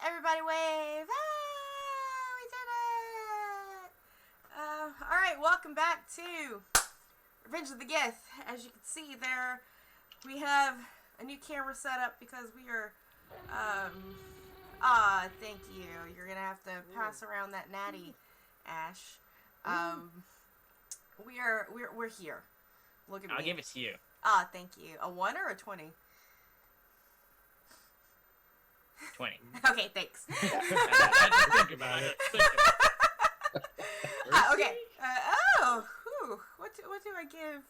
Everybody wave! Ah, we did it! Alright, welcome back to Revenge of the Gith. As you can see there, we have a new camera set up because we are, thank you. You're gonna have to pass around that natty, Ash. We're here. Look at me. I'll give it to you. Thank you. A 1 or a 20? 20. Okay, thanks. Think about it. Okay. What do I give?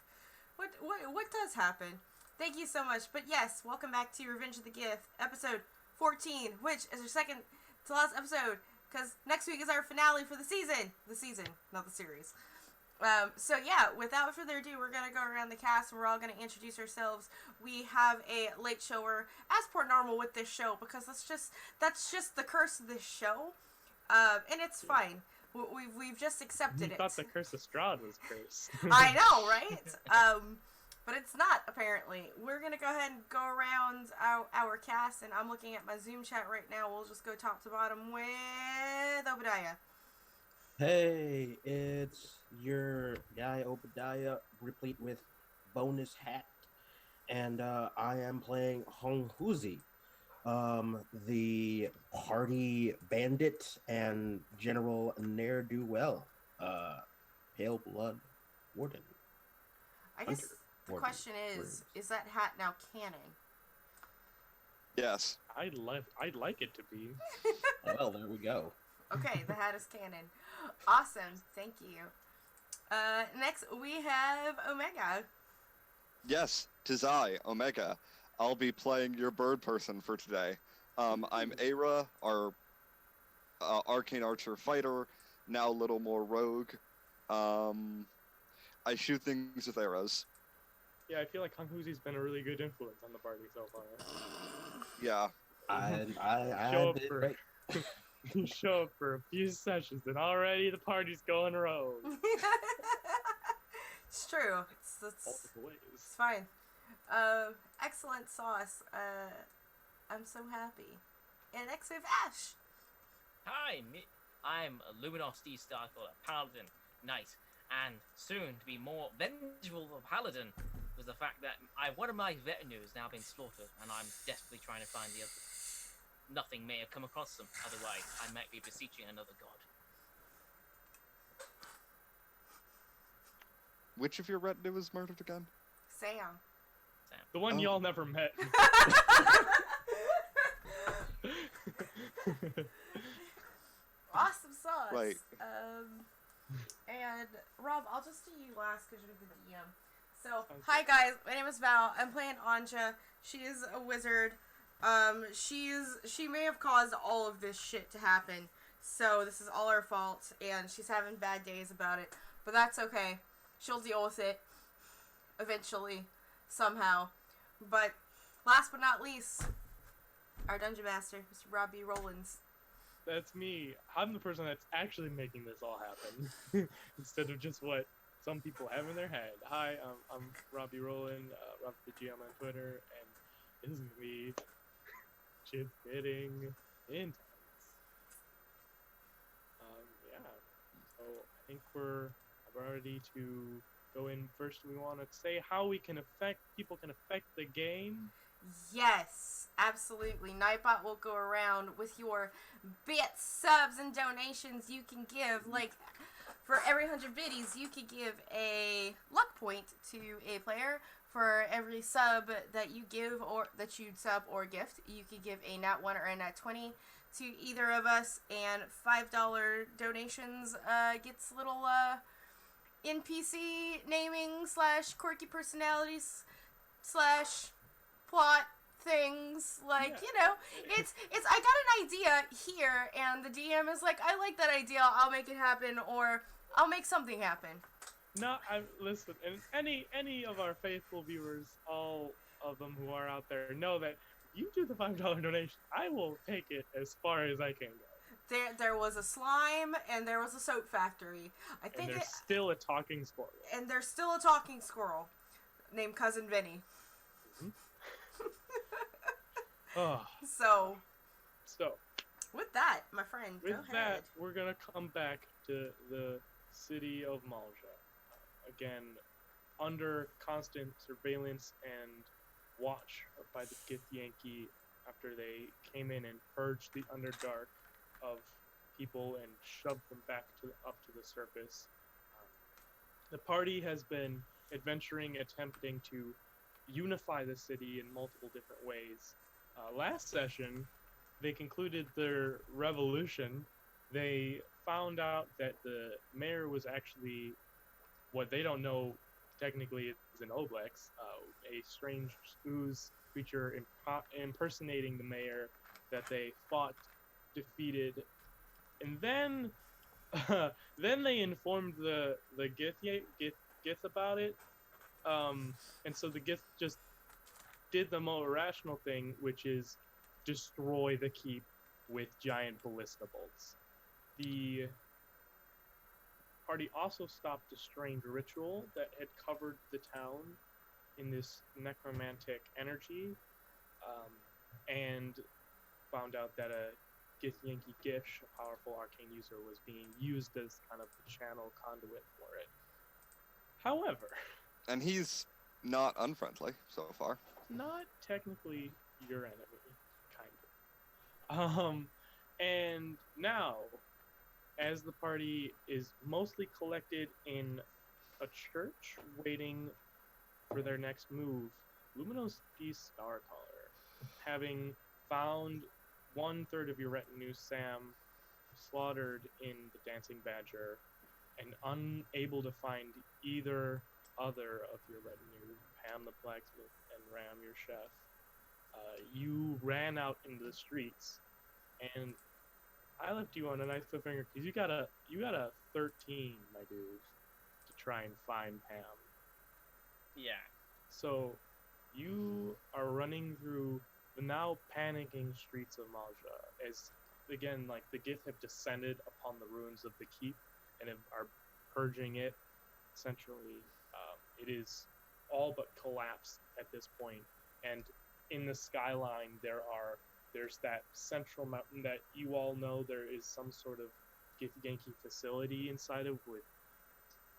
What does happen? Thank you so much. But yes, welcome back to Revenge of the Gith, episode 14, which is our second to last episode, because next week is our finale for the season. The season, not the series. So yeah, without further ado, we're going to go around the cast and we're all going to introduce ourselves. We have a late shower, as per normal with this show, because that's just the curse of this show. And it's fine. We've just accepted it. You thought the curse of Strahd was cursed. I know, right? But it's not, apparently. We're going to go ahead and go around our cast, and I'm looking at my Zoom chat right now. We'll just go top to bottom with Obadiah. Hey, it's your guy Obadiah, replete with bonus hat, and I am playing Hong Huzi, the party bandit and general ne'er-do-well, pale blood warden. I guess the question is that hat now canon? Yes. I'd like it to be. Well, there we go. Okay, the hat is canon. Awesome, thank you. Next, we have Omega. Yes, 'tis I, Omega. I'll be playing your bird person for today. I'm Aira, our arcane archer fighter, now a little more rogue. I shoot things with arrows. Yeah, I feel like Hong Huzi's been a really good influence on the party so far. Yeah. I did great. You show up for a few sessions and already the party's going rogue. It's true. It's fine. Excellent sauce. I'm so happy. And next we have Ash. Hi, I'm Luminos D. Starkle, a paladin, knight, and soon to be more vengeful of a paladin was the fact that one of my retinue has now been slaughtered, and I'm desperately trying to find the other. Nothing may have come across them, otherwise I might be beseeching another god. Which of your retinue was murdered again? Sam. The one y'all never met. Awesome sauce. Right. And Rob, I'll just do you last because you're the DM. So, hi guys, my name is Val. I'm playing Anja. She is a wizard. She may have caused all of this shit to happen, so this is all her fault, and she's having bad days about it, but that's okay. She'll deal with it, eventually, somehow. But, last but not least, our Dungeon Master, Mr. Rob B. Rollins. That's me. I'm the person that's actually making this all happen, instead of just what some people have in their head. Hi, I'm Robbie Rowland, Rob the GM on Twitter, and this is me. Shit's getting intense. Yeah. So I think we're ready to go in first. We want to say how people can affect the game. Yes, absolutely. Nightbot will go around with your bits, subs, and donations you can give. Like, for every 100 biddies, you could give a luck point to a player. For every sub that you give or that you sub or gift, you could give a nat 1 or a nat 20 to either of us, and $5 donations gets little NPC naming / quirky personalities / plot things, like, you know, it's I got an idea here and the DM is like, I like that idea, I'll make it happen, or I'll make something happen. No, listen, and any of our faithful viewers, all of them who are out there, know that you do the $5 donation, I will take it as far as I can go. There was a slime, and there was a soap factory. I think and there's still a talking squirrel. And there's still a talking squirrel named Cousin Vinny. Mm-hmm. Oh. So, With that, my friend, With go that, ahead. we're gonna come back to the city of Malja. Again, under constant surveillance and watch by the Gith Yankee after they came in and purged the Underdark of people and shoved them back up to the surface. The party has been adventuring, attempting to unify the city in multiple different ways. Last session, they concluded their revolution. They found out that the mayor was actually what they don't know technically is an Oblex, a strange ooze creature impersonating the mayor that they fought, defeated, and then then they informed the Gith about it. And so the Gith just did the more rational thing, which is destroy the keep with giant ballista bolts. The party also stopped a strange ritual that had covered the town in this necromantic energy, and found out that a Yankee Gish, a powerful arcane user, was being used as kind of the channel conduit for it. However, And he's not unfriendly so far. not technically your enemy, kind of. And now, as the party is mostly collected in a church, waiting for their next move, Luminos D. Starcaller, having found 1/3 of your retinue, Sam, slaughtered in the Dancing Badger, and unable to find either other of your retinue, Pam the blacksmith and Ram your chef, you ran out into the streets, and I left you on a nice cliffhanger because you got a 13, my dude, to try and find Pam. Yeah. So you are running through the now panicking streets of Malja as, again, like the Gith have descended upon the ruins of the keep and are purging it. Essentially, it is all but collapsed at this point, and in the skyline there's that central mountain that you all know there is some sort of Githyanki facility inside of, with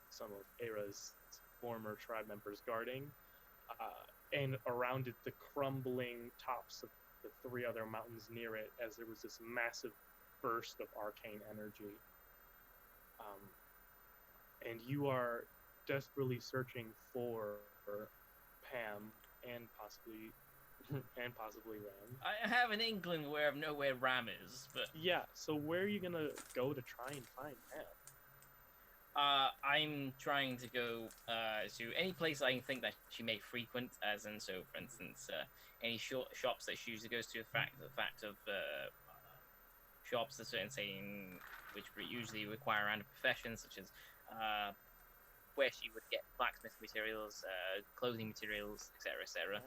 some of Era's former tribe members guarding, and around it the crumbling tops of the 3 other mountains near it, as there was this massive burst of arcane energy. And you are desperately searching for Pam and possibly Ram. I have an inkling where I know where Ram is, but Yeah, so where are you gonna go to try and find Pam? I'm trying to go to any place I think that she may frequent, as in, so for instance, any shops that she usually goes to. The fact of shops that certain saying which usually require random professions, such as where she would get blacksmith materials, clothing materials, etc., etc.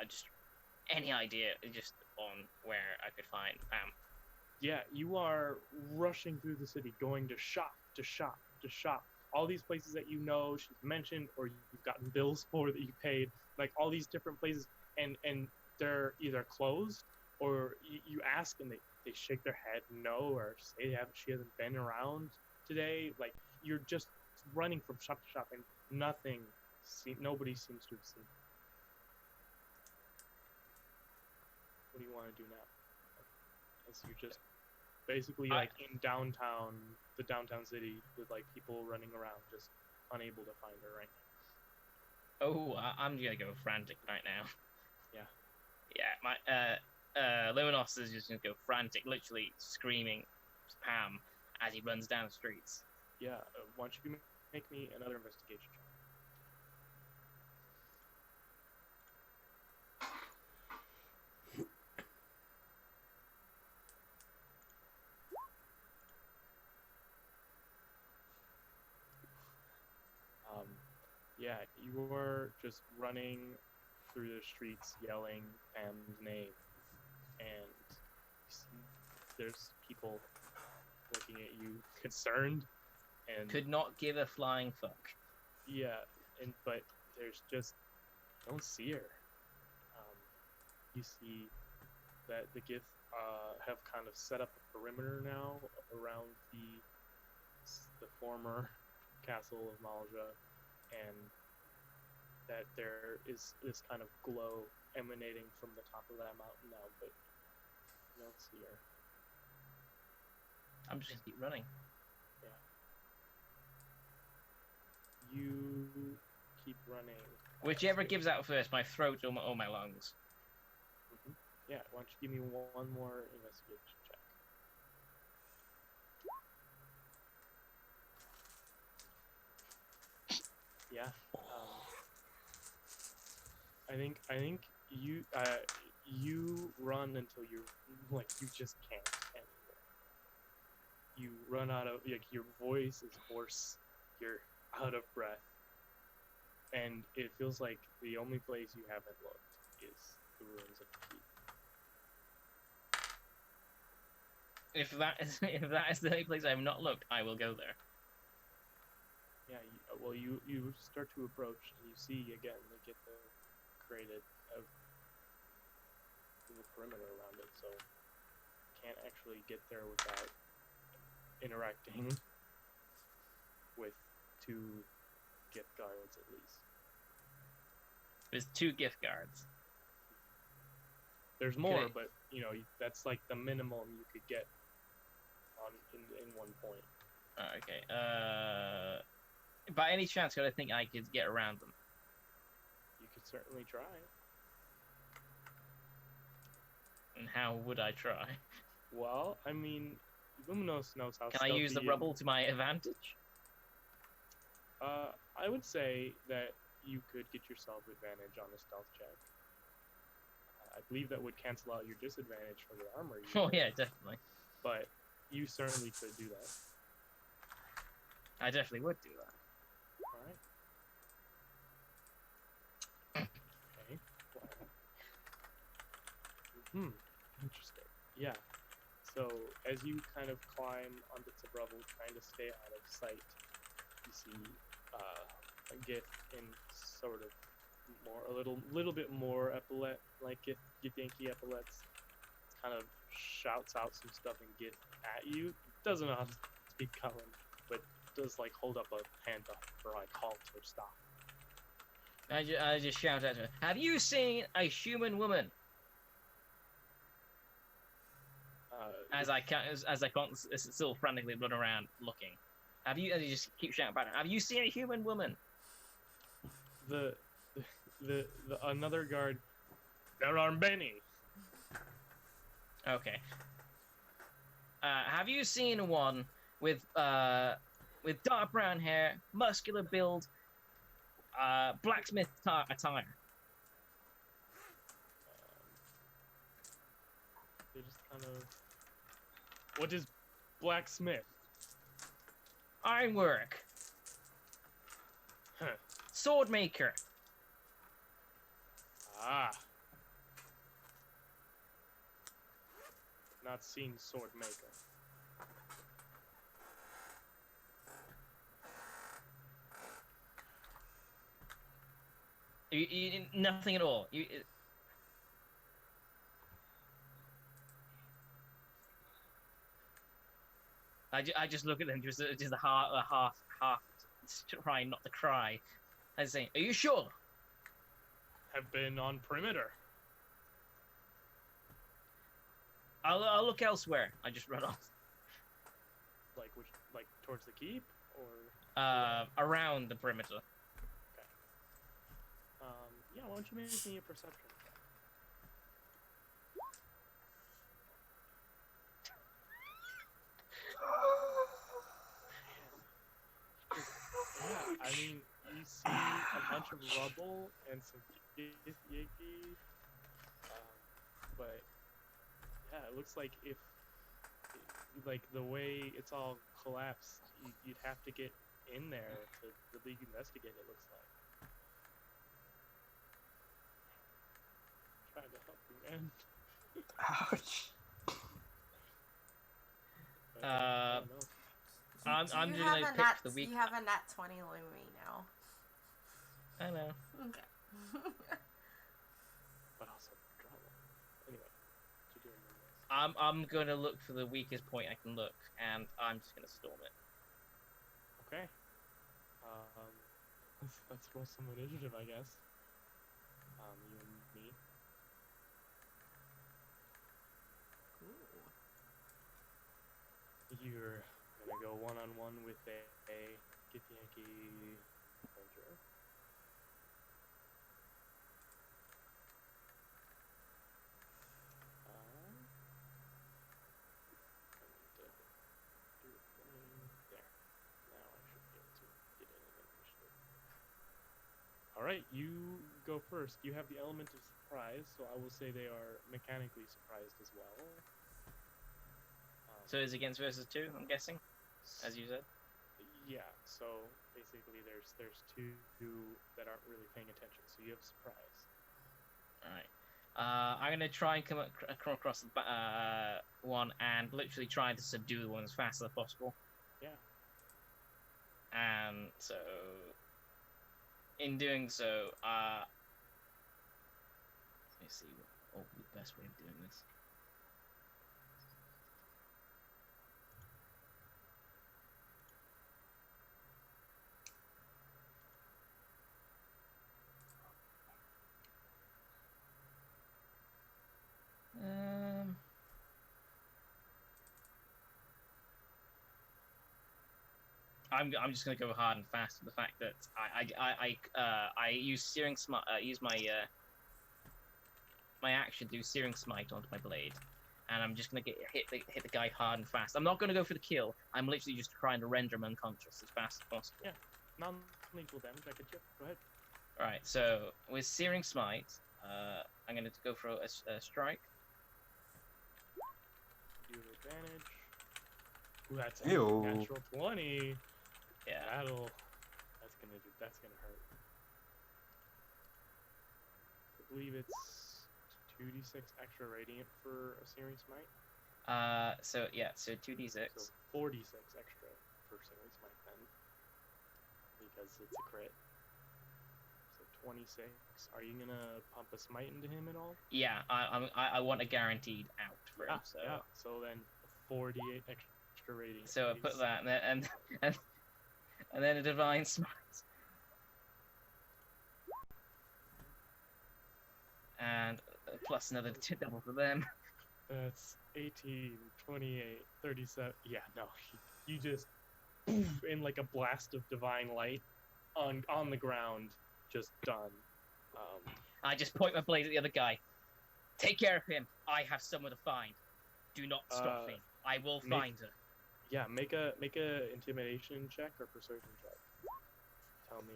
Just any idea, just on where I could find Pam. Yeah, you are rushing through the city, going to shop, to shop, to shop. All these places that you know she's mentioned, or you've gotten bills for that you paid, like all these different places, and they're either closed, or you ask and they shake their head no, or say she hasn't been around today. Like, you're just running from shop to shop, and nobody seems to have seen. What do you want to do now? As you're just basically like in the downtown city, with like people running around, just unable to find her right now. Oh, I'm gonna go frantic right now. Yeah. My Luminos is just gonna go frantic, literally screaming Pam as he runs down the streets. Yeah, why don't you make me another investigation check? Yeah, you were just running through the streets yelling Pam's name, and you see there's people looking at you concerned, and Could not give a flying fuck. yeah, but there's just, don't see her. You see that the Gith have kind of set up a perimeter now around the former castle of Malja, and that there is this kind of glow emanating from the top of that mountain now, but you don't see her. I'm just gonna keep running. Yeah. You keep running. Whichever gives out first, my throat or my lungs. Yeah, why don't you give me one more investigation check? Yeah. I think you run until you just can't anymore. You run out of your voice is hoarse, you're out of breath, and it feels like the only place you haven't looked is the ruins of the keep. If that is the only place I have not looked, I will go there. Yeah, you start to approach, and you see again they get created a little perimeter around it, so you can't actually get there without interacting with 2 gift guards at least. There's 2 gift guards. There's more, Okay. but that's like the minimum you could get in one point. Okay. By any chance, could I think I could get around them? You could certainly try. And how would I try? Well, I mean, Luminos knows how. Can I use the stealthy rubble to my advantage? I would say that you could get yourself advantage on a stealth check. I believe that would cancel out your disadvantage for the armor. Oh yeah, definitely. But you certainly could do that. I definitely would do that. All right. Okay. Interesting. Yeah. So as you kind of climb on bits of rubble, trying to stay out of sight, you see a Gith in sort of a little bit more epaulet, like Githanki epaulets. Kind of shouts out some stuff in Gith at you. Doesn't know how to speak Common, but does hold up a hand up for halt or stop. I just shout at her. Have you seen a human woman? As I can't still frantically run around looking. As you just keep shouting back. Have you seen a human woman? The another guard. There are many. Okay. Have you seen one with dark brown hair, muscular build, blacksmith attire? They just kind of. What is blacksmith? Ironwork. Huh. Sword maker. Ah. Not seen sword maker. Nothing at all. I just look at them, just a half trying not to cry. I say, "Are you sure?" Have been on perimeter. I'll look elsewhere. I just run off. Like towards the keep, or Around the perimeter. yeah. Why don't you make me a perception check? Yeah, I mean, you see a bunch of rubble and some Yiki, but yeah, it looks like if the way it's all collapsed, you'd have to get in there to really investigate. It looks like. Trying to help you, man. Ouch. But, I don't know. I'm Do just you gonna have a pick nat, the weak. You have a nat 20 Lumi now. I know. Okay. But also trouble. Anyway, what you doing in this? I'm gonna look for the weakest point I can look, and I'm just gonna storm it. Okay. Let's roll some initiative, I guess. You and me. Cool. You're gonna go one-on-one with a Gith Yankee Avenger. Do a thing. There. Now I should be able to get in an initiative. Alright, you go first. You have the element of surprise, so I will say they are mechanically surprised as well. So it's against versus 2, I'm guessing, as you said. Yeah, so basically there's two that aren't really paying attention, so you have surprise. Alright. I'm gonna try and come across the one and literally try to subdue the one as fast as possible. Yeah. And so, in doing so, let me see what the best way of doing this. I'm just gonna go hard and fast with the fact that I use searing smite. Use my my action to do searing smite onto my blade, and I'm just gonna hit the guy hard and fast. I'm not gonna go for the kill. I'm literally just trying to render him unconscious as fast as possible. Yeah. Non-lethal damage, I could chip. Go ahead. All right. So with searing smite, I'm gonna go for a strike. Do advantage. Ooh, that's a Ew. natural 20. Yeah. That's gonna hurt. I believe it's 2d6 extra radiant for a searing smite. So 2d6. So 4d6 extra for searing smite then, because it's a crit. So 26. Are you gonna pump a smite into him at all? Yeah, I want a guaranteed out for him. So Yeah. So then 4d8 extra radiant. so I put please. that and then a divine smite. And plus another double for them. That's 18, 28, 37. Yeah, no. You just, in like a blast of divine light, on the ground, just done. I just point my blade at the other guy. Take care of him. I have someone to find. Do not stop me. I will find her. Yeah, make a intimidation check or persuasion check. Tell me.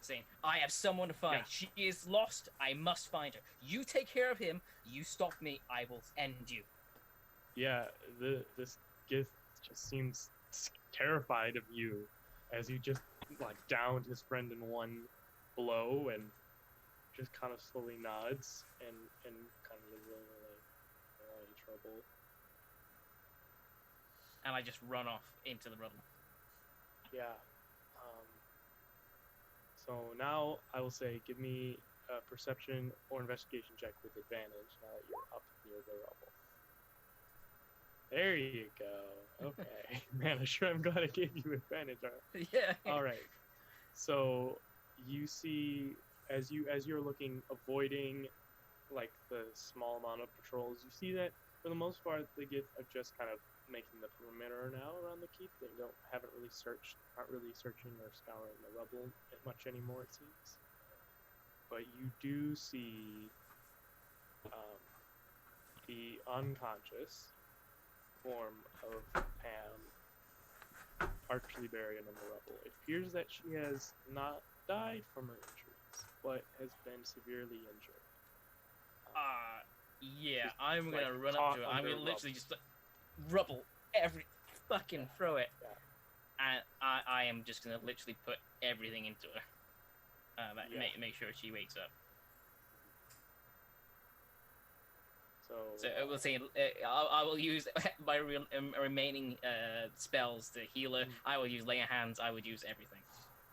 Saying, I have someone to find. Yeah. She is lost. I must find her. You take care of him. You stop me. I will end you. Yeah, this Gith just seems terrified of you, as you just like downed his friend in one blow, and just kind of slowly nods and kind of like, any trouble. And I just run off into the rubble. Yeah. So now I will say, give me a perception or investigation check with advantage now that you're up near the rubble. There you go. Okay. Man, I'm sure I'm glad I gave you advantage. Yeah. All right. So you see, as you're looking, avoiding like the small amount of patrols, you see that for the most part the Gith are just kind of making the perimeter now around the keep. They aren't really searching or scouring the rubble much anymore, it seems. But you do see the unconscious form of Pam partially buried in the rubble. It appears that she has not died from her injuries, but has been severely injured. Yeah, Just, I'm gonna like, run up to her. caught I'm under gonna literally just rubble throw it. Yeah. And I am just gonna literally put everything into her. Make sure she wakes up. So I will say I will use my remaining spells to heal her. I will use lay on hands. I would use everything.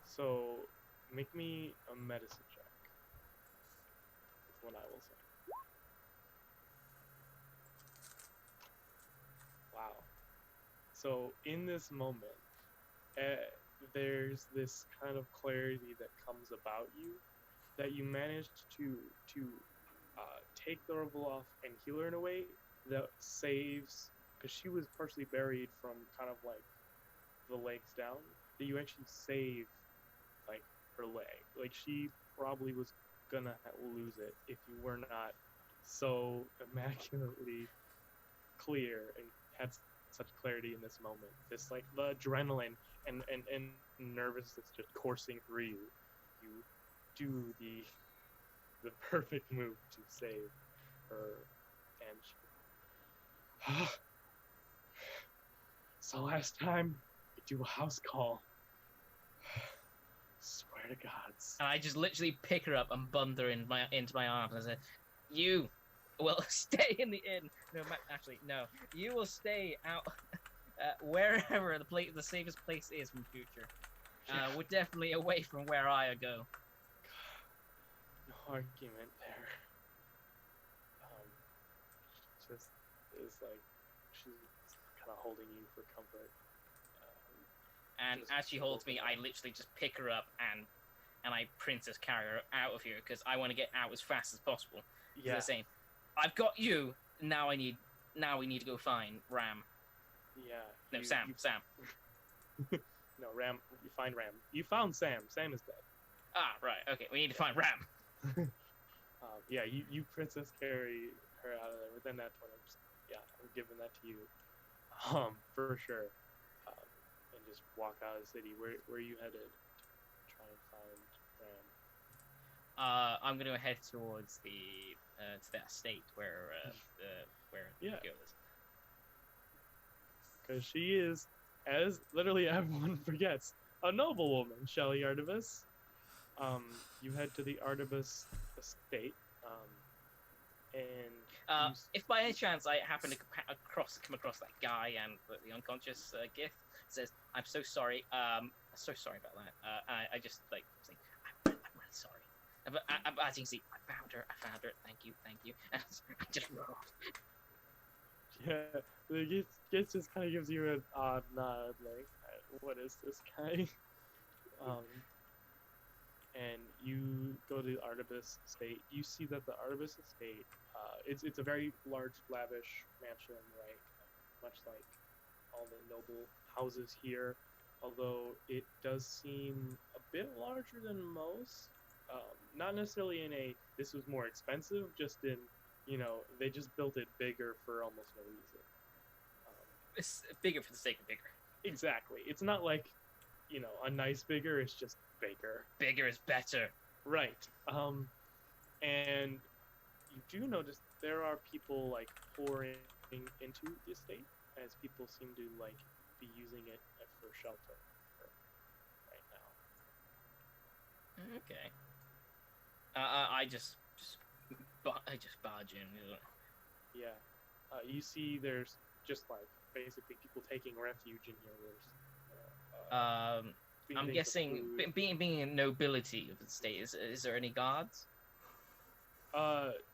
So make me a medicine check. That's what I will say. So in this moment, uh, there's this kind of clarity that comes about you that you managed to take the rubble off and heal her in a way that saves, because she was partially buried from kind of like the legs down. That you actually save like her leg. Like she probably was gonna lose it if you were not so immaculately clear and had such clarity in this moment. This like the adrenaline and nervousness just coursing through you. You do the perfect move to save her, and she, it's the last time I do a house call. Swear to gods. And I just literally pick her up and bundle her into my arms and I said, "You will stay in the inn. No, actually, no. You will stay out wherever the safest place is from future. We're definitely away from where I go." No argument there. Just is like she's kind of holding you for comfort. And Just as she holds me, open I up. literally just pick her up and I princess carry her out of here because I want to get out as fast as possible. Yeah. They're saying, "I've got you. Now we need to go find Ram." Yeah. No, Sam. No, Ram. You find Ram. You found Sam. Sam is dead. Ah, right. Okay, we need to find Ram. Yeah, you princess carry her out of there. Within that point, I'm giving that to you. For sure. And just walk out of the city. Where are you headed? To try and find Ram. I'm gonna head towards the to that estate where Yeah. the girl is. Because she is, as literally everyone forgets, a noblewoman, Shelley Artibus. You head to the Artibus estate, and If by any chance I happen to come across that guy and the unconscious Gith, says, "I'm so sorry. So sorry about that. I just like say, I'm really sorry. But as you can see, I found her. Thank you. And I just rolled. yeah, the Gith just kind of gives you an odd nod, like, what is this guy? And you go to the Artibus estate. You see that the Artibus estate, it's a very large, lavish mansion, right? Much like all the noble houses here, although it does seem a bit larger than most. Not necessarily in a this was more expensive, just in they just built it bigger for almost no reason. It's bigger for the sake of bigger. Exactly. It's not like a nice bigger. It's just bigger. Bigger is better. Right. And you do notice there are people like pouring into the estate, as people seem to like be using it for shelter right now. Okay. I just barge in. Yeah. You see, there's just like basically people taking refuge in here. There's I'm things of guessing food. being a nobility of the state, is there any guards?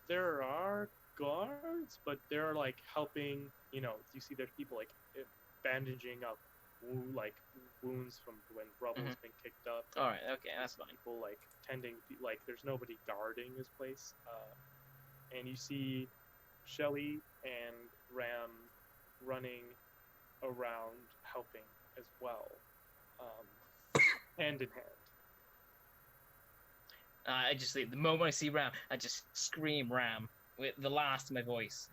There are guards, but they're like helping. You see, there's people like bandaging up, wounds from when rubble's been kicked up. All right, okay, that's fine. People like tending, like there's nobody guarding this place. And you see Shelley and Ram running around helping as well, hand in hand. I just the moment I see Ram, I just scream Ram with the last of my voice.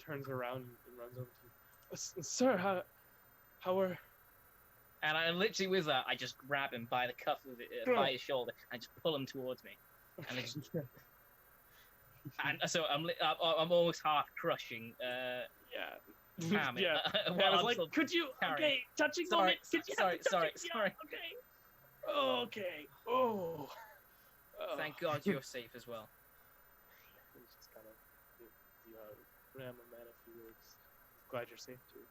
Turns around and runs over to you. Sir, how are... And I literally with that, I just grab him by the cuff of by his shoulder and just pull him towards me. And, I just, and so I'm almost half crushing. Pam, yeah. while I was I'm like, still could you? carrying. Okay, touching Sorry, moment. Could you sorry, have the sorry, touching? sorry. Yeah, okay. Okay. Oh. Thank God you're safe as well. He's just kind of you Ram a man a few words. Glad you're safe too.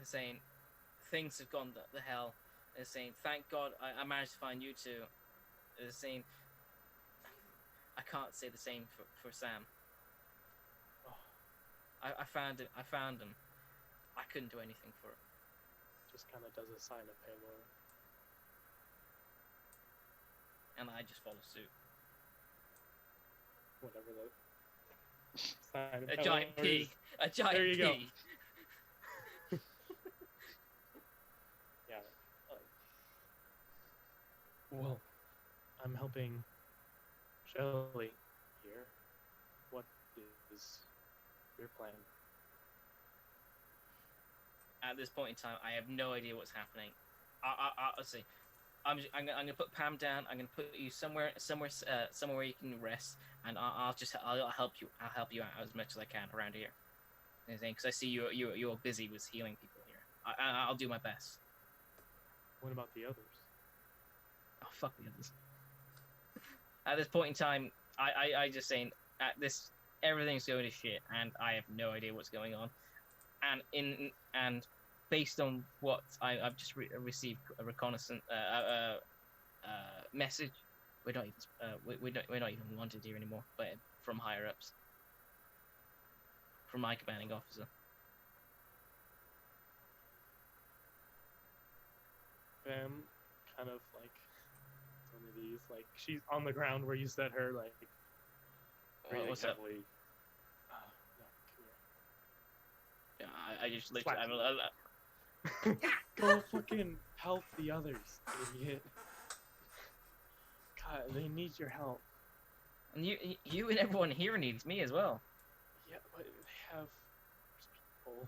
Saying things have gone the hell. They're saying thank God I managed to find you two. They're saying I can't say the same for Sam. Oh. I found it. I found him. I couldn't do anything for it. Just kind of does a sign of Halo. And I just follow suit. Whatever the sign of A Halo giant is. pig. A giant There you go. pig. Yeah. Well, I'm helping Shelly here. What is your plan? At this point in time, I have no idea what's happening. Let's see. I'm gonna put Pam down. I'm gonna put you somewhere where you can rest, and I'll help you. I'll help you out as much as I can around here. Because I see you're busy with healing people here. I'll do my best. What about the others? Oh, fuck the others. At this point in time, I just saying everything's going to shit, and I have no idea what's going on. And based on what I've just received a reconnaissance message, we're not even wanted here anymore, but from higher ups, from my commanding officer. Pam, kind of like one of these, like she's on the ground where you set her, like breathing What's up? heavily. No, come here. I just Slap literally. Go fucking help the others, idiot. God, they need your help. And you and everyone here needs me as well. Yeah, but they have people.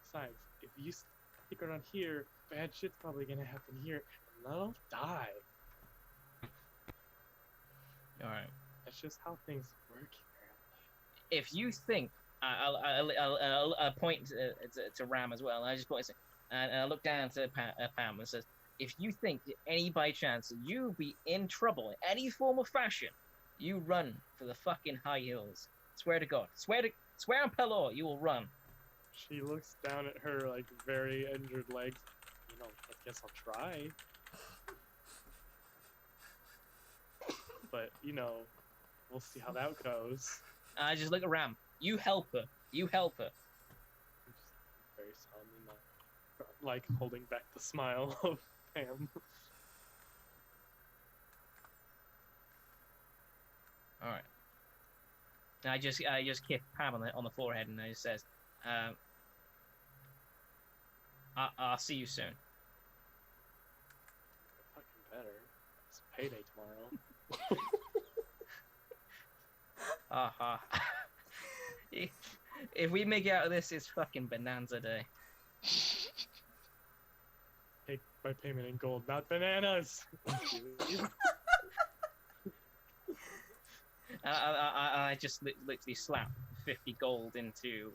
Besides, if you stick around here, bad shit's probably gonna happen here, and they'll die. All right. That's just how things work, apparently. If you think I'll point to Ram as well, and I just point and I look down to Pam and says, if you think any by chance you be in trouble in any form or fashion, you run for the fucking high hills. Swear to God. Swear on Pelor, you will run. She looks down at her like very injured legs. You know, I guess I'll try. But you know, we'll see how that goes. And I just look at Ram. You help her. You help her. I'm just very solemnly not like holding back the smile of Pam. All right. And I just kick Pam on the forehead, and I just says, I'll see you soon. Fucking better. It's payday tomorrow. If we make it out of this, it's fucking Bonanza Day. Take my payment in gold, not bananas. I just literally slap 50 gold into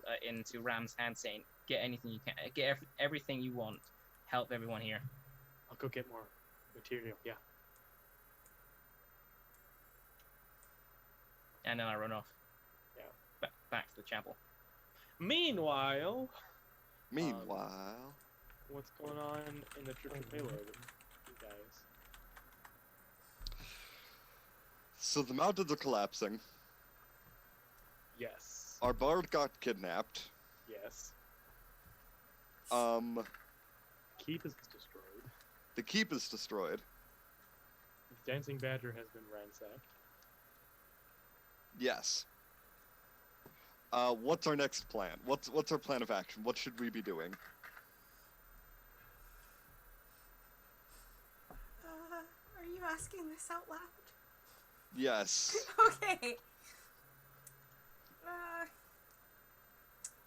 Ram's hand, saying, "Get anything you can, get everything you want, help everyone here." I'll go get more material. Yeah. And then I run off. Yeah. Back to the chapel. Meanwhile, what's going on in the Church of Payload, you guys? So the mountains are collapsing. Yes. Our bard got kidnapped. Yes. Keep is destroyed. The keep is destroyed. The Dancing Badger has been ransacked. Yes. What's our next plan? What's our plan of action? What should we be doing? Are you asking this out loud? Yes. Okay.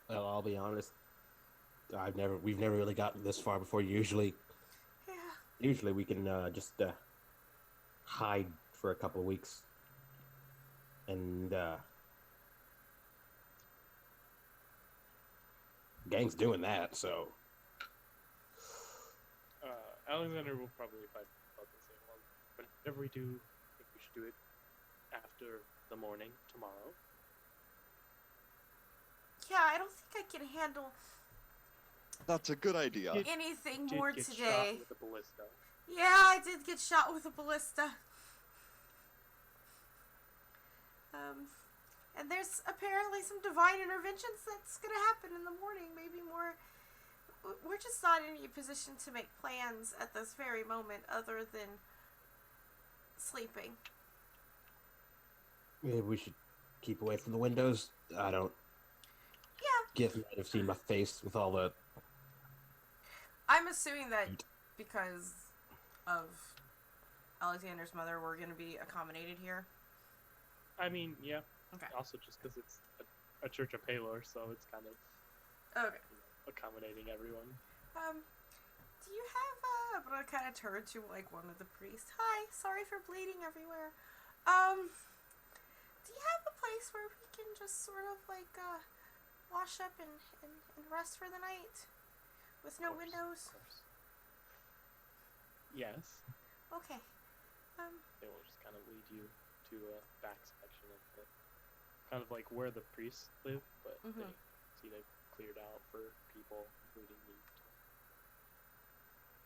Well, I'll be honest. We've never really gotten this far before. Usually we can just hide for a couple of weeks, and gang's doing that. So Alexander will probably fight about the same one. But whatever we do, I think we should do it after the morning tomorrow. Yeah, I don't think I can handle That's a good idea. anything Did more get today. shot with a ballista. Yeah, I did get shot with a ballista. And there's apparently some divine interventions that's gonna happen in the morning, maybe more. We're just not in a position to make plans at this very moment other than sleeping. Maybe we should keep away from the windows. I don't. Yeah. Gith might have seen my face with all the. I'm assuming that because of Alexander's mother, we're gonna be accommodated here. I mean, yeah. Okay. Also, just because it's a Church of Palor, so it's kind of Okay. accommodating everyone. Do you have I'm gonna kind of turn to like one of the priests. Hi, sorry for bleeding everywhere. Do you have a place where we can just sort of like wash up and rest for the night with no windows? Of course. Yes. Okay. They will just kind of lead you to a back section of the kind of like where the priests live, but they see they've cleared out for people, including me,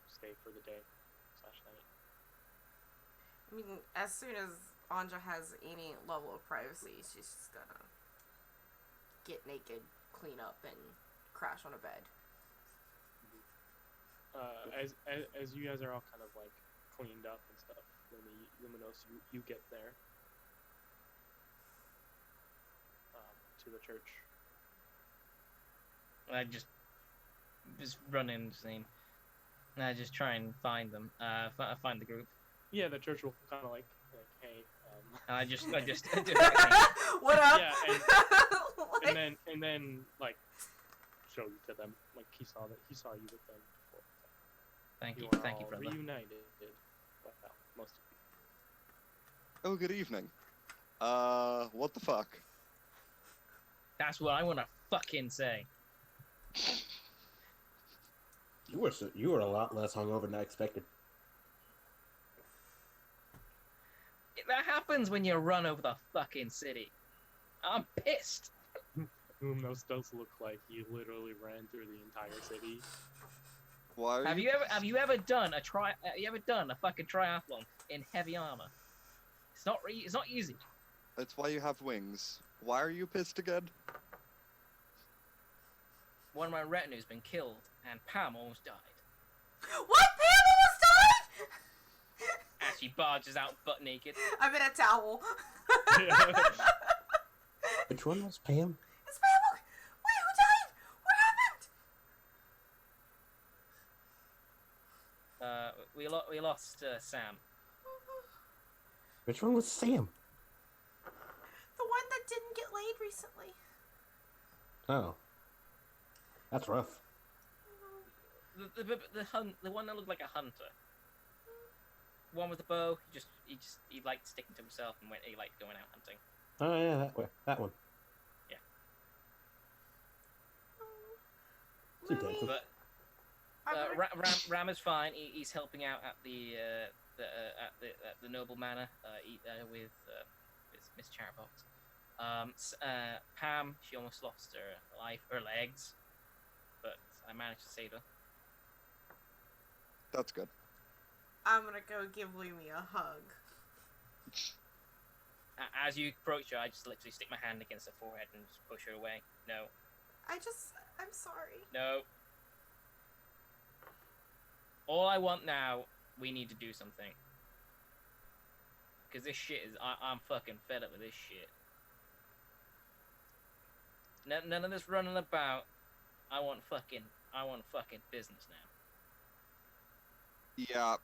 to stay for the day / night. I mean, as soon as Anja has any level of privacy, she's just gonna get naked, clean up, and crash on a bed. As you guys are all kind of like cleaned up and stuff, when the Luminos, you get there to the church. I just run in the same. And I just try and find them. Find the group. Yeah, the church will kind of like hey. I just do that. What up? Yeah, and then like show you to them. Like he saw you with them before. Thank you, are all brother. Reunited. Well, most of you. Oh, good evening. What the fuck? That's what I want to fucking say. You were a lot less hungover than I expected. That happens when you run over the fucking city. I'm pissed. Lumnos does look like you literally ran through the entire city. Why are Have you ever done a fucking triathlon in heavy armor? It's not easy. That's why you have wings. Why are you pissed again? One of my retinine's been killed, and Pam almost died. What? Pam almost died? As she barges out butt naked. I'm in a towel. Which one was Pam? It's Pam. Wait, who died? What happened? We lost Sam. Which one was Sam? The one that didn't get laid recently. Oh. That's rough. The one that looked like a hunter. One with the bow. He liked sticking to himself and he liked going out hunting. Oh yeah, that one. Yeah. Louis, But Ram is fine. He's helping out at the Noble Manor with Miss Charbox. Pam, she almost lost her legs, but I managed to save her. That's good. I'm gonna go give Lumi a hug. As you approach her, I just literally stick my hand against her forehead and just push her away. No. I'm sorry. No. All I want now, we need to do something. Because this shit is... I'm fucking fed up with this shit. None of this running about. I want fucking business now. Yeah,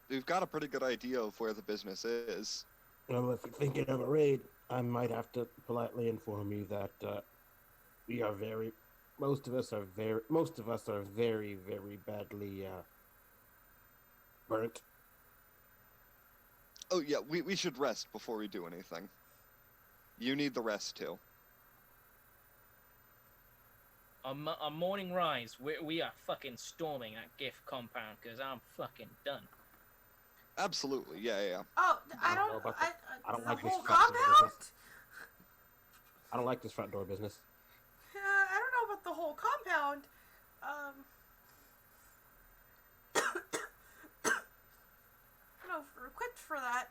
we've got a pretty good idea of where the business is. Well, if you're thinking of a raid, I might have to politely inform you that most of us are very, very badly burnt. Oh yeah, we should rest before we do anything. You need the rest too. On morning rise, we are fucking storming that Gith compound because I'm fucking done. Absolutely, yeah. Oh, I don't know don't. about that. I don't the like this whole front door compound. business. I don't like this front door business. I don't know about the whole compound. I don't know if we're equipped for that.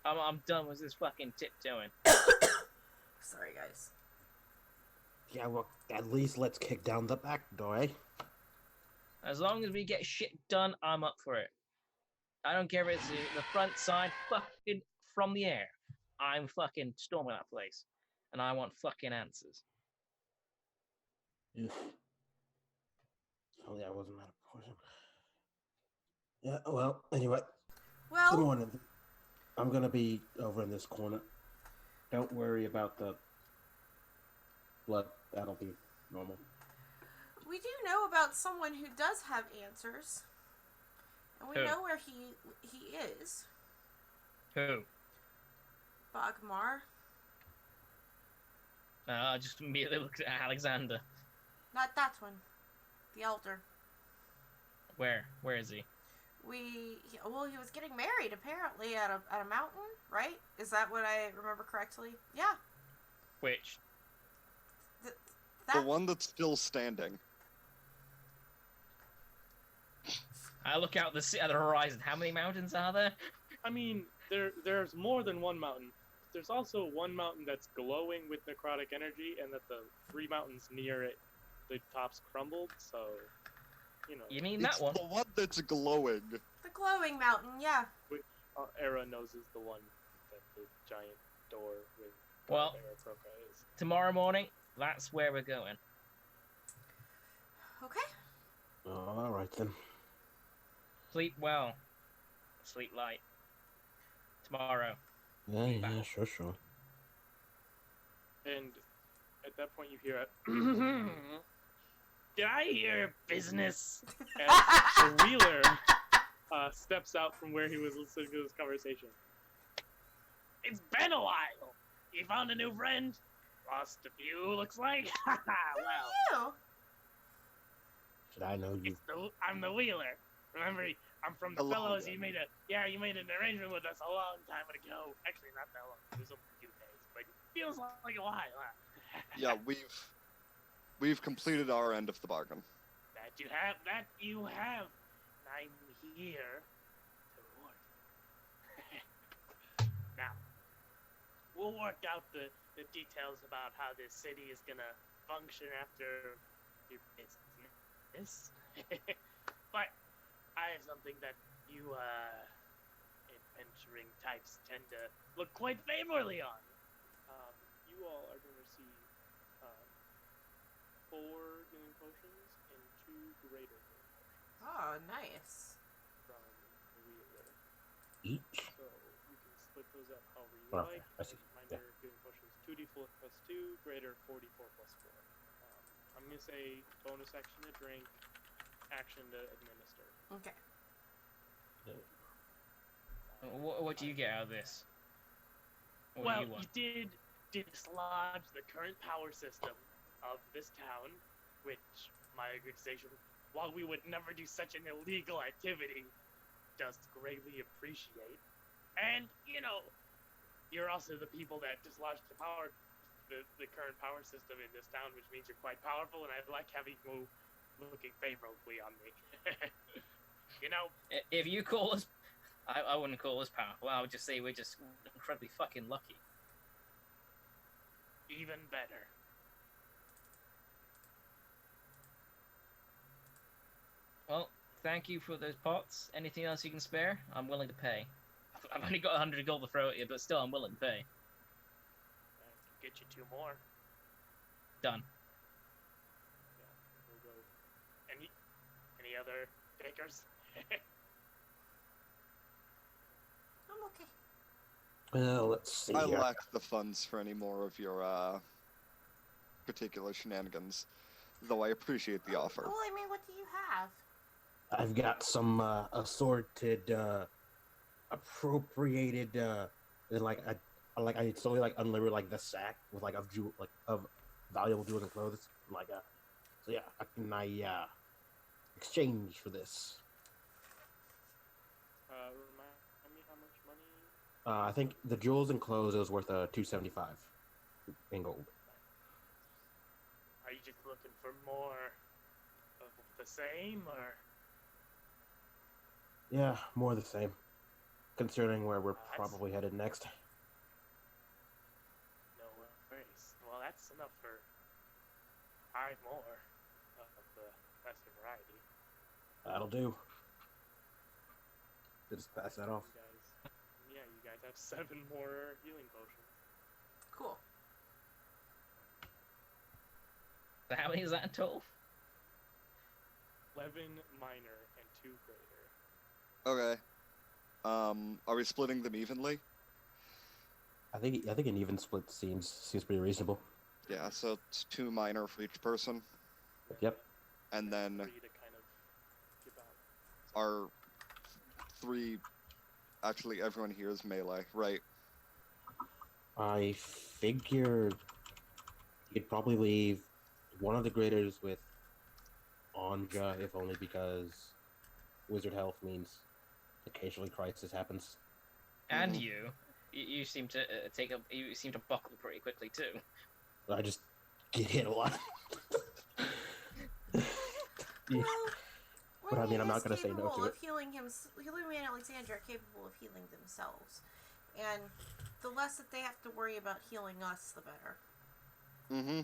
I'm done with this fucking tiptoeing. Sorry, guys. Yeah, well, at least let's kick down the back door, eh? As long as we get shit done, I'm up for it. I don't care if it's the front side, fucking from the air. I'm fucking storming that place. And I want fucking answers. If only I wasn't out of poison. Yeah, well, anyway. Good Well, morning. I'm gonna be over in this corner. Don't worry about the blood. That'll be normal. we do know about someone who does have answers. And we Who? know where he is. Who? Bagmar. I just immediately looked at Alexander. Not that one. The elder. Where? Where is he? He was getting married apparently at a mountain, right? Is that what I remember correctly? Yeah. Which? The one that's still standing. I look out at the horizon. How many mountains are there? I mean, there's more than one mountain. There's also one mountain that's glowing with necrotic energy, and that the 3 mountains near it, the tops crumbled. So, you know. You mean It's that one? the one that's glowing. The glowing mountain, yeah. Era knows is the one that the giant door with Well, Araproka is. tomorrow morning, that's where we're going. Okay. All right then. Sleep well. Sleep light. Tomorrow. Yeah, sure. And at that point, you hear a. Did I hear business? As the Wheeler steps out from where he was listening to this conversation. It's been a while. You found a new friend? Lost a few, looks like. Well, You. Should I know you? I'm the Wheeler. Remember, I'm from the Hello fellows. again. You made an arrangement with us a long time ago. Actually, not that long. It was only a few days, but it feels like a while. Huh? Yeah, we've completed our end of the bargain. That you have. And I'm here to reward. Now, we'll work out the details about how this city is gonna function after your business. But I have something that you adventuring types tend to look quite favorably on. You all are going to receive 4 healing potions and 2 greater healing potions Oh, nice. from the Wheeler. Each? So you can split those up however you Okay, like. I see. Reminder, healing potions 2d4 plus 2, greater 4d4 plus 4. I'm going to say bonus action to drink, action to administer. Okay. What do you get out of this? What Well, do you want? you did dislodge the current power system of this town, which my organization, while we would never do such an illegal activity, does greatly appreciate. And, you know, you're also the people that dislodged the current power system in this town, which means you're quite powerful, and I like having you looking favorably on me. You know, If you call us, I wouldn't call us powerful. I would just say we're just incredibly fucking lucky. even better. Well, thank you for those pots. Anything else you can spare? I'm willing to pay. I've only got 100 gold to throw at you, but still, I'm willing to pay. I can get you 2 more. Done. Yeah, we'll go. Any other takers? I'm okay. Well, let's see I here. lack the funds for any more of your particular shenanigans, though I appreciate the offer. Well, I mean, what do you have? I've got some assorted, appropriated, and I slowly unliver the sack with of valuable jewels and clothes. So yeah, I exchange for this. Remind me how much money? I think the jewels and clothes was worth 275 in gold. Are you just looking for more of the same, or? Yeah, more the same. Considering where we're That's- probably headed next. No worries. enough for 5 more of the lesser variety. That'll do. Just pass that off. You guys have 7 more healing potions. Cool. So how many is that in total? 11 minor and 2 greater. Okay. Are we splitting them evenly? I think an even split seems pretty reasonable. Yeah, so it's 2 minor for each person. Yep. And then 3 to kind of give out. our 3... Actually, everyone here is melee, right? I figured you'd probably leave one of the graders with Anja, if only because wizard health means occasionally crisis happens. And Mhm. you seem to you seem to buckle pretty quickly too. I just get hit a lot. Yeah. But I mean, I'm not gonna say no to it. Healing me and Alexandra are capable of healing themselves, and the less that they have to worry about healing us, the better. Mm-hmm.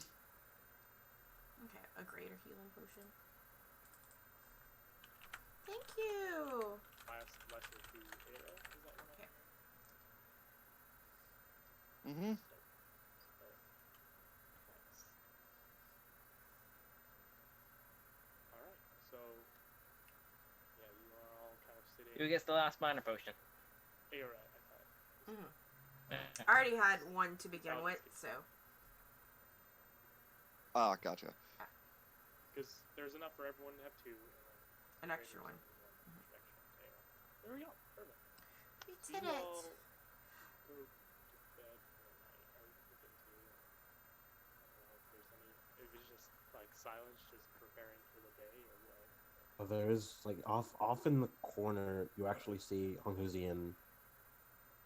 Okay, a greater healing potion. Thank you. Lesser to Ada, is that one? Okay. Mm-hmm. Nice. Alright, so yeah, you are all kind of sitting. Who gets the last minor potion? Era, I thought. I already had one to begin Oh, with, that's so Ah, gotcha. Because there's enough for everyone to have 2. an extra one. Extra. There we go. Perfect. We You did it. all go to bed for the night. Or you can do. I don't know if there's any. If it's just like silence, just preparing for the day or what. There is like off in the corner, you actually see Honghuzi, and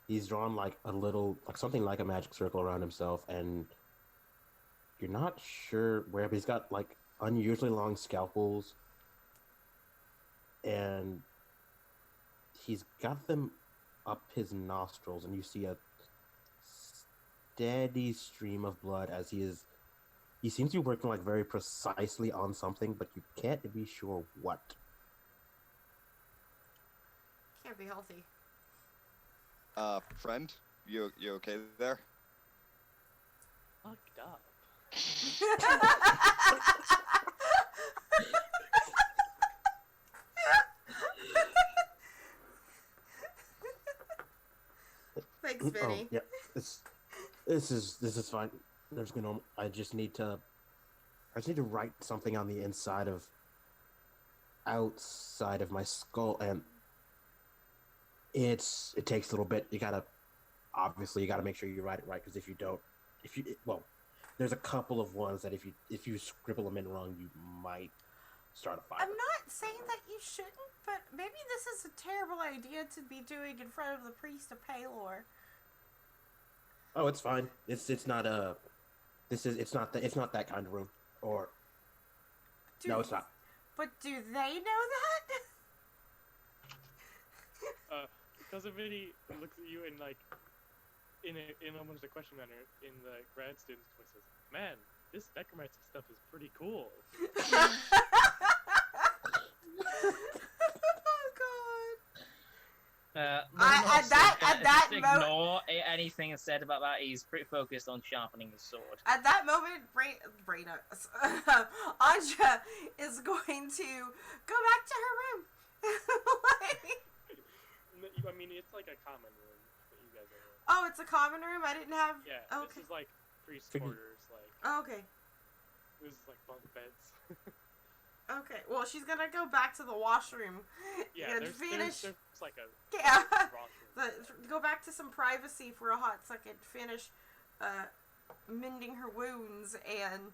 he's drawn like a little, like something like a magic circle around himself, and you're not sure where, but he's got like unusually long scalpels, and he's got them up his nostrils, and you see a steady stream of blood as he seems to be working like very precisely on something, but you can't be sure what. Can't be healthy. Friend, you okay there? Fucked up. Thanks, Vinny. Oh, yeah, this is fine. There's gonna. I just need to write something on the outside of my skull, and it takes a little bit. You gotta make sure you write it right, because if you don't, there's a couple of ones that if you scribble them in wrong, you might start a fire. I'm not saying that you shouldn't, but maybe this is a terrible idea to be doing in front of the priest of Paylor. Oh, it's fine. It's not that kind of room. Or no, it's not. But do they know that? Because if Vinny looks at you and like in almost a question manner, in the grad student's voice says, "Man, this necromancy stuff is pretty cool." Oh God. Luminos at that just ignore anything said about that. He's pretty focused on sharpening his sword. At that moment, Anja is going to go back to her room. I mean, it's like a common room that you guys are in. Oh, it's a common room? I didn't have... Yeah, Okay. this is like priest quarters, like... Oh, okay. This is like bunk beds. Okay, well, she's gonna go back to the washroom Yeah, and there's like a Yeah. washroom. Go back to some privacy for a hot second, finish mending her wounds and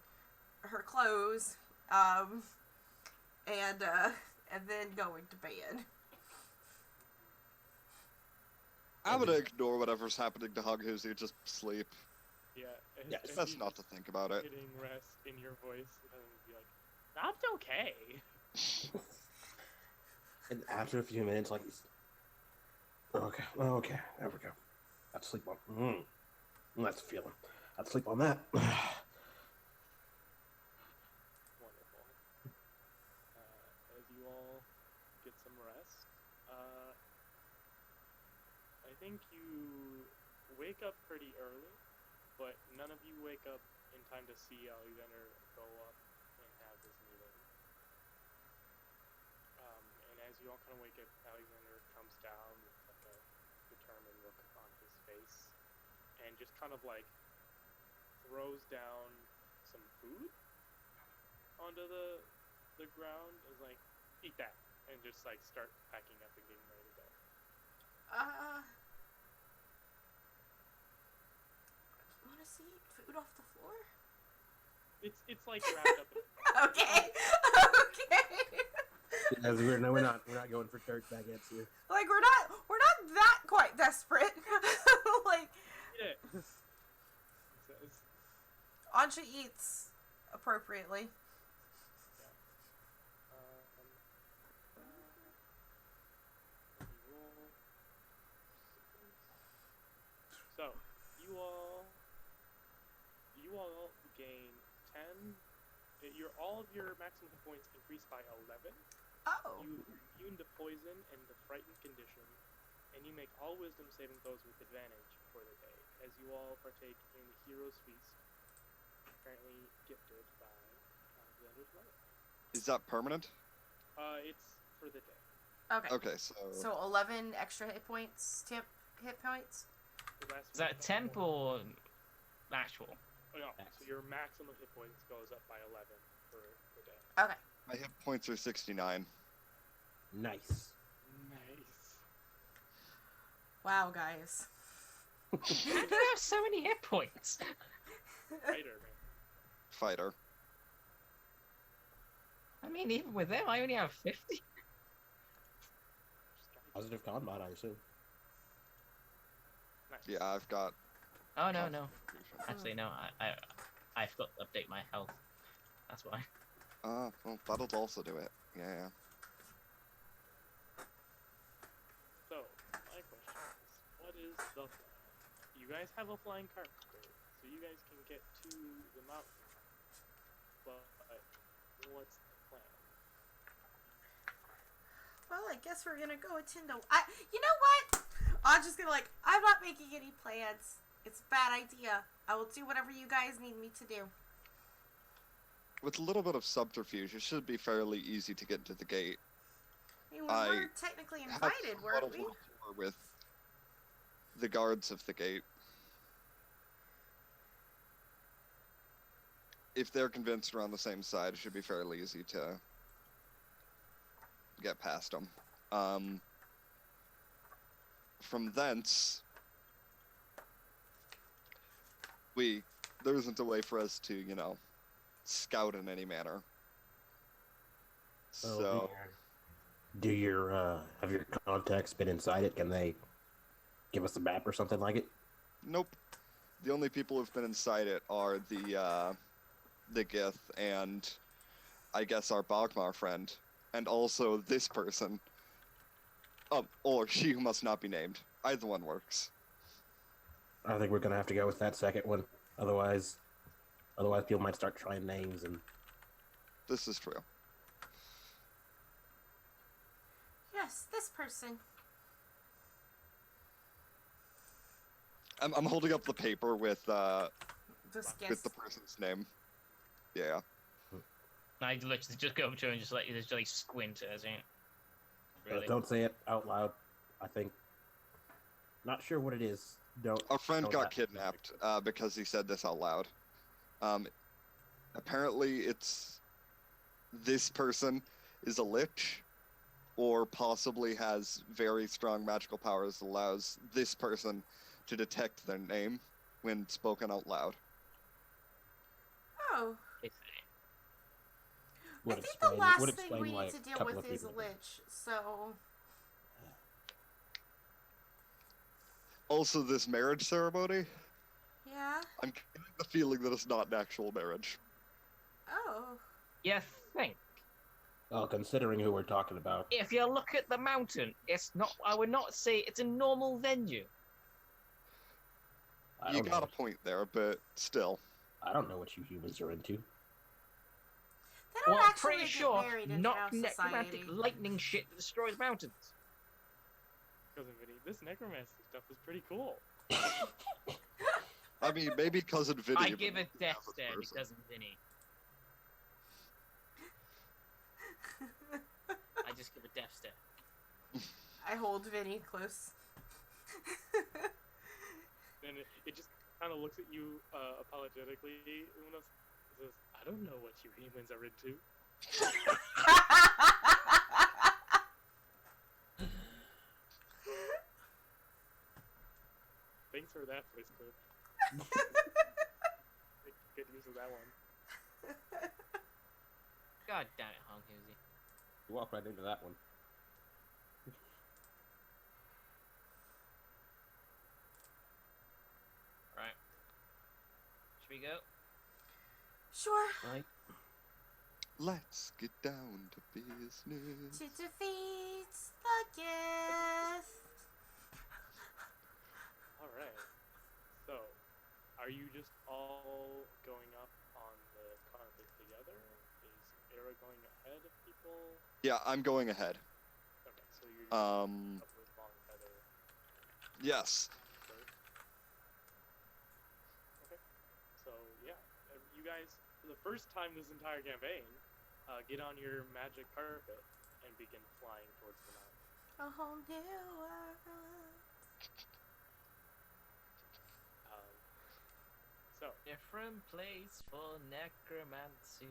her clothes, and then going to bed. I'm gonna ignore whatever's happening to Hughuzi, just sleep. Yeah, Yes. and Best you not to think about it. getting rest in your voice and be like, "That's okay." And after a few minutes, like, okay, there we go. Let's sleep on. That's a feeling. Let's sleep on that. you all get some rest. I think you wake up pretty early, but none of you wake up in time to see Alexander go up and have this meeting. And as you all kind of wake up, Alexander comes down with like a determined look on his face, and just kind of like throws down some food onto the ground. Is like, eat that, and just like start packing up and getting ready to go. You want to see food off the floor? It's like wrapped up. Okay. As we're not going for dirt baguettes here. Like we're not that quite desperate. Like Eat it. Ansha eats appropriately. So you all gain 10. All of your maximum hit points increase by 11. Oh. You are immune to poison and the frightened condition, and you make all wisdom saving throws with advantage for the day, as you all partake in the hero's feast, apparently gifted by Alexander's mother. Is that permanent? It's for the day. Okay. Okay, So 11 extra hit points. Hit points. Is that temp or actual? Oh, no. So your maximum hit points goes up by 11 for the day. Okay. my hit points are 69. Nice. Wow, guys. How do you have so many hit points? Fighter, man. Fighter. I mean, even with them, I only have 50. Positive combat, I assume. Nice. Yeah, I've got. Oh no. Constitution. Actually, no. I forgot to update my health. That's why. Well, that'll also do it. Yeah. So, my question is, what is the plan? You guys have a flying cart, so you guys can get to the mountain. But what's the plan? Well, I guess we're gonna go attend you know what? I'm just gonna I'm not making any plans. It's a bad idea. I will do whatever you guys need me to do. With a little bit of subterfuge, it should be fairly easy to get to the gate. I mean, we were technically invited, weren't we? With the guards of the gate. If they're convinced we're on the same side, it should be fairly easy to get past them. From thence, there isn't a way for us to, scout in any manner. So, have your contacts been inside it? Can they give us a map or something like it? nope. The only people who've been inside it are the Gith and I guess our Bogmar friend, and also this person. Or she who must not be named. Either one works. I think we're gonna have to go with that second one. Otherwise people might start trying names and. This is true. Yes, this person. I'm holding up the paper with This with guess. the person's name. Yeah. I literally just go up to her and just squint as in. Really? Don't say it out loud. I think. Not sure what it is. Our friend don't got laugh. kidnapped because he said this out loud. Apparently, this person is a lich, or possibly has very strong magical powers that allows this person to detect their name when spoken out loud. Oh. I Would think explain- the last would thing explain we why need to a deal couple with of is a people- lich, so... Also, this marriage ceremony, Yeah? I'm getting the feeling that it's not an actual marriage. Oh. You think? Well, considering who we're talking about, If you look at the mountain, it's not. I would not say it's a normal venue. I You don't got know. a point there, but still. I don't know what you humans are into. They don't Well, I'm actually pretty get sure buried in not our necromantic society. lightning shit that destroys mountains. Cousin Vinny, this necromancy stuff is pretty cool. I mean, maybe cousin Vinny. I but give a not the death average stare to person. cousin Vinny. I just give a death stare. I hold Vinny close. And it just kind of looks at you apologetically. Uno says, "I don't know what you humans are into." Thanks for that voice clip. Good use of that one. God damn it, Hong Husey. You walk right into that one. Right. Should we go? Sure. Right. Let's get down to business. To defeat the Gith. All right. So, are you just all going up on the carpet together? Is Era going ahead of people? Yeah, I'm going ahead. Okay, so you're just up with Long Feather Yes. first. Okay. So yeah, you guys, for the first time this entire campaign, get on your magic carpet and begin flying towards the mountain. A whole new world. So, Different place for necromancy.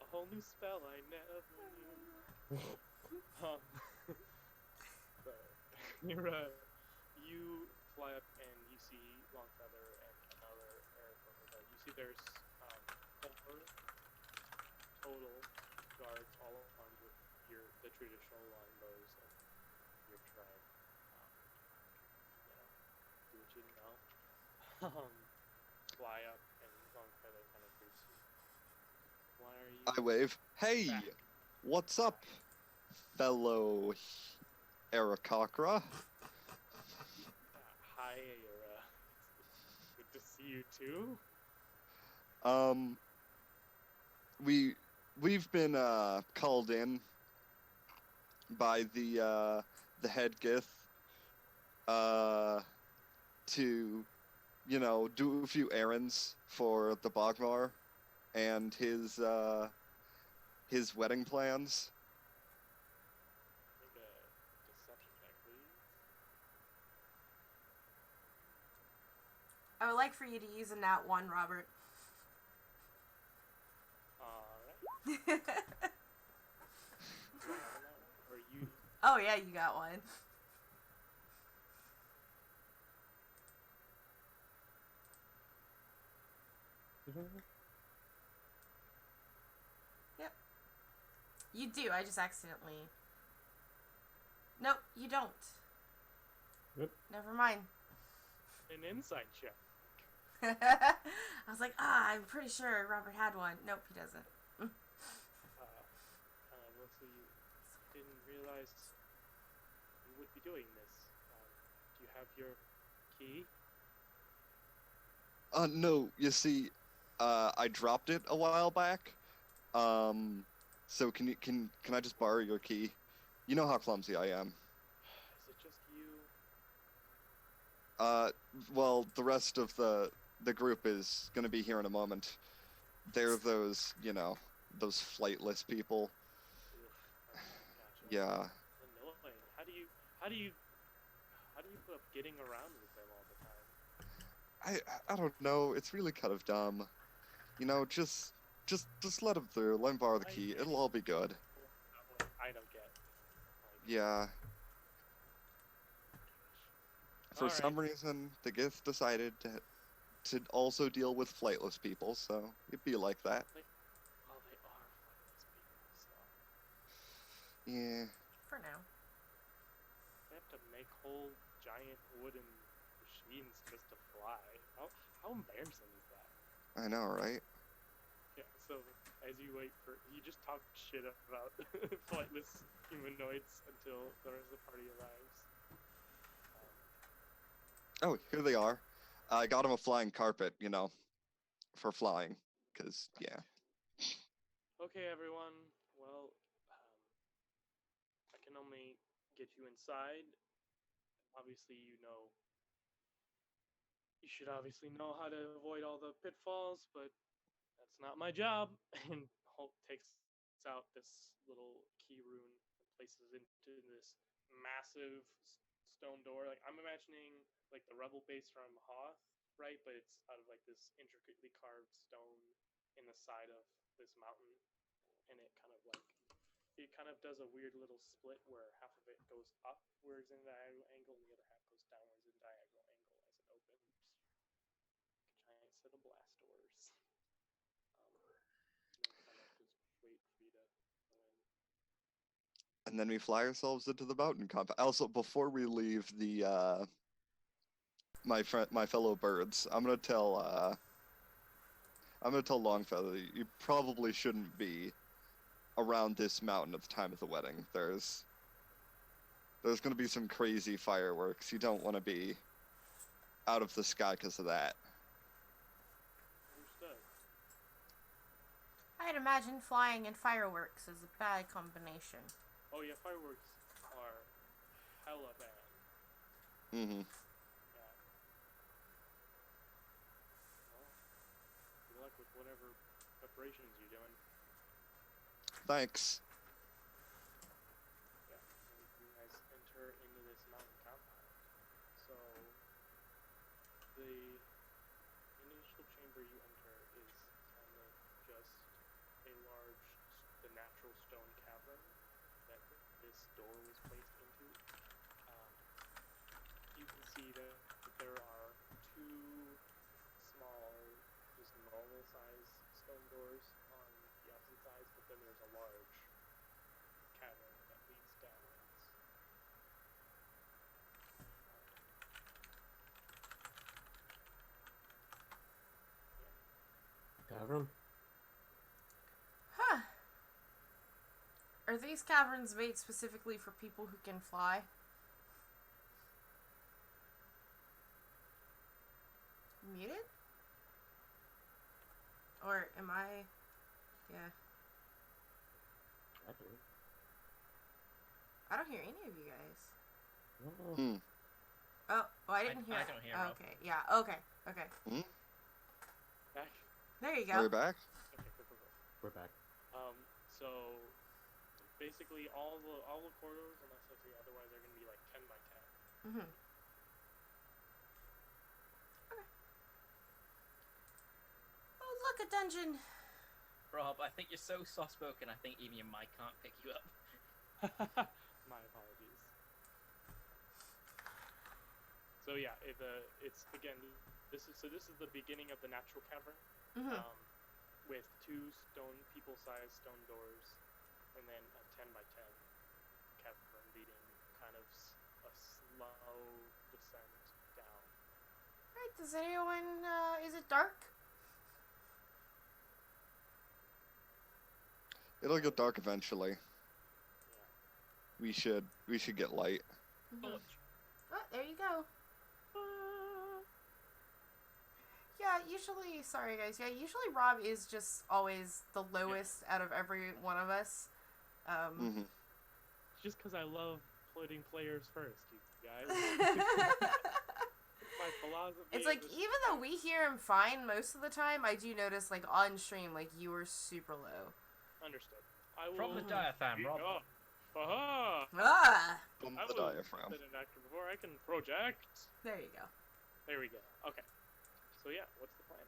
a whole new spell I never knew. So, you fly up and you see Longfeather and another airport. You see there's 4 total guards all armed with the traditional longbows of your tribe. Do what you know. Fly up and Longfeather kind of greets you. Why are you I wave. Hey, back? what's up, fellow Arakakra? Hi, Era. It's good to see you too. We've been called in by the head Gith to, do a few errands for the Bogmar and his wedding plans. Make a deception check, please. I would like for you to use a nat 1, Robert. Alright. Or you. Oh yeah, you got one. Yep. You do, I just accidentally... Nope, you don't. Yep. Never mind. An insight check. I was like, I'm pretty sure Robert had one. Nope, he doesn't. Looks like you didn't realize you would be doing this. Do you have your key? No, you see, I dropped it a while back. So can I just borrow your key? You know how clumsy I am. Is it just you? Well, the rest of the group is gonna be here in a moment. They're those, those flightless people. Ugh, gotcha. Yeah. Annoying. How do you put up getting around with them all the time? I don't know. It's really kind of dumb. Just let them through. Let them borrow the key. It'll all be good. I don't get. Yeah. For Alright. some reason, the Gith decided to also deal with flightless people, so it'd be like that. Well, they are flightless people, so Yeah. For now. they have to make whole giant wooden machines just to fly. How embarrassing is that? I know, right? Yeah. So as you wait for, you just talk shit about flightless humanoids until the rest of the party arrives. Oh, here they are. I got him a flying carpet, for flying. Because, yeah. Okay, everyone. Well, I can only get you inside. Obviously, you should obviously know how to avoid all the pitfalls, but that's not my job. And Hulk takes out this little key rune and places it into this massive stone door. Like I'm imagining like the rebel base from Hoth, right? But it's out of like this intricately carved stone in the side of this mountain, and it kind of does a weird little split where half of it goes upwards in a diagonal angle and the other half goes downwards in a diagonal angle as it opens. Like a giant set of blast doors. And then kind of just wait for you to go in. And then we fly ourselves into the mountain compound. Also, before we leave the my fellow birds, I'm gonna tell Longfellow that you probably shouldn't be around this mountain at the time of the wedding. There's gonna be some crazy fireworks. You don't want to be out of the sky because of that. Understood. I'd imagine flying and fireworks is a bad combination. Oh yeah, fireworks are hella bad. Mm-hmm. Yeah. Well, good luck with whatever preparations you're doing. Thanks. Yeah, and you guys enter into this mountain compound. So, the initial chamber you enter is kind of just the natural stone cavern that this door was placed into. Um, you can see that there are two small, just normal size stone doors on the opposite sides, but then there's a large cavern that leads downwards. Cavern? Huh. Are these caverns made specifically for people who can fly? Muted? Or am I... Yeah. I do. I don't hear any of you guys. Oh. Hmm. Oh, I didn't hear. I don't hear Rob. Okay, yeah, okay. Back. There you We're go. back. Okay, cool. We're back. So basically all the corridors, unless I say otherwise, are gonna be like 10 by 10. Mm-hmm. Okay. Oh, look, a dungeon. Rob, I think you're so soft-spoken, I think even your mic can't pick you up. My apologies. So yeah, it's again. This is the beginning of the natural cavern, Mm-hmm. with two people-sized stone doors, and then a 10 by 10 cavern leading kind of a slow descent down. Alright, does anyone, is it dark? It'll get dark eventually. Yeah. We should get light. Mm-hmm. Torch. Oh, there you go. Yeah, usually, sorry guys, usually Rob is just always the lowest out of every one of us. Mm-hmm. It's just because I love putting players first, you guys. My philosophy. It's like, even though we hear him fine most of the time, I do notice, like, on stream, like, you were super low. Understood. I will. From the diaphragm, Rob. Aha! Ah! From I the was diaphragm. an actor before. I can project. There you go. There we go. Okay. So yeah, what's the plan?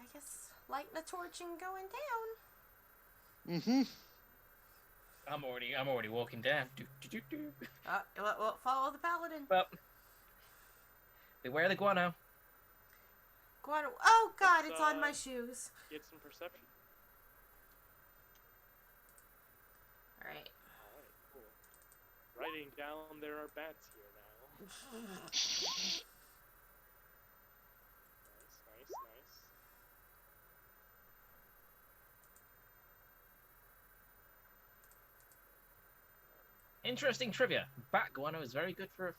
I guess lighting a torch and going down. Mm-hmm. I'm already walking down. Well, follow the paladin. Well, beware the guano. Guano. Oh god, Let's, it's on my shoes. Get some perception. Alright. Alright, cool. Writing down there are bats here now. Nice. Interesting trivia. Bat guano is very good for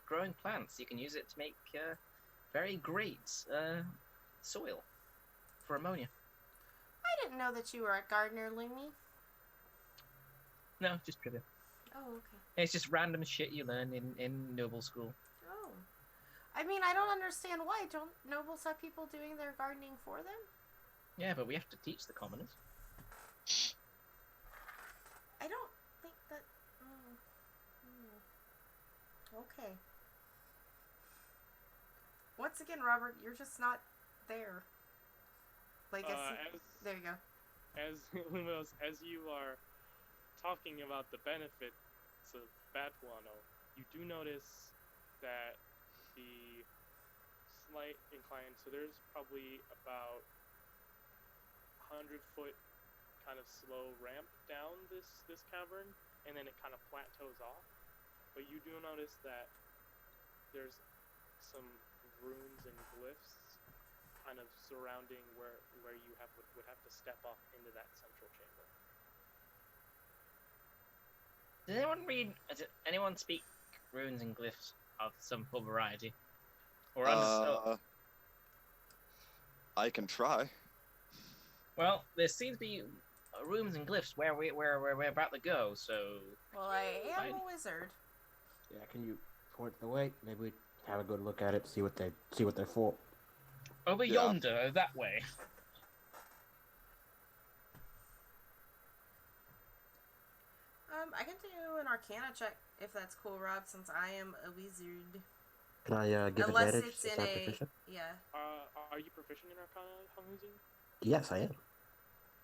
growing plants. You can use it to make very great soil for ammonia. I didn't know that you were a gardener, Lumi. No, just trivia. Oh, okay. It's just random shit you learn in noble school. Oh. I mean, I don't understand why. Don't nobles have people doing their gardening for them? Yeah, but we have to teach the commoners. I don't think that... Okay. Once again, Robert, you're just not there. Like, there you go. As Lumos, as you are talking about the benefits of bat guano, you do notice that the slight incline. So there's probably about 100-foot kind of slow ramp down this cavern, and then it kind of plateaus off. But you do notice that there's some runes and glyphs kind of surrounding where you would have to step off into that central chamber. Does anyone speak runes and glyphs of some variety? Or I can try. Well, there seems to be runes and glyphs where we're about to go, so... Well, I am a wizard. Yeah, can you point the way? Maybe we have a good look at it, see what they're for. Over yonder, that way. I can do an Arcana check if that's cool, Rob, since I am a wizard. Can I give Unless advantage? it's Is in that a proficient? yeah. Are you proficient in Arcana, Hamuzing? Yes, I am.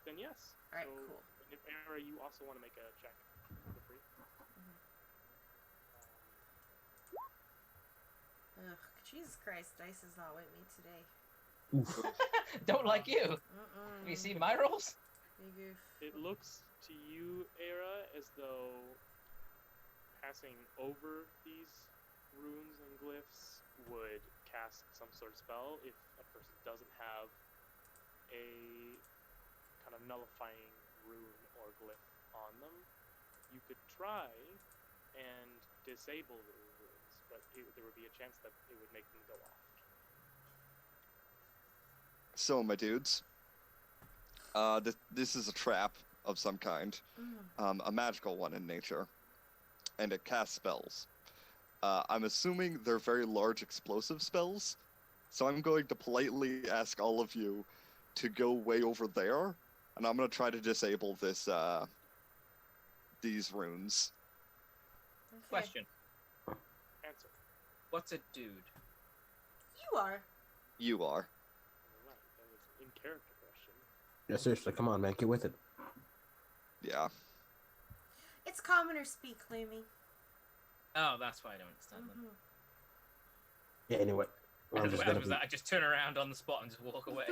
Then yes. All right, so, cool. If Era, you also want to make a check for free. Ugh, Jesus Christ, dice is not with me today. Oof. Don't like you. Have you seen my rolls? Big oof. It looks to you, Era, as though passing over these runes and glyphs would cast some sort of spell if a person doesn't have a kind of nullifying rune or glyph on them. You could try and disable the runes, but there would be a chance that it would make them go off. So, my dudes, this is a trap of some kind, a magical one in nature, and it casts spells. I'm assuming they're very large explosive spells, so I'm going to politely ask all of you to go way over there, and I'm going to try to disable these runes. Okay. Question. Answer. What's a dude? You are. You are. Alright, that was an in-character question. Yeah, seriously, come on, man, get with it. Yeah. It's commoner speak, Lumi. Oh, that's why I don't understand them. Yeah, anyway. I'm just gonna be, I just turn around on the spot and just walk away.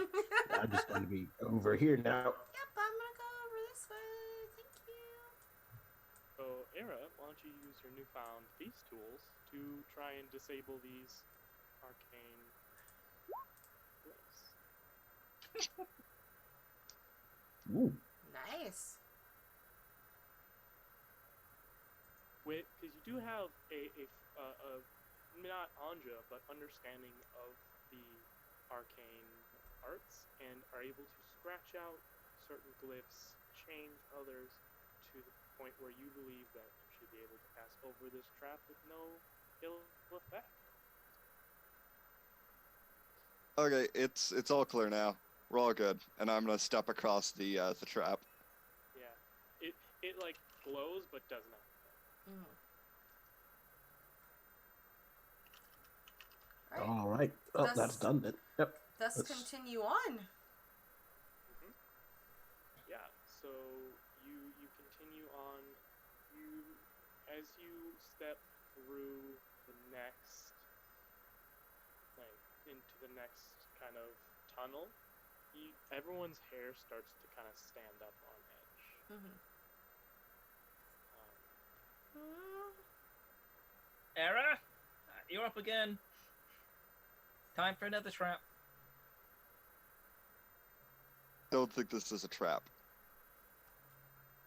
I'm just gonna be over here now. Yep, I'm gonna go over this way. Thank you. So, Era, why don't you use your newfound Beast tools to try and disable these arcane glyphs? Ooh. Nice. Because you do have a not anja, but understanding of the arcane arts, and are able to scratch out certain glyphs, change others to the point where you believe that you should be able to pass over this trap with no ill effect. Okay, it's all clear now. We're all good, and I'm gonna step across the trap. Yeah, it like glows but does not. All right. Oh, that's done then. Yep. Thus continue on. Yeah, so you continue on. As you step through the next, into the next kind of tunnel, everyone's hair starts to kind of stand up on edge. Era, you're up again. Time for another trap. Don't think this is a trap.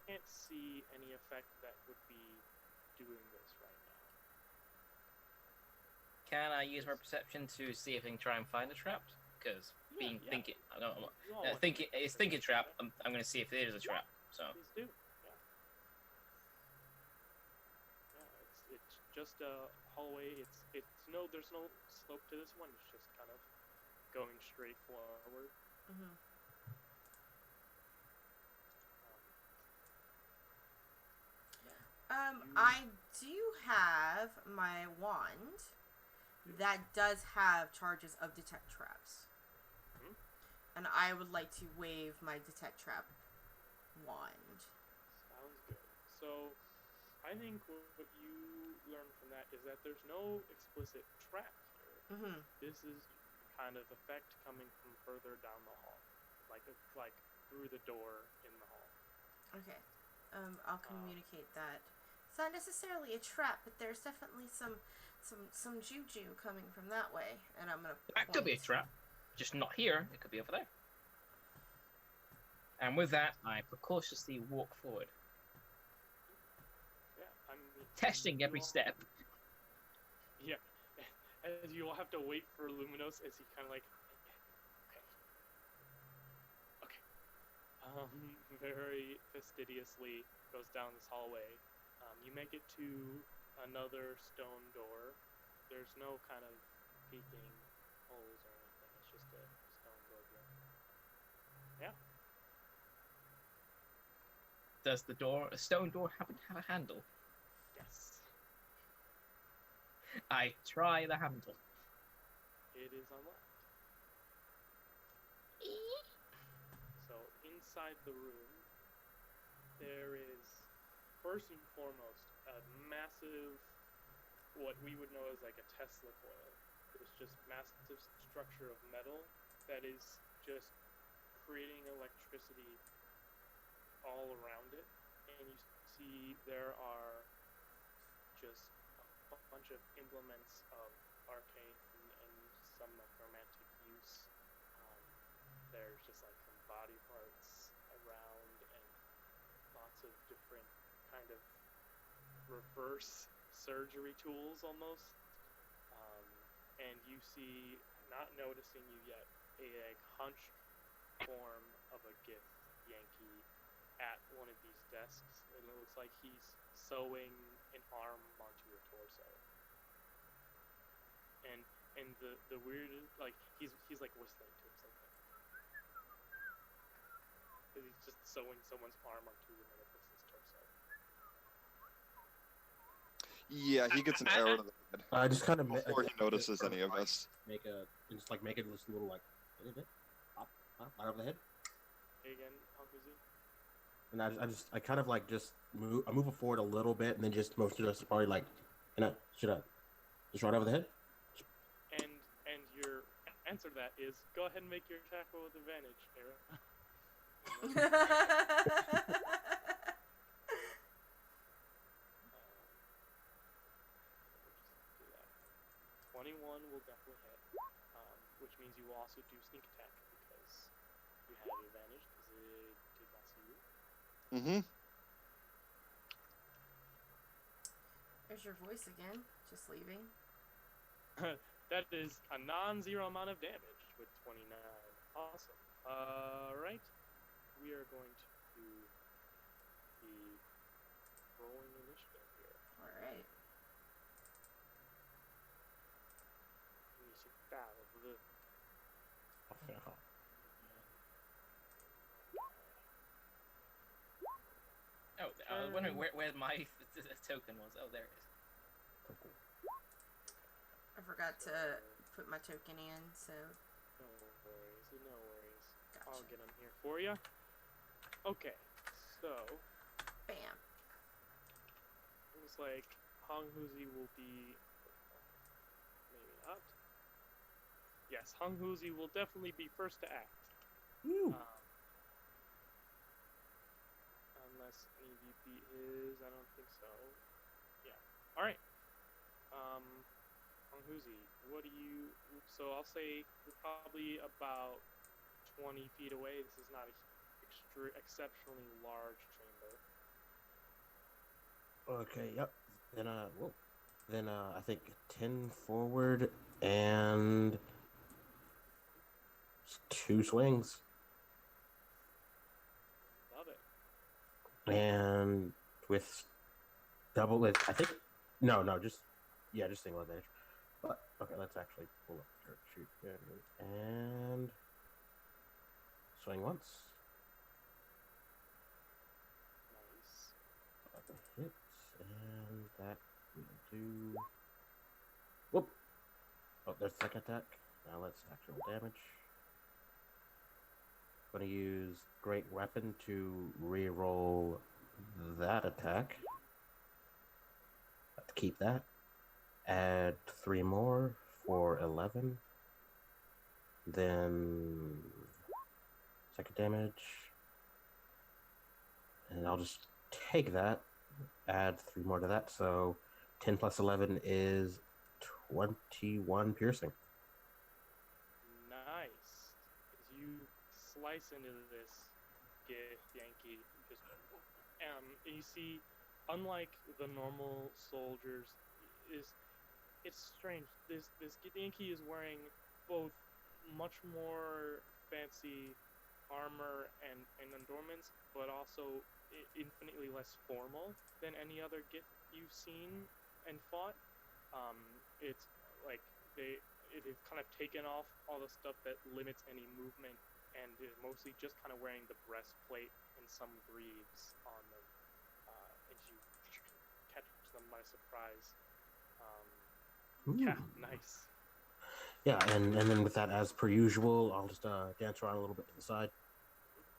Can't see any effect that would be doing this right now. Can I use my perception to see if I can try and find the trap? Because being yeah. thinking. I don't know. You all want to Thinking make it's thinking trap. yeah. I'm gonna see if it is a trap. So Please do. Yeah. Yeah. It's just a hallway. There's no slope to this one. It's just kind of going straight forward. Mm-hmm. I do have my wand that does have charges of detect traps. Hmm? And I would like to wave my detect trap wand. Sounds good. So, I think what you learn from that is that there's no explicit trap here. Mm-hmm. This is kind of effect coming from further down the hall, like through the door in the hall. Okay. I'll communicate that. It's not necessarily a trap, but there's definitely some juju coming from that way, and I'm gonna. that could be a trap. Just not here. It could be over there. And with that, I precautiously walk forward, Yeah, I mean, testing every step. Yeah, as you all have to wait for Luminos as he kind of like, okay, very fastidiously goes down this hallway. You make it to another stone door. There's no kind of peeking holes or anything. It's just a stone door. Yeah. Does a stone door, happen to have a handle? Yes. I try the handle. It is unlocked. So inside the room, there is first and foremost a massive, what we would know as like a Tesla coil. It's just massive structure of metal that is just creating electricity all around it, and you see there are just a bunch of implements of arcane and some necromantic use. There's just like some body parts around and lots of different kind of reverse surgery tools almost. And you see, not noticing you yet, a like hunched form of a Gith Yankee at one of these desks, and it looks like he's sewing an arm onto your torso. And the weirdest, like he's like whistling to himself. He's just sewing someone's arm onto another person's torso. Yeah, he gets an arrow to the head I just kind of before he notices any of us. Make it just a little like pop right over the head. Hey again, Hunkuzi? And I kind of like just move it forward a little bit and then just motion to us probably like, should I just right over the head? And your answer to that is go ahead and make your attack roll with advantage, Era. 21 will definitely hit, which means you will also do sneak attack because you had advantage because it did not see you. Mm-hmm. There's your voice again, just leaving. That is a non-zero amount of damage with 29. Awesome. Right. We are going to be rolling initiative here. Alright. Oh, I was wondering where my token was. Oh, there it is. I forgot to put my token in, so. No worries. Gotcha. I'll get them here for you. Okay, so Bam. looks like Honghuzi will be, maybe not. Yes, Honghuzi will definitely be first to act. Unless any of you beat his, I don't think so. Yeah. All right. Honghuzi, what do you? So I'll say you're probably about 20 feet away. This is not a exceptionally large chamber. Okay, yep. Then I think 10 forward and Just 2 swings. Love it. And with double it, I think. No, just single advantage. But okay, let's actually pull up your shoot and swing once. Nice. Hits, and that will do. Whoop! Oh, there's the second attack. Now let's actual damage. I'm gonna use Great Weapon to re-roll that attack. Let's keep that. Add 3 more for 11. Then second damage. And I'll just take that, add 3 more to that, so 10 plus 11 is 21 piercing. Nice. As you slice into this Gith Yankee, just you see, unlike the normal soldiers, it's strange. This Gith Yankee is wearing both much more fancy armor and adornments, but also infinitely less formal than any other Gith you've seen and fought. It's like it has kind of taken off all the stuff that limits any movement, and is mostly just kind of wearing the breastplate and some greaves on them as you catch them by surprise. Yeah, nice. Yeah, and then with that, as per usual, I'll just dance around a little bit to the side,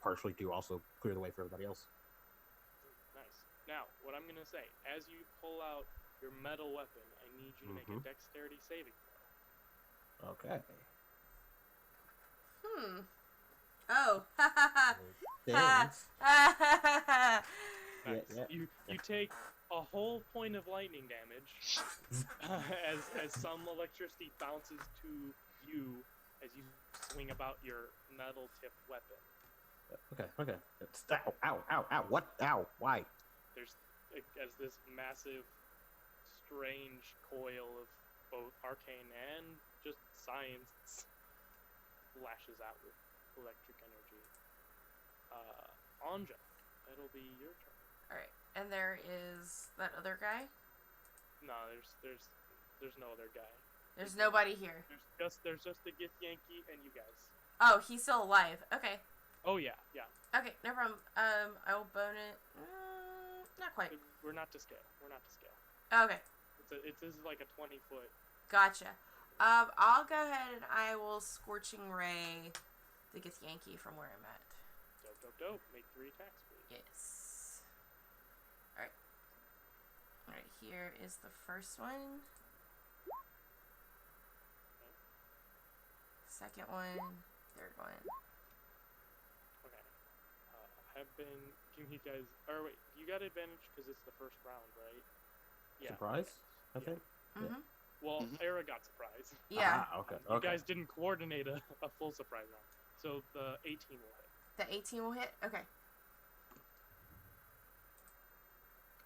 partially to also clear the way for everybody else. Nice. Now, what I'm going to say, as you pull out your metal weapon, I need you to make a dexterity saving throw. Okay. Oh. Dance. Nice. Yeah. You take a whole point of lightning damage as some electricity bounces to you as you swing about your metal tipped weapon. Okay. Ow, what? Ow, why? There's as this massive, strange coil of both arcane and just science lashes out with electric energy. Anja, it'll be your turn. Alright, and there is that other guy? No, there's no other guy. There's nobody here. There's just the Gith Yankee and you guys. Oh, he's still alive. Okay. Oh yeah. Okay, no problem. I will bone it. Not quite. We're not to scale. Okay, This is like a 20-foot. gotcha. I'll go ahead and I will Scorching Ray the Gith Yankee from where I'm at. Dope. Make 3 attacks, please. Yes. Alright, here is the first one. Second one. Third one. Okay. Can you guys? Or wait, you got advantage because it's the first round, right? Yeah. Surprise, I think. Mm-hmm. Well, Era got surprise. Yeah. Okay. You guys didn't coordinate a full surprise round, so the 18 will hit. The 18 will hit? Okay.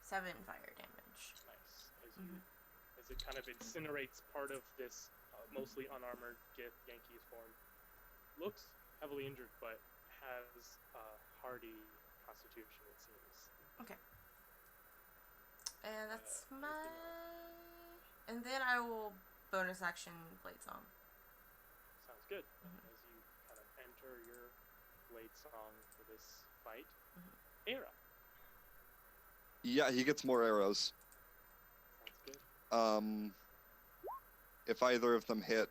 7 fire damage. Nice. As it kind of incinerates part of this mostly unarmored Gith Yankee's form. Looks heavily injured, but has a hardy constitution, it seems. Okay. And that's my... And then I will bonus action Blade Song. Sounds good. As you kind of enter your Blade Song for this fight. Era. Yeah, he gets more arrows. Sounds good. If either of them hit,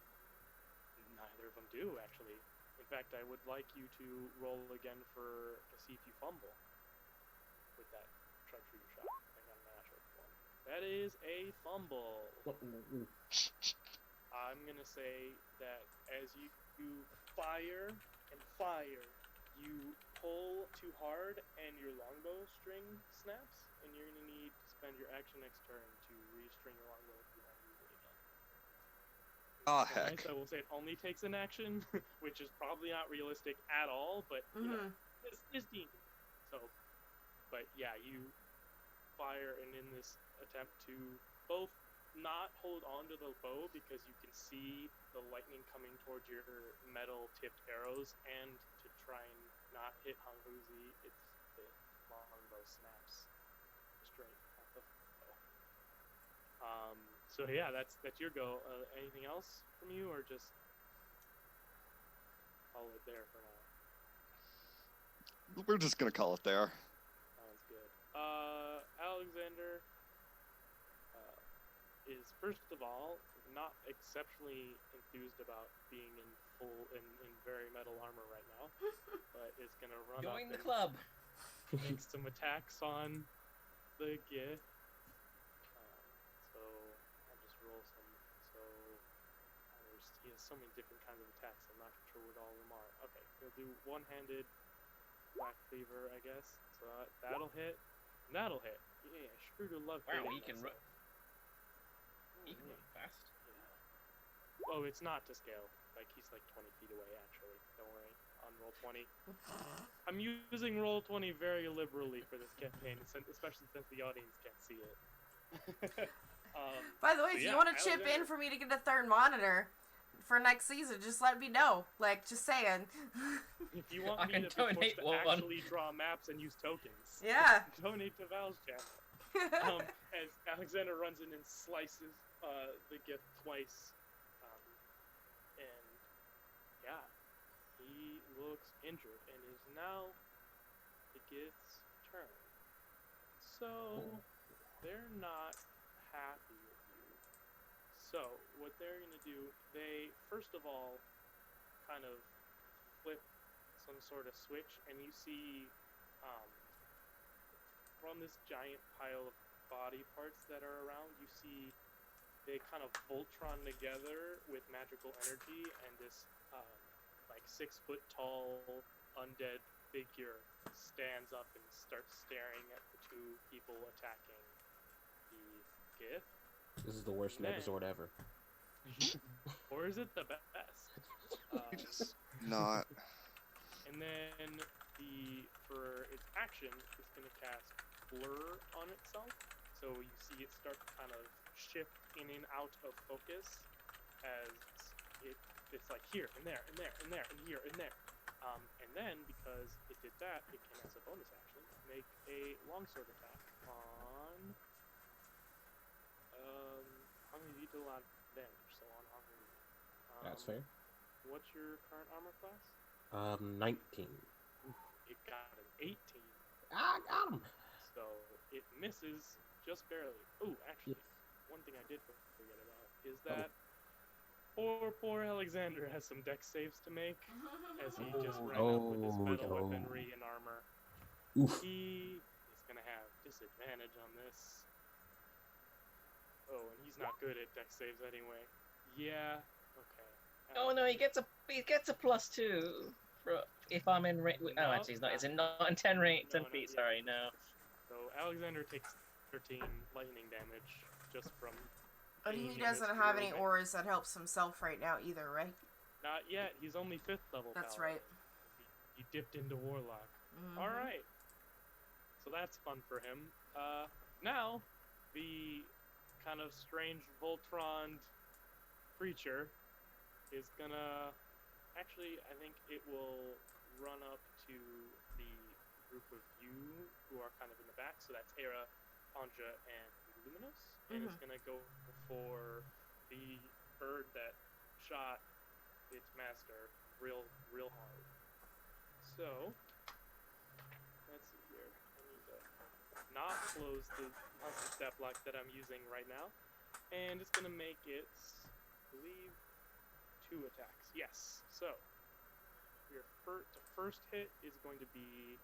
Neither of them do, actually. In fact, I would like you to roll again to see if you fumble with that sharpshooter shot. I got a natural one. That is a fumble. I'm gonna say that as you fire and fire, you pull too hard and your longbow string snaps, and you're gonna need to spend your action next turn to restring your longbow if you want to use it again. ah, Nice. heck. I will say it only takes an action, which is probably not realistic at all, but you know, it's D&D. So, but yeah, you fire, and in this attempt to both not hold on to the bow because you can see the lightning coming towards your metal tipped arrows, and to try and not hit Hanghuzi, the longbow snaps straight at the bow. So yeah, that's your go. Anything else from you, or just call it there for now? We're just gonna call it there. Sounds good. Alexander is first of all not exceptionally enthused about being in very metal armor right now, but is gonna run Join up the and club. make some attacks on the Gith. So I'll just roll some. So he has so many different kinds of attacks. I'm not sure what all of them are. Okay, he'll do one-handed Black Cleaver, I guess. So that'll hit. And that'll hit. Yeah, sure to love. Wow, hitting he can run. myself. He can run fast. Yeah. Oh, it's not to scale. Like, he's like 20 feet away, actually. Don't worry. On Roll20. I'm using Roll20 very liberally for this campaign, especially since the audience can't see it. By the way, if you want to chip in for me to get a third monitor for next season, just let me know. Like, just saying. If you want I me can to be forced donate to one. actually draw maps and use tokens, Yeah. donate to Val's channel. As Alexander runs in and slices the Gith twice, and yeah, he looks injured and is now the Gith's turn. So they're not happy with you. So what they're gonna do, they first of all kind of flip some sort of switch, and you see from this giant pile of body parts that are around, you see they kind of Voltron together with magical energy, and this like 6 foot tall undead figure stands up and starts staring at the two people attacking the Gith. This is the worst Megazord ever. Or is it the best? Just not. And then for its action, it's going to cast Blur on itself. So you see it start to kind of shift in and out of focus as it's like here and there and there and there and here and there. And then because it did that, it can, as a bonus action, make a longsword attack on Hungry did a lot of damage, so on Hungry. That's fair. What's your current armor class? 19. It got an 18. I got him. So it misses just barely. Oh, actually, one thing I did forget about is that poor Alexander has some dex saves to make as he just ran up with his metal weaponry and armor. Oof. He is going to have disadvantage on this. Oh, and he's not good at dex saves anyway. Yeah, okay. Oh no, he gets a +2 for if I'm in range. Oh, actually, he's not. Is it not in 10 feet? Sorry, no. So Alexander takes 13 lightning damage just from. But he doesn't have any auras that helps himself right now either, right? Not yet. He's only 5th level. That's paladin. right. He dipped into Warlock. Mm-hmm. All right. So that's fun for him. Now, the kind of strange Voltron creature is gonna. Actually, I think it will run up to the group of you who are kind of in the back. So that's Era, Anja, and Luminous. And it's gonna go for the bird that shot its master real hard. So let's see here. I need to not close the stat block that I'm using right now, and it's gonna make its, I believe, 2 attacks. Yes. So your first hit is going to be,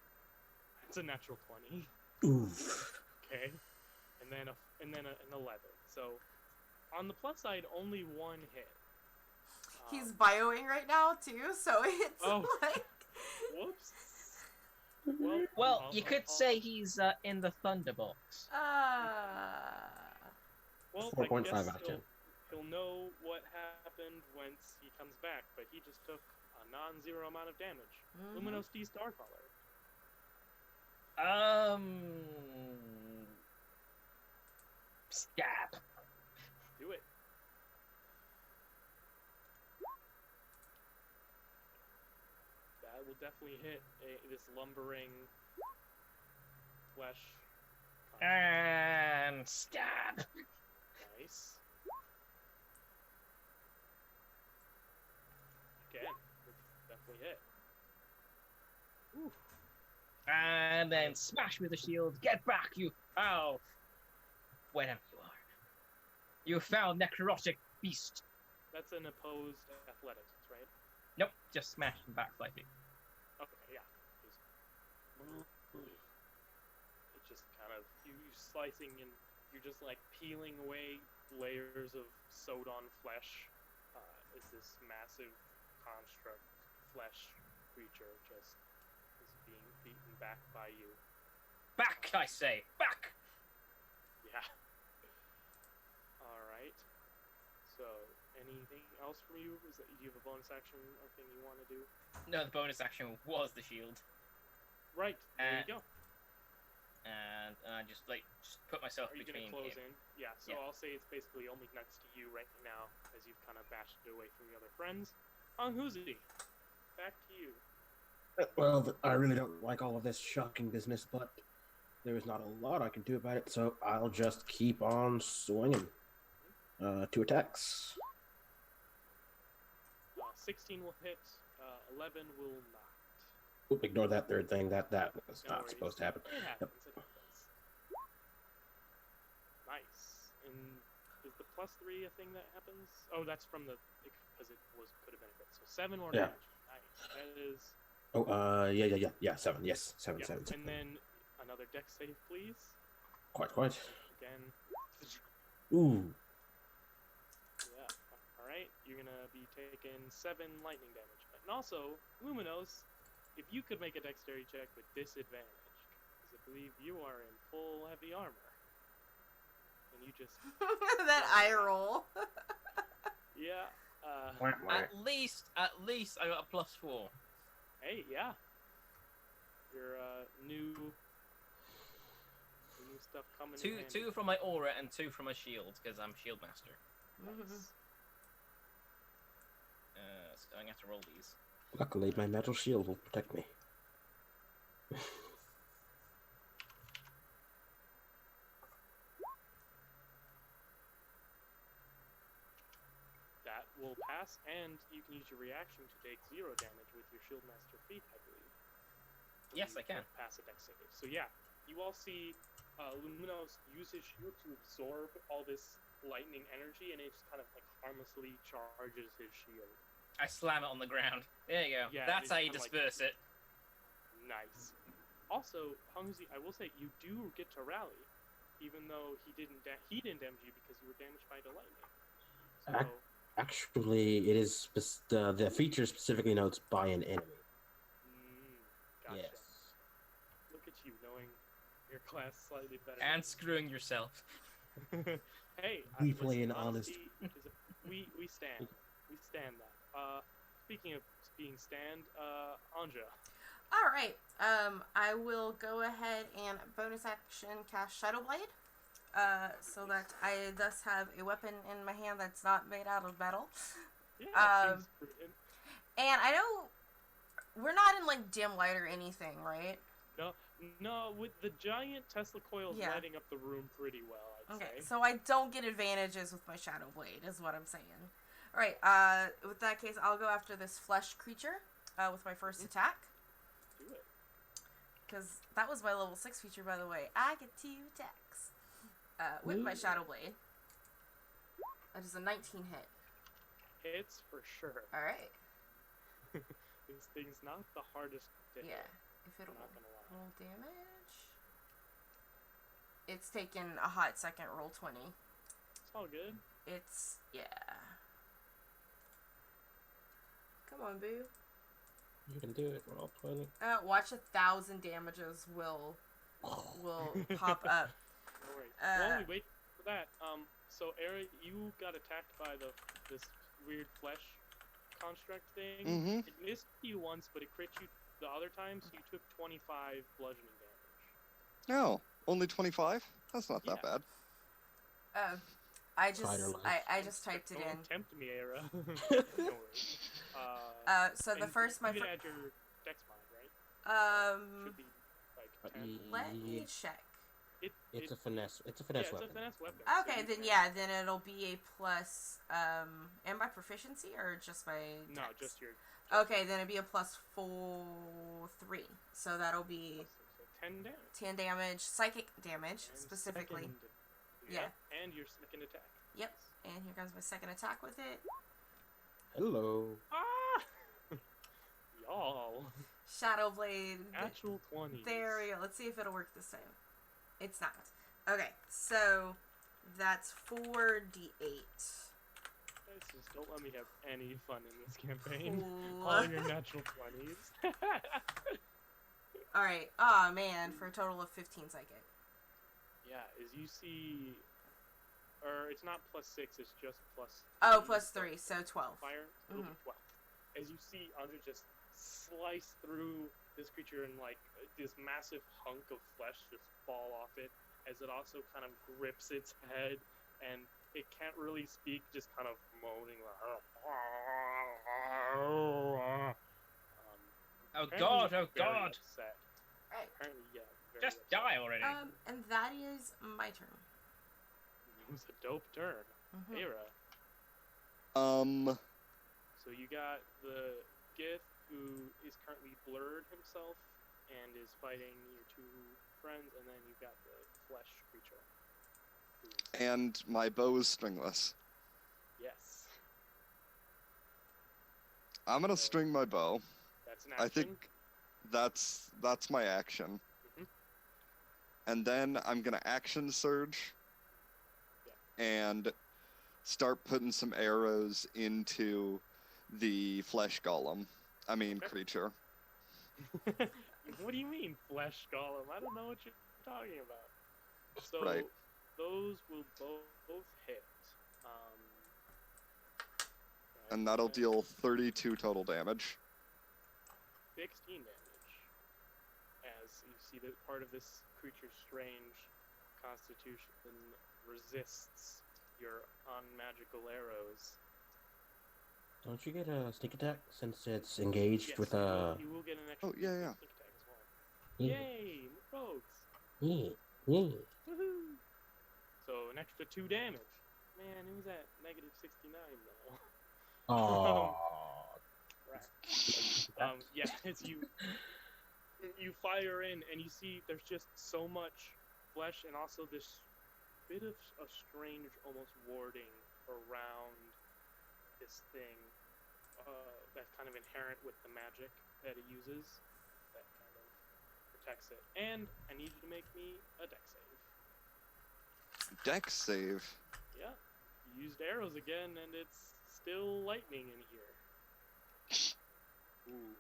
it's a natural 20. Oof. Okay. And then an 11. So on the plus side, only 1 hit. He's bioing right now too, so it's like. Whoops. Well, you could say he's in the Thunderbox. Well, 4.5 out of 10. He'll know what happened once he comes back, but he just took a non-zero amount of damage. Luminous D Starcaller. Stab. will definitely hit this lumbering flesh. And stab. Nice. Again, definitely hit. Ooh. And then smash with the shield. Get back, you foul. Wherever you are. You foul necrotic beast. That's an opposed athletics, right? Nope, just smash him back slightly. Okay, yeah. It's just kind of you slicing and you're just like peeling away layers of sewed-on flesh. Is this massive construct flesh creature just is being beaten back by you? Back, I say, back. Yeah. All right. So, anything else from you? Is that you have a bonus action or thing you want to do? No, the bonus action was the shield. Right. There you go. And I just put myself Are you between gonna close him. in? Yeah. So Yeah. I'll say it's basically only next to you right now, as you've kind of bashed it away from the other friends. Huzi, back to you. Well, I really don't like all of this shocking business, but there is not a lot I can do about it, so I'll just keep on swinging. 2 attacks. 16 will hit. 11 will not. Oop, ignore that third thing. That was No not worries. supposed to happen. It happens. It happens. Nice. And is the +3 a thing that happens? Oh, that's from the because it could have been a crit. So 7 more Yeah. damage. Nice. That is. Oh, yeah. 7. Yes, 7, Yeah. 7. And then another dex save, please. Quite. Again. Ooh. Yeah. All right. You're gonna be taking 7 lightning damage. And also, Luminos, if you could make a dexterity check with disadvantage, because I believe you are in full heavy armor, and you just That eye roll. yeah. At least I got a +4. Hey, yeah. Your new stuff coming in handy. Two from my aura and 2 from my shield because I'm shield master. Nice. So I'm gonna have to roll these. Luckily, my metal shield will protect me. That will pass, and you can use your reaction to take 0 damage with your shield master feat, I believe. Yes, You I can. pass a dex save. So yeah, you all see Luminos use his shield to absorb all this lightning energy, and it just kind of like harmlessly charges his shield. I slam it on the ground. There you go. Yeah, That's it's how you kinda like- disperse it. Nice. Also, Hungzi, I will say you do get to rally, even though he didn't damage you because you were damaged by the lightning. So Actually, it is the feature specifically notes by an enemy. gotcha. Yes. Look at you knowing your class slightly better. And screwing yourself. Hey, Deeply listen, and honest. honesty we stand. We stand that. Speaking of being stand, Anja. All right. I will go ahead and bonus action cast Shadow Blade. So that I thus have a weapon in my hand that's not made out of metal. Yeah, seems prudent. And I know we're not in like dim light or anything, right? No, with the giant Tesla coils Yeah. lighting up the room pretty well, I'd Okay, say. so I don't get advantages with my Shadow Blade, is what I'm saying. Alright, with that case, I'll go after this flesh creature with my first attack. Do it. Because that was my level 6 feature, by the way. I get 2 attacks with my Shadow Blade. That is a 19 hit. Hits for sure. Alright. This thing's not the hardest to hit. Yeah. If it'll I'm not gonna lie. roll damage. It's taken a hot second, roll 20. It's all good. It's, yeah. Come on, boo. You can do it. Roll 20. Watch 1,000 damages will pop up. No worries. While we wait for that, so Era, you got attacked by this weird flesh construct thing. Mm-hmm. It missed you once, but it crit you the other time, so you took 25 bludgeoning damage. Oh, only 25? That's not that Yeah. bad. I just Fighter life. I just typed it Don't in. tempt me, Era. No worries. So the and first you my can add your dex mod. Should be like But 10. Let me check. It's a finesse. It's a Yeah, finesse it's a weapon. finesse weapon. Okay, so then yeah, then it'll be a plus, and by proficiency or just by No, dex? just your. Okay, then it'd be a plus 3. So that'll be So 10 damage. 10 damage, psychic damage, And specifically. second- Yeah. Yep, and your second attack. Yep, and here comes my second attack with it. Hello. Ah! Y'all. Shadow Blade. Natural 20s. There we go. Let's see if it'll work this time. It's not. Okay, so that's 4d8. Just don't let me have any fun in this campaign. Cool. All your natural 20s. Alright, oh man, for a total of 15 psychic. Yeah, as you see, or it's not plus 6, it's just plus. Oh, plus 3, so 12. Fire, it'll be Mhm. 12. As you see Andre just slice through this creature and like this massive hunk of flesh just fall off it, as it also kind of grips its head and it can't really speak, just kind of moaning like. Oh apparently god, very oh god! upset. Right. Apparently, yeah. Very Just upset. die already. And that is my turn. It was a dope turn. Mhm. Era. So you got the Gith, who is currently blurred himself and is fighting your two friends, and then you've got the flesh creature. And my bow is stringless. Yes. I'm gonna string my bow. That's an action. I think that's my action. Mhm. And then I'm gonna action surge and start putting some arrows into the flesh golem. I mean Okay. creature. What do you mean, flesh golem? I don't know what you're talking about. So Right. those will both hit. And that'll deal 32 total damage. 16 damage. As you see that part of this creature's strange constitution resists your unmagical arrows. Don't you get a sneak attack since it's engaged Yes, with you will get an extra Oh, yeah. sneak attack as well. Yeah. Yay, folks! Yeah. Yeah. Woohoo! So an extra 2 damage. Man, it was at negative 69 though. Oh. Right. Yeah, as you fire in and you see there's just so much flesh and also this bit of a strange almost warding around this thing that's kind of inherent with the magic that it uses that kind of protects it. And I need you to make me a dex save. Dex save. Yeah, you used arrows again and it's still lightning in here. Ooh,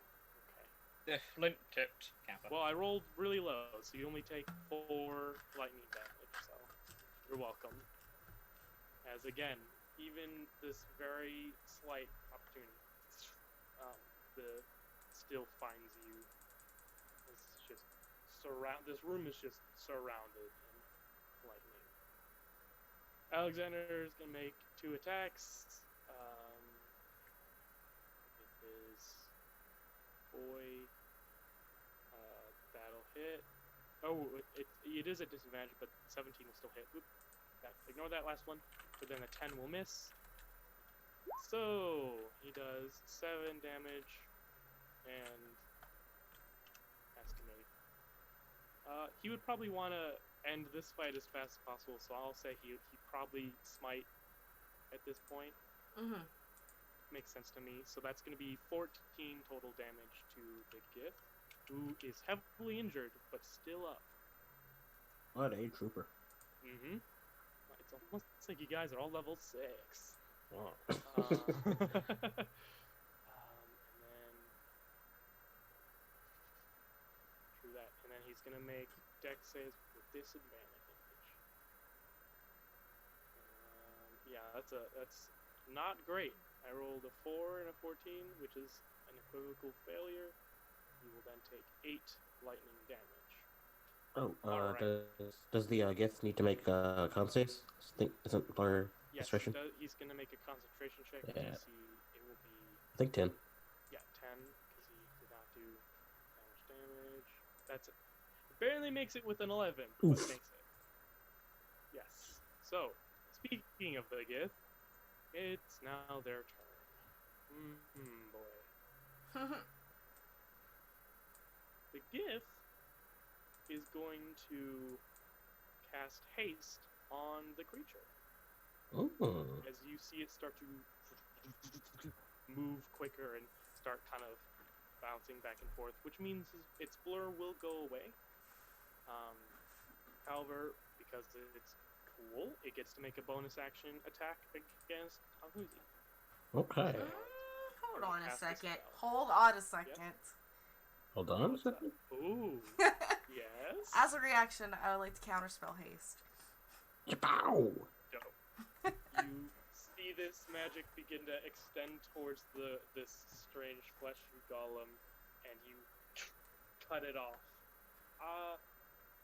okay. The flint-tipped kappa. Well, I rolled really low, so you only take 4 lightning damage, so you're welcome. As again, even this very slight opportunity, the still finds you. It's just this room is just surrounded in lightning. Alexander is gonna make 2 attacks. It is boy. That'll hit. Oh, it is a disadvantage, but 17 will still hit. Oop. Ignore that last one. But then a 10 will miss. So he does 7 damage and estimate. He would probably want to end this fight as fast as possible, so I'll say he probably smite at this point. Mm-hmm. Makes sense to me. So that's going to be 14 total damage to the Gith, who is heavily injured but still up. What a trooper. Mm-hmm. It's almost like you guys are all level 6. Oh. And then true that, and then he's gonna make dex saves with disadvantage. Yeah, that's not great. I rolled a 4 and a 14, which is an equivocal failure. You will then take 8 lightning damage. Oh, Alright. does the Gith need to make con saves? Isn't our Yes, concentration? he's gonna make a concentration check. Yeah. To see it will be I think 10. yeah 10 because he did not do damage. That's it. Barely makes it with an 11, but Oof. makes it. Yes. So, speaking of the Gith, it's now their turn. Boy. The Gith is going to cast haste on the creature. Oh. As you see it start to move quicker and start kind of bouncing back and forth, which means its blur will go away. However, because it's cool, it gets to make a bonus action attack against Alhuzi. Okay. Hold on a Cast the second. spell. Hold on a second. Hold on a What's up? second. Ooh, yes. As a reaction, I would like to counterspell haste. Kapow! Dope. You see this magic begin to extend towards this strange fleshy golem, and you cut it off.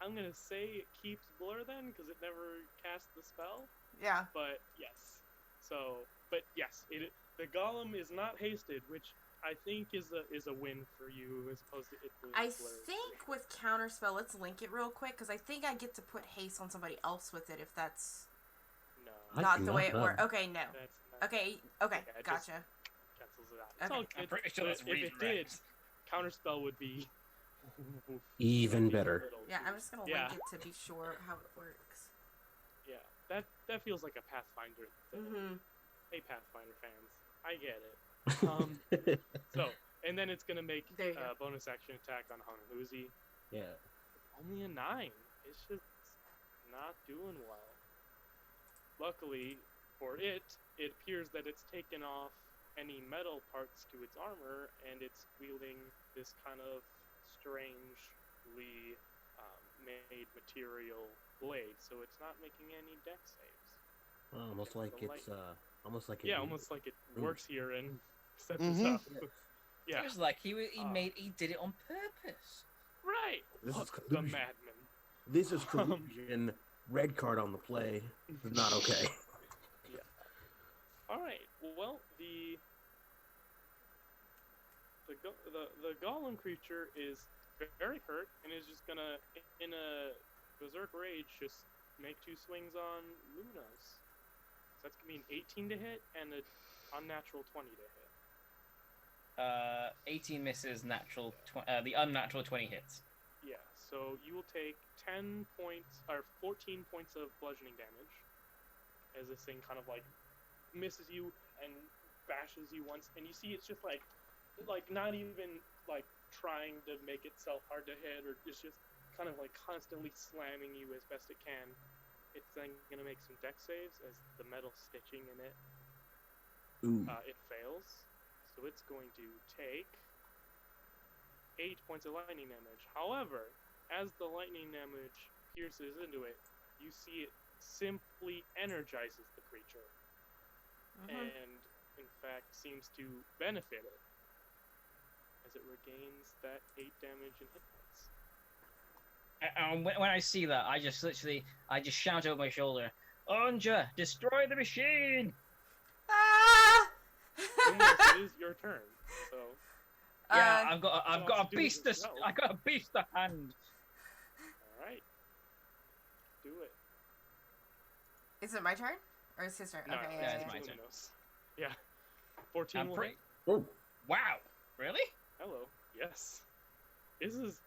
I'm gonna say it keeps blur then, because it never cast the spell. Yeah. But yes. But yes, the golem is not hasted, which I think is a win for you as opposed to it being I blurred. think with counterspell, let's link it real quick, because I think I get to put haste on somebody else with it if that's No, I not do the not way it know. works. Okay, no. that's not, Okay, Yeah, it just- gotcha. cancels it out. It's Okay. all I'm good. pretty sure but that's if it read did, right. counterspell would be Even that'd be a better. little Yeah, too- I'm just gonna Yeah. link it to be sure how it works. Yeah, that feels like a Pathfinder thing. Mm-hmm. Hey, Pathfinder fans, I get it. So, and then it's gonna make There you go. a bonus action attack on Hanahuzi. Yeah. Only a 9. It's just not doing well. Luckily for it, it appears that it's taken off any metal parts to its armor, and it's wielding this kind of strangely made material blade, so it's not making any dex saves. Almost like The it's almost like it Yeah, needs almost like it Ooh. works here and sets Mhm. this up. Yeah. Yeah, It was like he did it on purpose. right. This is Fuck the collusion. madman. This is collusion. Red card on the play. This is not okay. All right. Well, the golem creature is very hurt and is just gonna, in a berserk rage, just make 2 swings on Luminos. So that's gonna be an 18 to hit and an unnatural 20 to hit. 18 misses, the unnatural 20 hits. Yeah. So you will take 10 points or 14 points of bludgeoning damage as this thing kind of like misses you and bashes you once, and you see it's just like not even like trying to make itself hard to hit, or it's just kind of like constantly slamming you as best it can. It's then gonna make some dex saves as the metal stitching in it Ooh. it fails, so it's going to take 8 points of lightning damage. However, as the lightning damage pierces into it, you see it simply energizes the creature, and in fact seems to benefit it as it regains that 8 damage and hit points. When I see that, I just shout over my shoulder, "Anja, destroy the machine!" Ah! Almost, it is your turn, so Yeah, Uh, I've got I'll a do beast. it yourself. I got a beast to hand. all right, do it. is it my turn? Or is his turn? No, Okay, no, yeah, yeah, yeah, it's yeah. my turn. Luminos. Yeah, 14 will hit. Oh. Wow, really? Hello. Yes. This is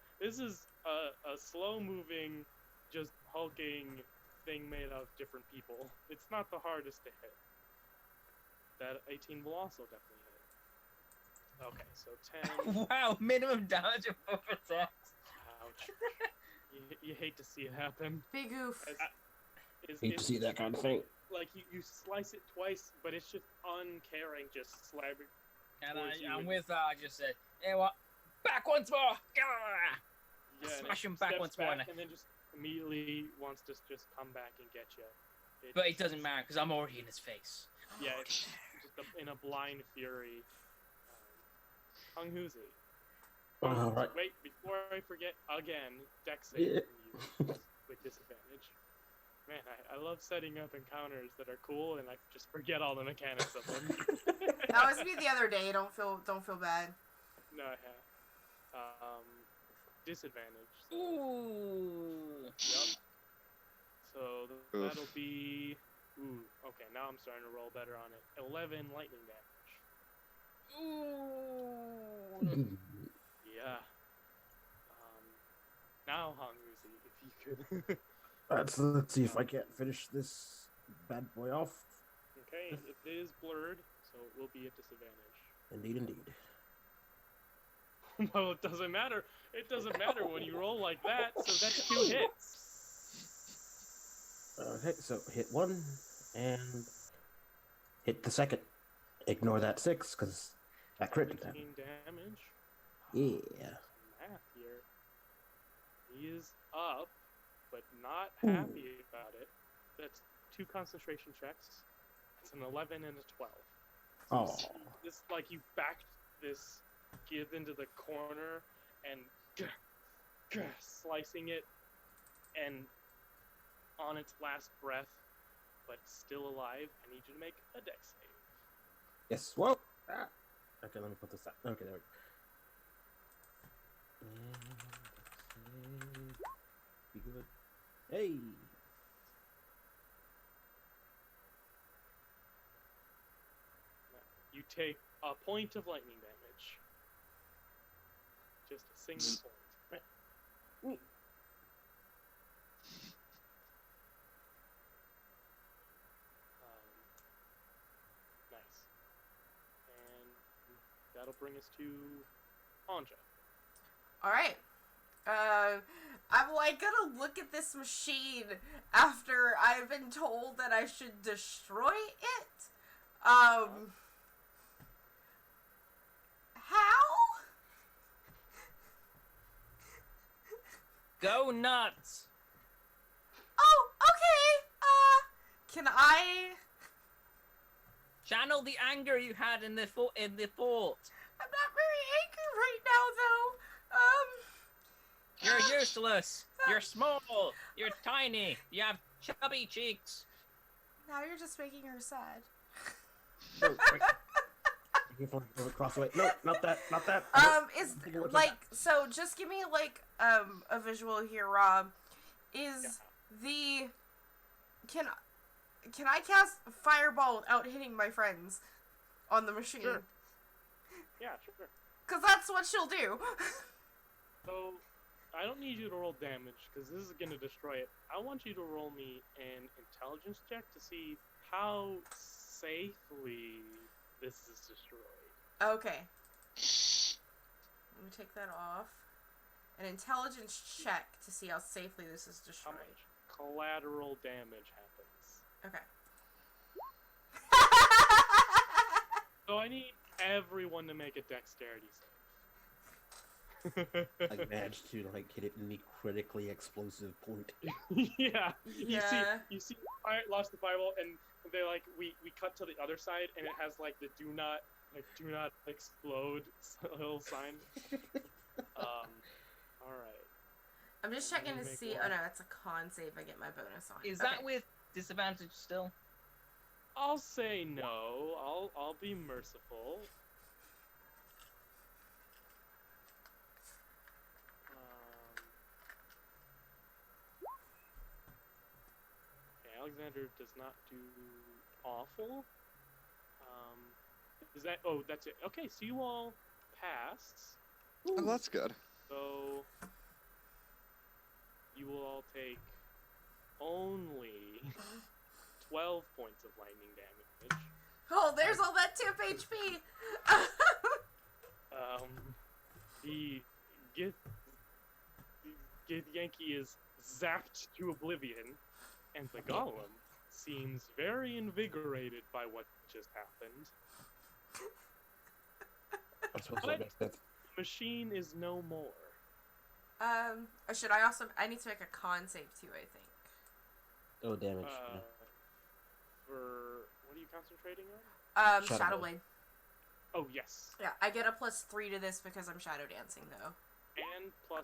a slow moving, just hulking thing made of different people. It's not the hardest to hit. That 18 will also definitely hit. Okay, so 10. Wow, minimum damage of both attacks. Ouch. You hate to see it happen. Big oof. Hate to see that kind of thing. Like you slice it twice, but it's just uncaring, just slabbing. And Towards you and and- with that, I just said, "Hey, what? Back once more!" Gah! Yeah, and Smash it him back steps once more, back and then just immediately wants to just come back and get you. But it doesn't matter because I'm already in his face. Yeah, it's just in a blind fury. Hunghuzi. All right. Wait, before I forget, again, dex Yeah. save from you with disadvantage. Man, I love setting up encounters that are cool, and I just forget all the mechanics of them. That was me the other day. Don't feel bad. No, I have. disadvantage. So, Ooh. yep. So Oof. that'll be. Ooh. Okay, now I'm starting to roll better on it. 11 lightning damage. Ooh. Yeah. Now, Hanguzi, if you could. Let's see if I can't finish this bad boy off. Okay, it is blurred, so it will be at disadvantage. Indeed, indeed. Well, it doesn't matter. It doesn't matter when you roll like that, so that's 2 hits. Okay, so hit one and hit the second. Ignore that 6 because that crit did happen. 15 damage. Yeah. Math here. He is up, but not happy about it. That's 2 concentration checks. It's an 11 and a 12. So you see this, like, you backed this Gith into the corner and slicing it, and on its last breath, but still alive. I need you to make a dex save. Yes. Whoa. Ah. Okay, let me put this out. Okay, there we go. And be good. Hey. You take a point of lightning damage. Just a single point. Nice. And that'll bring us to Anja. All right. I'm like gonna look at this machine after I've been told that I should destroy it. How? Go nuts. Oh, okay. Can I? Channel the anger you had in the fort. I'm not very angry right now, though. You're useless. You're small. You're tiny. You have chubby cheeks. Now you're just making her sad. Oh, crossway. No, not that. Not that. Is like so? Just give me like a visual here, Rob. Is the can I cast fireball without hitting my friends on the machine? Sure. Yeah, sure. Cause that's what she'll do. So, I don't need you to roll damage, because this is going to destroy it. I want you to roll me an intelligence check to see how safely this is destroyed. Okay. Let me take that off. An intelligence check to see how safely this is How destroyed. much collateral damage happens. Okay. So I need everyone to make a dexterity save. I managed to like hit it in the critically explosive point. Yeah. Yeah. You see, lost the fireball, and they like we cut to the other side, and it has like the do not explode little sign. All right. I'm just checking to Make see. one. Oh no, that's a con save. I get my bonus on. Is Okay. that with disadvantage still? I'll say no. I'll be merciful. Okay, Alexander does not do awful. Is that? Oh, that's it. Okay, so you all passed. Oh, that's good. So you will all take only 12 points of lightning damage. Oh, there's all that tip HP. The Gith Yankee is zapped to oblivion, and the golem seems very invigorated by what just happened. I suppose But that makes sense. the machine is no more. Should I also? I need to make a con save too. I think. Oh, damage. For what are you concentrating on? Shadow Shadow Blade. Blade. Oh, yes. Yeah, I get a +3 to this because I'm shadow dancing though. And +4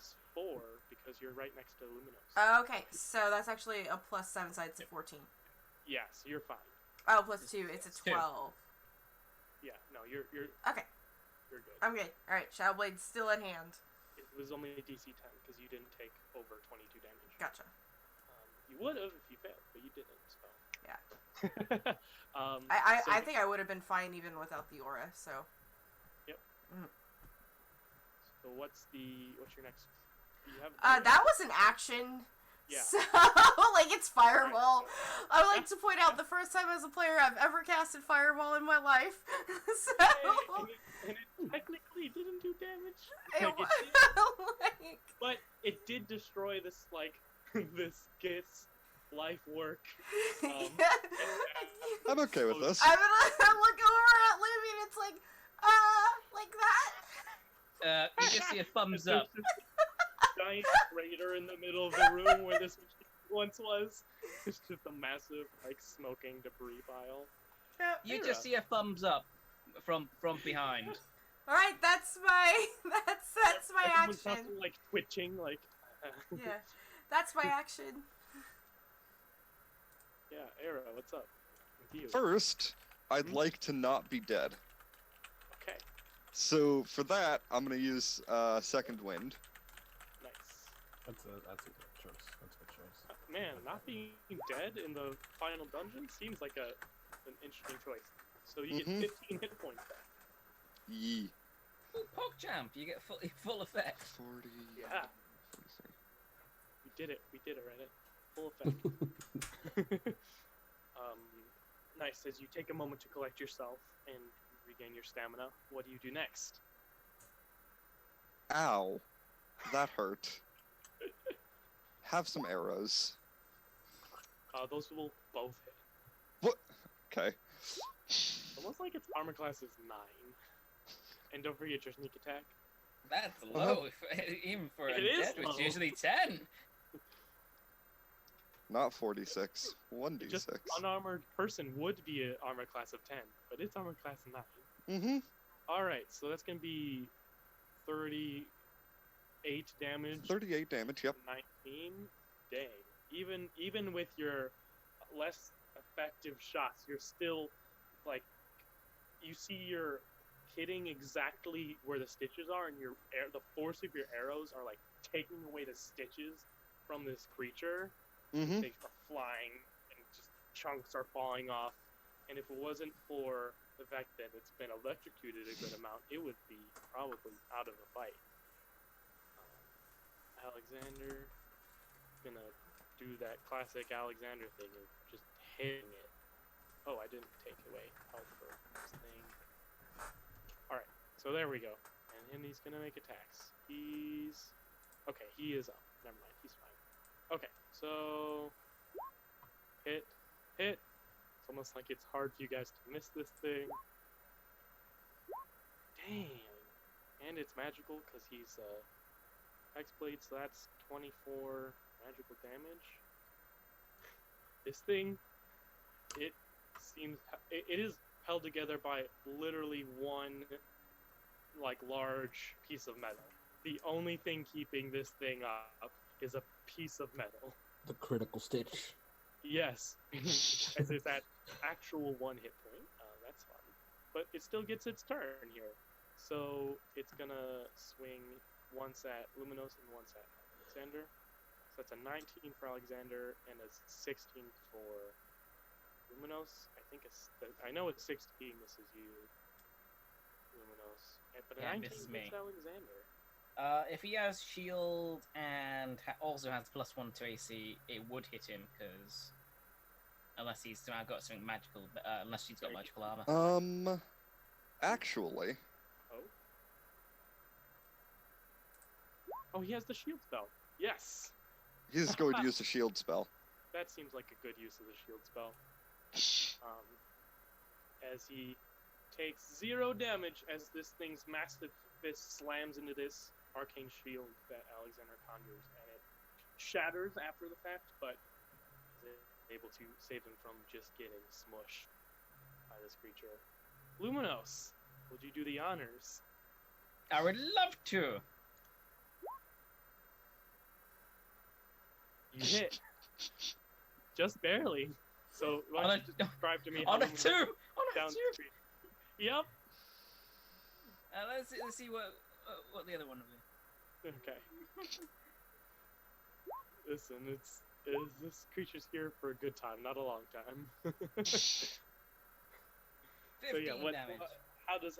because you're right next to Luminos. Okay, so that's actually a +7, so it's a 14. Yeah, so you're fine. Oh, +2, it's a 12. Yeah, no, you're Okay, you're good. I'm good. All right, Shadow Blade's still at hand. It was only a DC 10 because you didn't take over 22 damage. Gotcha. You would have if you failed, but you didn't. So. Yeah. So I think I would have been fine even without the aura. So. Yep. Mm. So what's your next? Do you have? That was an action. Yeah. So, like, it's Fireball. I would like to point out the first time as a player I've ever casted Fireball in my life. So. And it technically didn't do damage. Like, But it did destroy this, like, this Gith's life work. I'm okay with this. I'm gonna look over at Libby and it's like that. You just see a thumbs up. Giant crater in the middle of the room where this once was. It's just a massive, like, smoking debris pile. Yeah. You just see a thumbs up from behind. All right, that's my Everyone's action. also, like, twitching, like. Yeah, that's my action. Yeah, Era, what's up with you? First, I'd like to not be dead. Okay, So for that, I'm gonna use Second Wind. nice. That's a good choice. That's a good choice. Man, not being dead in the final dungeon seems like an interesting choice. So you Mhm. get 15 hit points back. Yee. Ooh, PogChamp, you get full effect. 40. Yeah. 43. We did it, Reddit. Full effect. Nice. As you take a moment to collect yourself and regain your stamina, what do you do next? Ow. That hurt. Have some arrows. Those will both hit. What? Okay. Almost like its armor class is 9. And don't forget your sneak attack. That's low, even for a It is dead, which low. is usually 10. Not 46. 1d6. Just an unarmored person would be an armor class of 10, but it's armor class 9. Mm-hmm. Alright, so that's going to be 38 damage. 38 damage, yep. 19? Dang. Even with your less effective shots, you're still, like, you see you're hitting exactly where the stitches are, and the force of your arrows are, like, taking away the stitches from this creature. Mm-hmm. They are flying, and just chunks are falling off. And if it wasn't for the fact that it's been electrocuted a good amount, it would be probably out of the fight. Alexander gonna do that classic Alexander thing of just hitting it. Oh, I didn't take away health for this thing. Alright, so there we go. And then he's gonna make attacks. Okay, he is up. Never mind, he's fine. Okay, so hit. It's almost like it's hard for you guys to miss this thing. Dang. And it's magical because he's Hexblade, so that's 24 magical damage. This thing, it is held together by literally one, like, large piece of metal. The only thing keeping this thing up is a piece of metal. The critical stitch. Yes, as it's that actual 1 hit point. That's fun. But it still gets its turn here. So it's gonna swing once at Luminos and once at Alexander. So that's a 19 for Alexander and a 16 for Luminos. I know it's 16 misses you, Luminos. But a Yeah, 19 misses hits me. Alexander. If he has shield and also has +1 to AC, it would hit him because unless he's somehow got something magical, unless she's got magical armor. Actually, Oh, he has the shield spell. Yes, he's going to use the shield spell. that seems like a good use of the shield spell. As he takes 0 damage as this thing's massive fist slams into this arcane shield that Alexander conjures, and it shatters after the fact, but is able to save him from just getting smushed by this creature. Luminos, would you do the honors? I would love to. You hit. Just barely. So why don't you just describe to me how On a Luminos 2! On a down 2! the street? Yep. Let's see what the other one will be. Okay. Listen, this creature's here for a good time, not a long time. 15 So yeah, damage.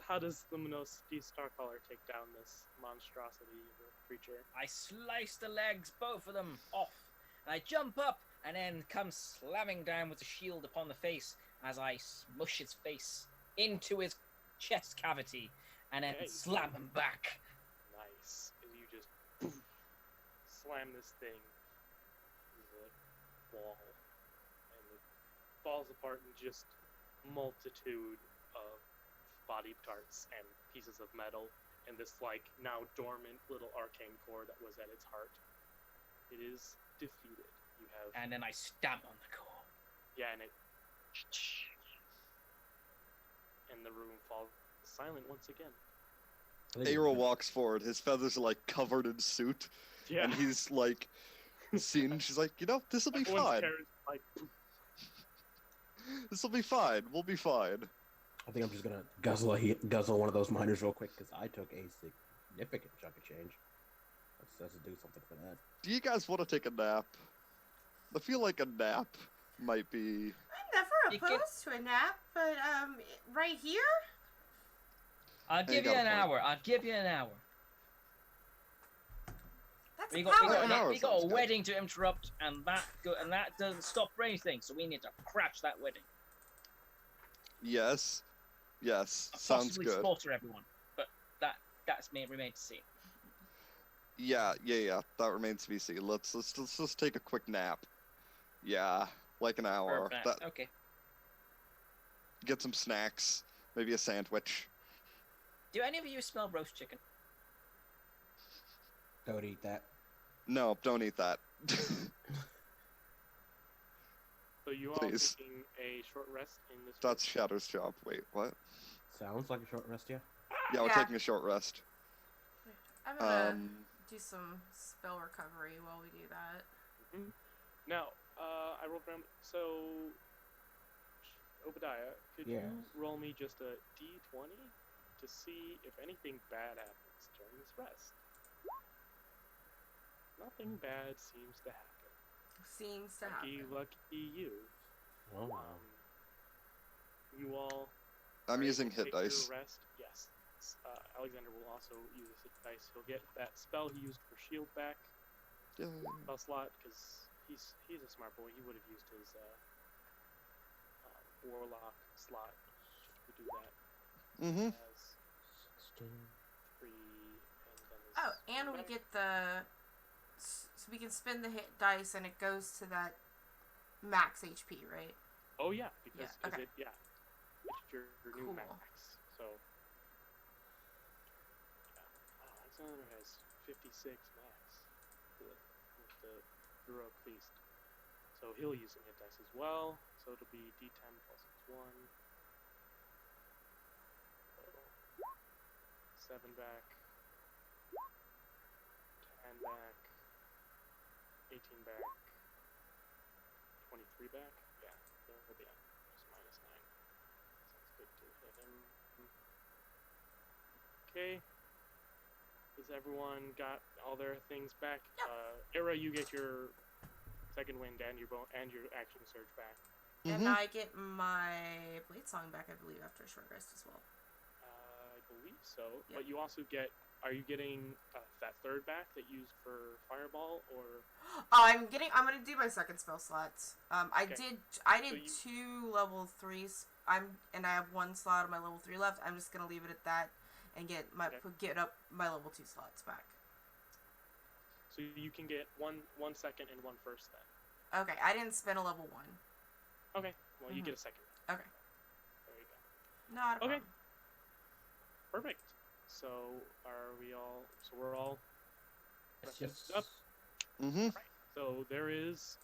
how does Luminos D Starcaller take down this monstrosity of a creature? I slice the legs, both of them, off. And I jump up and then come slamming down with the shield upon the face as I smush his face into his chest cavity and then Okay. slam him back. Nice. As you just poof, slam this thing into the wall, and it falls apart in just multitude of body parts and pieces of metal, and this like now dormant little arcane core that was at its heart. It is defeated. You have And then I stamp on the core. yeah, and the room falls silent once again. Aero walks forward. His feathers are like covered in soot, Yeah, and he's like seen. She's like, this will be everyone's fine. carriage, like This will be fine. We'll be fine. I think I'm just gonna guzzle one of those miners real quick because I took a significant chunk of change. Let's do something for that. Do you guys want to take a nap? I feel like a nap might be. I'm never You can- opposed to a nap, but right here. I'll Hey, give you you got an a point. hour. I'll give you an hour. That's We a got power an nap. hour. we got sounds a good. wedding to interrupt, and that doesn't stop for anything. So we need to crash that wedding. Yes. Yes. And Sounds possibly good. slaughter everyone, but that's may remain to see. Yeah. That remains to be seen. Let's just take a quick nap. Yeah, like an hour. Perfect. Okay. Get some snacks, maybe a sandwich. Do any of you smell roast chicken? Don't eat that. No, don't eat that. so you all Please. taking a short rest in this. That's Shatter's job. Wait, what? Sounds like a short rest, yeah. Yeah, we're Yeah. taking a short rest. I'm gonna Um, do some spell recovery while we do that. Now, I rolled around. So, Obadiah, could Yes. you roll me just a d20 to see if anything bad happens during this rest? Nothing bad seems to happen. Seems to Lucky, happen. lucky you. Oh wow. You all. I'm are using able to hit take your dice. Rest. Yes. Alexander will also use his hit dice. He'll get that spell he used for shield back Yay. spell slot because he's a smart boy. He would have used his warlock slot to do that Mm-hmm. as 16. 3 and then his Oh, and we back. get so we can spin the hit dice and it goes to that max HP, right? Oh yeah, because Yeah, okay. it's your new Cool. max. So yeah. Alexander has 56 max with the heroic feast. So he'll use some hit dice as well. So it'll be D10 plus 1. So 7 back, 10 back, 18 back, 23 back. Yeah, he'll be at just -9. Sounds good to hit him. Okay. Has everyone got all their things back? Yep. Era, you get your second wind and your action surge back. And Mm-hmm. I get my blade song back, I believe, after a short rest as well. I believe so. Yep. But you also get. Are you getting that third back that you used for fireball, or I'm gonna do my second spell slots. I Okay. did So 2 level 3s. I have 1 slot on my level 3 left. I'm just gonna leave it at that and get up my level 2 slots back. so you can get one second and one first then? Okay, I didn't spend a level 1. Okay. Well, you Mhm. get a second. Okay. There you go. Not a Okay. problem. Perfect. So are we all? So we're all. It's rested just up. Mm-hmm. So there is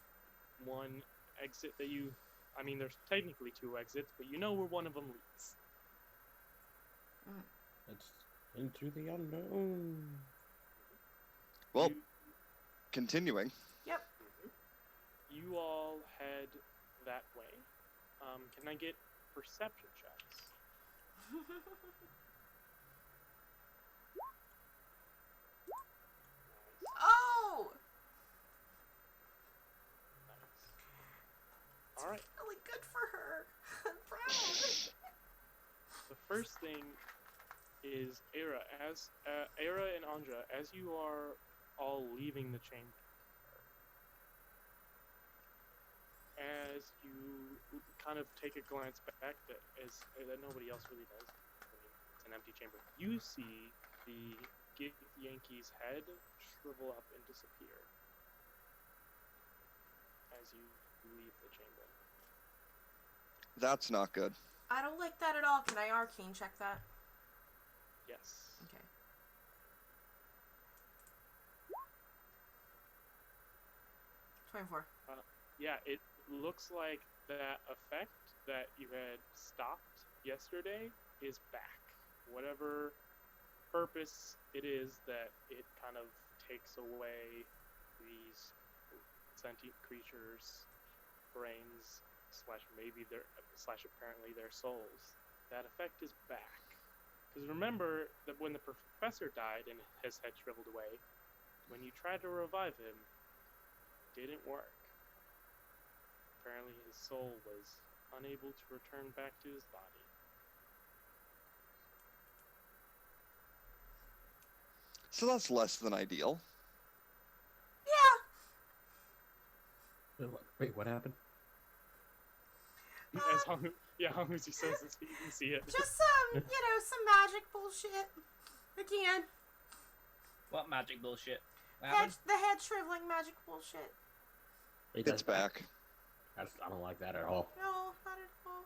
one exit that you. I mean, there's technically 2 exits, but you know where one of them leads. it's into the unknown. Well, You, continuing. you all head that way. Can I get perception checks? All right. Really good for her. I'm proud. The first thing is Era. As Era and Andra, as you are all leaving the chamber, as you kind of take a glance back that nobody else really does. I mean, it's an empty chamber. You see the Gith Yankee's head shrivel up and disappear as you leave the chamber. That's not good. I don't like that at all. Can I arcane check that? Yes. Okay. Yeah, it looks like that effect that you had stopped yesterday is back. Whatever purpose it is that it kind of takes away these sentient creatures' brains apparently their souls. That effect is back. Because remember that when the professor died and his head shriveled away, when you tried to revive him, it didn't work. Apparently his soul was unable to return back to his body. So that's less than ideal. Yeah. Wait, what happened? As Hanguzi says this, you can see it. Just some magic bullshit. Again. What magic bullshit? What The happened? head shriveling magic bullshit. It's back. I don't like that at all. No, not at all.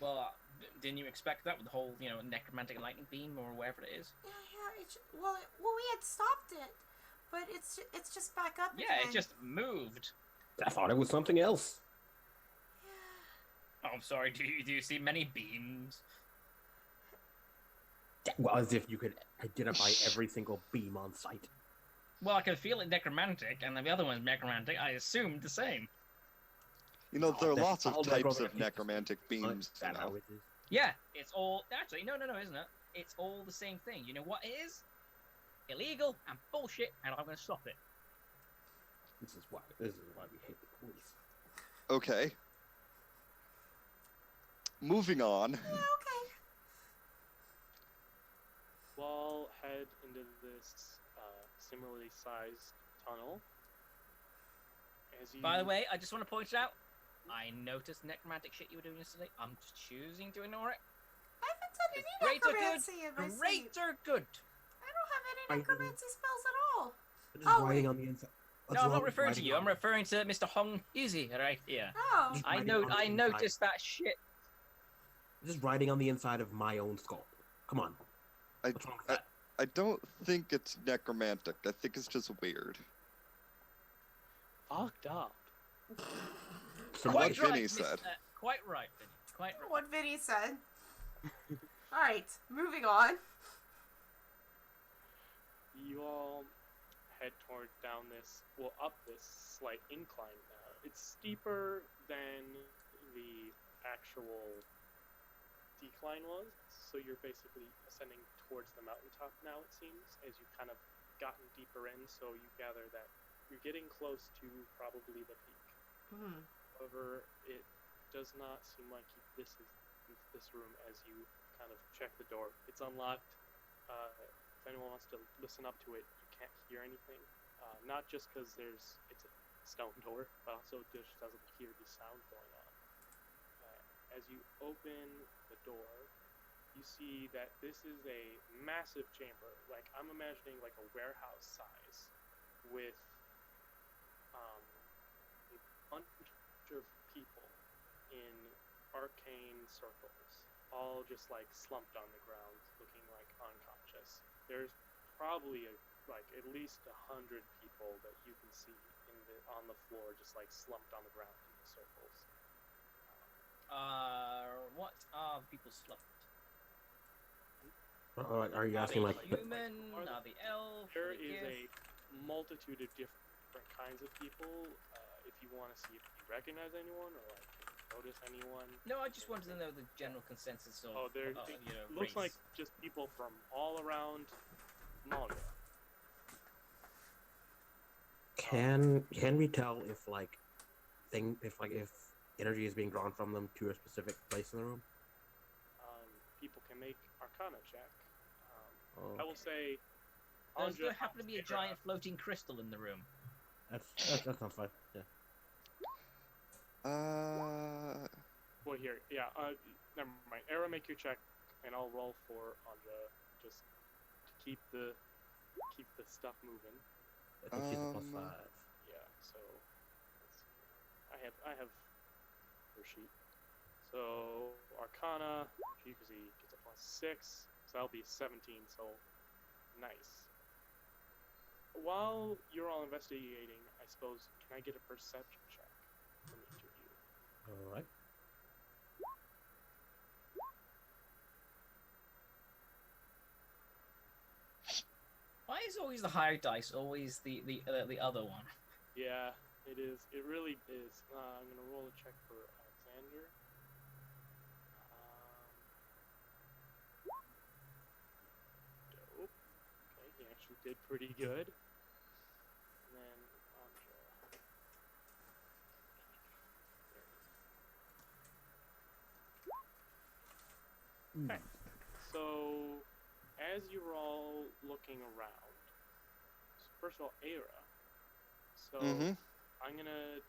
Well, didn't you expect that with the whole, necromantic lightning beam or whatever it is? Yeah. Well, we had stopped it, but it's just back up again. Yeah, it just moved. I thought it was something else. Oh, I'm sorry. Do you see many beams? Well, as if you could identify every single beam on site. Well, I can feel it necromantic, and the other one's necromantic. I assumed the same. You know, there are that's lots of all types of necromantic. necromantic beams. Is that how it is? Yeah, it's all... Actually, no, isn't it? It's all the same thing. You know what it is? Illegal and bullshit, and I'm going to stop it. This is why we hate the police. Okay. Moving on. Yeah, okay. You all head into this similarly sized tunnel. By the way, I just want to point out, I noticed necromantic shit you were doing yesterday. I'm just choosing to ignore it. I haven't done any Great or necromancy in my sleep. Great or good? I don't have any necromancy spells at all. Just Oh, writing wait. on the inside. No, I'm not referring to you. I'm referring to Mr. Hong Yuzi right here. Oh. Just I writing on the inside. noticed that shit. Just writing on the inside of my own skull. Come on. What's wrong with that? I don't think it's necromantic. I think it's just weird. fucked up. So What Quite Vinny right, said. Quite right, Vinny. Quite right. What Vinny said. Alright, moving on. You all head up this slight incline now. It's steeper than the actual decline was, so you're basically ascending towards the mountaintop now, it seems, as you've kind of gotten deeper in, so you gather that you're getting close to probably the peak. However, it does not seem like this room as you kind of check the door. It's unlocked. If anyone wants to listen up to it, you can't hear anything. Not just because it's a stone door, but also just doesn't hear the sound going on. As you open the door, you see that this is a massive chamber. Like, I'm imagining like a warehouse size with a bunch of people in arcane circles, all just like slumped on the ground, looking like unconscious. There's probably at least 100 people that you can see on the floor, just like slumped on the ground in the circles. What are people slumped? Are you asking Are like? they human? Are they elf? There Are they is Gith? a multitude of different kinds of people. If you want to see if you recognize anyone or like notice anyone. No, I just wanted to know the general consensus of. There looks race. like just people from all around Malia. Can we tell if energy is being drawn from them to a specific place in the room? People can make Arcana check. Oh, I will say, Does Anja there happen to be a helps giant floating crystal in the room? that sounds fine. Yeah. Well, here, yeah. Never mind. Era, make your check, and I'll roll for Anja, just to keep the stuff moving. I think she's a +5. Yeah. So, let's see. I have her sheet. So Arcana, because he gets a +6, so that'll be 17. So nice. While you're all investigating, I suppose, can I get a perception check from each of you? All right. Why is always the higher dice always the other one? Yeah, it is. It really is. I'm gonna roll a check for Alexander. Dope. Okay, he actually did pretty good. And then Anja. Okay. So, as you were all looking around, first of all, Aira. So, I'm gonna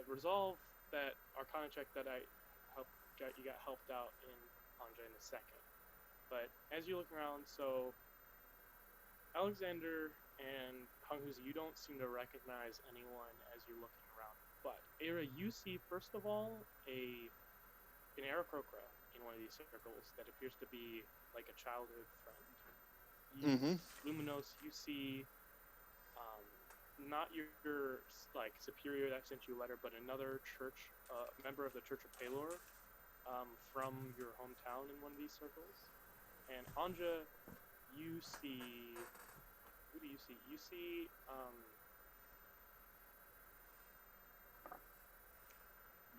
resolve that Arcana check that I got helped out in Anja in a second. But as you look around, so Alexander and Hanghuzi, you don't seem to recognize anyone as you're looking around. But Aira, you see first of all an Aarakocra in one of these circles that appears to be like a childhood friend. Luminos, you see not your like superior that sent you a letter, but another church member of the Church of Palor from your hometown in one of these circles. And Anja, you see. Who do you see? You see.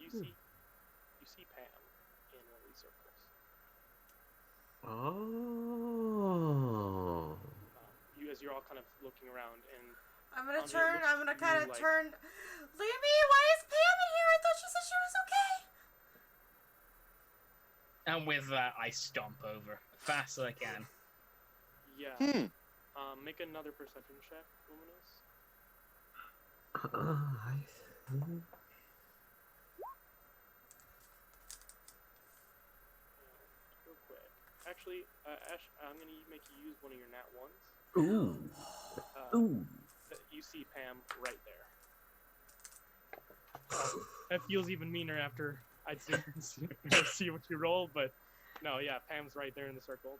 You see Pam in one of these circles. Oh. As you're all kind of looking around, and I'm gonna Anja, turn. I'm gonna kind of like, turn. Lumi, why is Pam in here? I thought she said she was okay. And with that, I stomp over fast as I can. Yeah. Make another perception check, Luminous. I see. Real quick. Actually, Ash, I'm gonna make you use one of your nat ones. Ooh. You see Pam right there. That feels even meaner after I'd see what you rolled, but no, yeah, Pam's right there in the circle.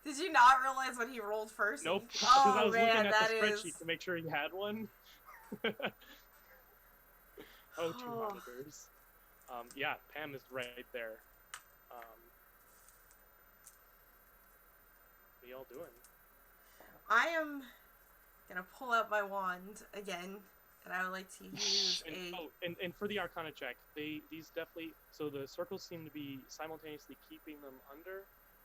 Did you not realize what he rolled first? Nope. Because Oh I was man, looking at that the spreadsheet is. to make sure he had one. Two monitors. Yeah, Pam is right there. What are y'all doing? I am gonna pull out my wand again, and I would like to use and for the Arcana check, these definitely, so the circles seem to be simultaneously keeping them under,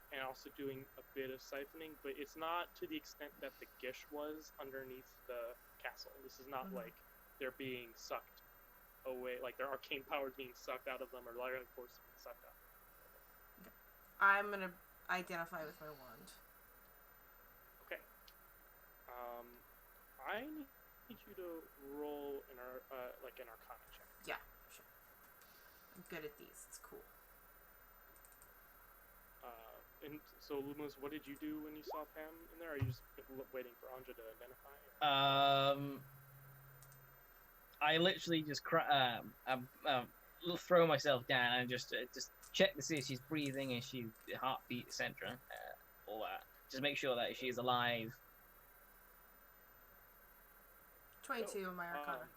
and also doing a bit of siphoning, but it's not to the extent that the Gish was underneath the castle. This is not like they're being sucked away, like their arcane powers being sucked out of them, or light force being sucked out. Okay. I'm gonna identify with my wand. Okay. I need you to roll an Arcana check. Yeah, sure. I'm good at these. It's cool. And so, Lumos, what did you do when you saw Pam in there? Are you just waiting for Anja to identify? I literally just throw myself down and just check to see if she's breathing, if she's heartbeat, etc. All that. Just make sure that she is alive. 22 on my Arcana.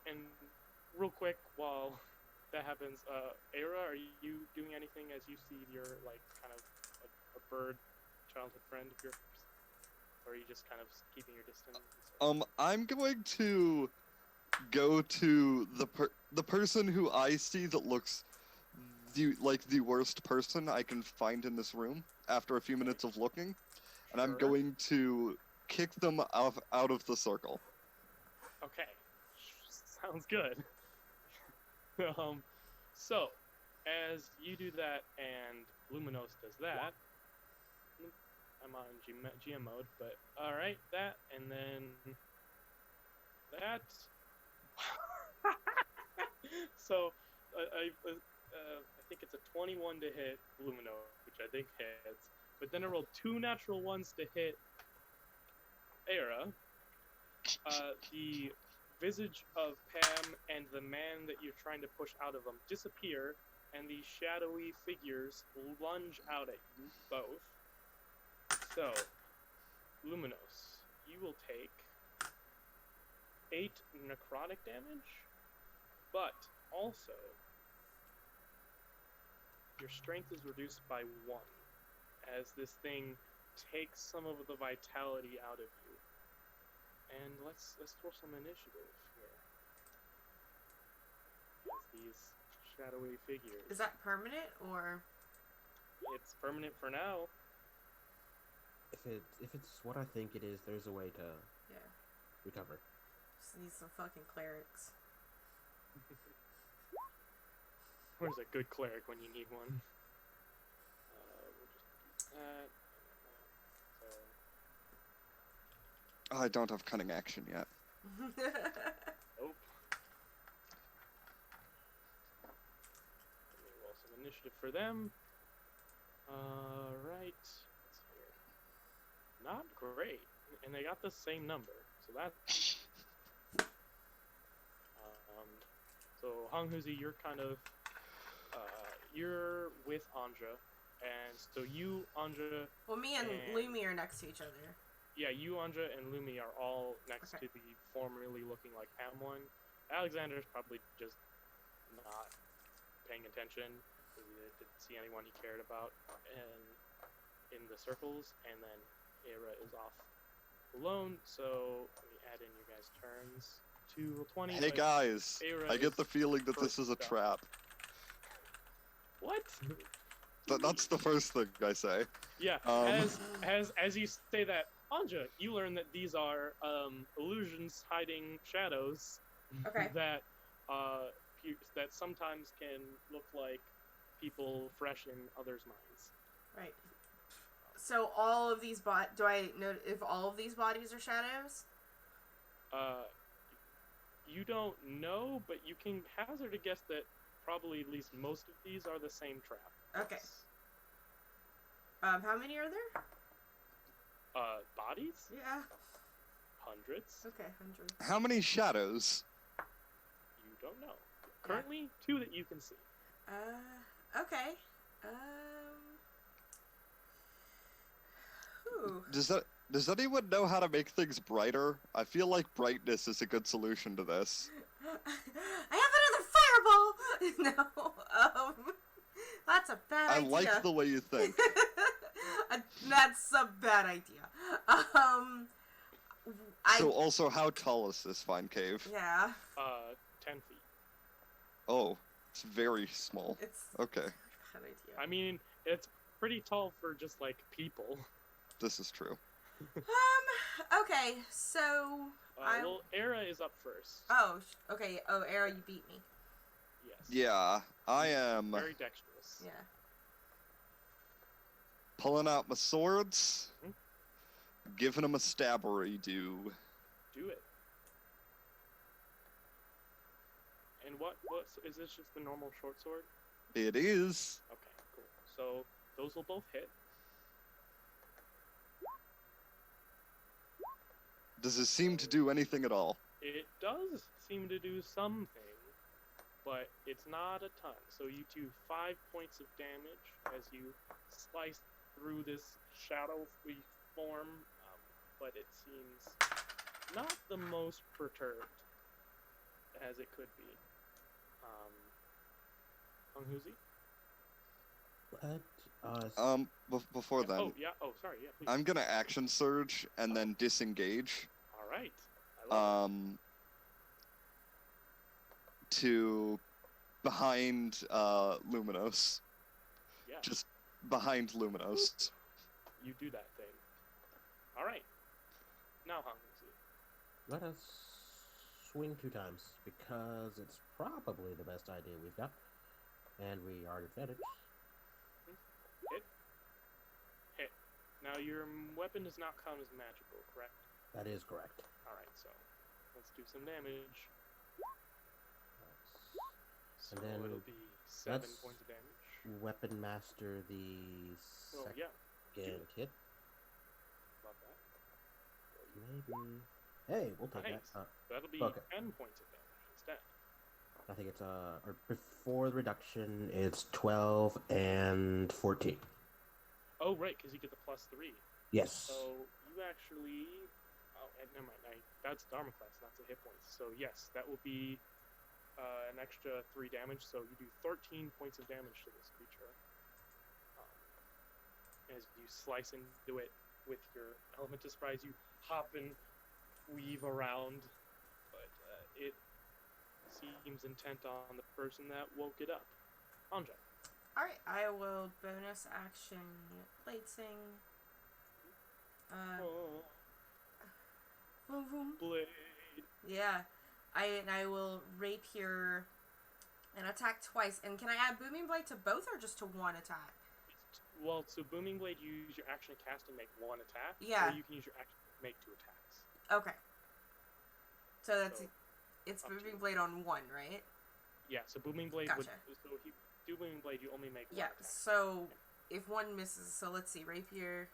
And real quick, while that happens, Aira, are you doing anything as you see your kind of a bird childhood friend of yours, or are you just kind of keeping your distance? I'm going to go to the person who I see that looks the worst person I can find in this room after a few minutes of looking, and I'm going to kick them out of the circle. Okay, sounds good. So, as you do that and Luminos does that, I'm on GM mode, but alright, that, and then that. So, I think it's a 21 to hit Luminos, which I think hits, but then I rolled 2 natural ones to hit Era. The visage of Pam and the man that you're trying to push out of them disappear, and these shadowy figures lunge out at you both. So, Luminos, you will take 8 necrotic damage, but also your strength is reduced by 1 as this thing takes some of the vitality out of you. And let's roll some initiative here. As these shadowy figures. Is that permanent or? It's permanent for now. If it's what I think it is, there's a way to Yeah. recover. Just need some fucking clerics. Where's a good cleric when you need one? We'll just do that. So, I don't have cunning action yet. nope. Let me roll some initiative for them. Right. Let's see here. Not great. And they got the same number. So that's... so, Honghuzi, you're kind of... you're with Anja. And so you, Anja... Well, me and Lumi are next to each other. Yeah, you, Anja, and Lumi are all next to the formerly looking like Pam one. Alexander's probably just not paying attention. He didn't see anyone he cared about in the circles, and then Era is off alone, so let me add in your guys' turns. 2 20. Hey guys, Era I get is the feeling that this is a first trap. What? That's the first thing I say. Yeah, as you say that, Anja, you learn that these are illusions hiding shadows Okay. that that sometimes can look like people fresh in others' minds. Right. So all of these do I know if all of these bodies are shadows? You don't know, but you can hazard a guess that probably at least most of these are the same trap. Okay. How many are there? Bodies? Yeah. Hundreds. Okay, 100. How many shadows? You don't know. Currently, 2 that you can see. Okay. Whew. Does anyone know how to make things brighter? I feel like brightness is a good solution to this. I have another fireball! No, that's a bad I idea. like the way you think. That's a bad idea. So also, how tall is this fine cave? Yeah. 10 feet. Oh, it's very small. It's Okay, a bad idea. I mean, it's pretty tall for just, like, people. this is true. Okay, so... Well, Era is up first. Oh, okay. Oh, Era, you beat me. Yes. Yeah, I am Very dexterous. Yeah. pulling out my swords, Mhm. giving him a stabbery do. Do it. And what is this just the normal short sword? It is. Okay, cool. So those will both hit. Does it seem to do anything at all? It does seem to do something, but it's not a ton. So you do 5 points of damage as you slice through this shadowy form, but it seems not the most perturbed as it could be. Honghuzi? Before then, Oh, yeah. Oh, sorry. Yeah, please. I'm gonna action surge and then disengage. All right. I love it. To behind Luminos. Yeah, Just behind Luminos. you do that thing. All right. Now, Honghuzi. Let us swing 2 times, because it's probably the best idea we've got. And we already said it. Hit. Now your weapon does not count as magical, correct? That is correct. Alright, so let's do some damage. So And then it'll be 7 let's points of damage. Weapon master the Oh, second yeah. hit. Love that. Maybe. Hey, we'll take Nice. that. That'll be okay. 10 points of damage instead. I think it's or before the reduction, it's 12 and 14. Oh, right, because you get the +3. Yes. So you actually. Oh, never mind. That's Dharma class, that's a hit points. So yes, that will be an extra 3 damage. So you do 13 points of damage to this creature. As you slice into it with your element to surprise, you hop and weave around, but it seems intent on the person that woke it up. Andre. Alright, I will bonus action Blade Sing. Boom, boom. Blade. Yeah. I will rapier and attack twice. And can I add Booming Blade to both or just to one attack? Well, so Booming Blade, you use your action to cast and make 1 attack. Yeah. Or you can use your action to make 2 attacks. Okay. So that's So, it's up to Booming you. Blade on 1, right? Yeah, so Booming Blade would. Gotcha. So if you do Booming Blade, you only make 1 Yeah. attack. So if one misses, so let's see, rapier,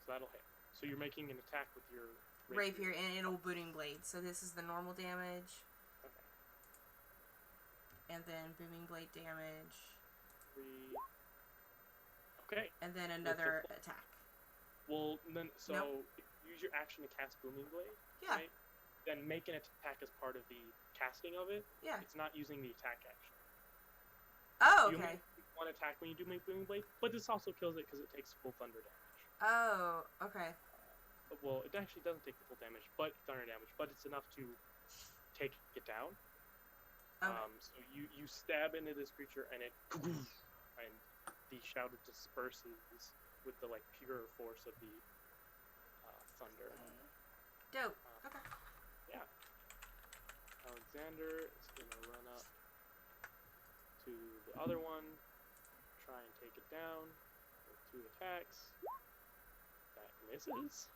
So that'll hit. So you're making an attack with your rapier, and it'll Booming Blade. So this is the normal damage, Okay. and then Booming Blade damage, 3. Okay. and then another full- attack. Well, then so Nope. if you use your action to cast Booming Blade. Yeah. Right? Then make an attack as part of the casting of it. Yeah. It's not using the attack action. Oh, You okay. make 1 attack when you do make Booming Blade, but this also kills it because it takes full thunder damage. Oh, okay. Well, it actually doesn't take the full damage, but thunder damage, but it's enough to take it down. Okay. So you stab into this creature and it and the shadow disperses with the pure force of the thunder. Dope. Okay. Yeah. Alexander is gonna run up to the other one, try and take it down with 2 attacks. That misses.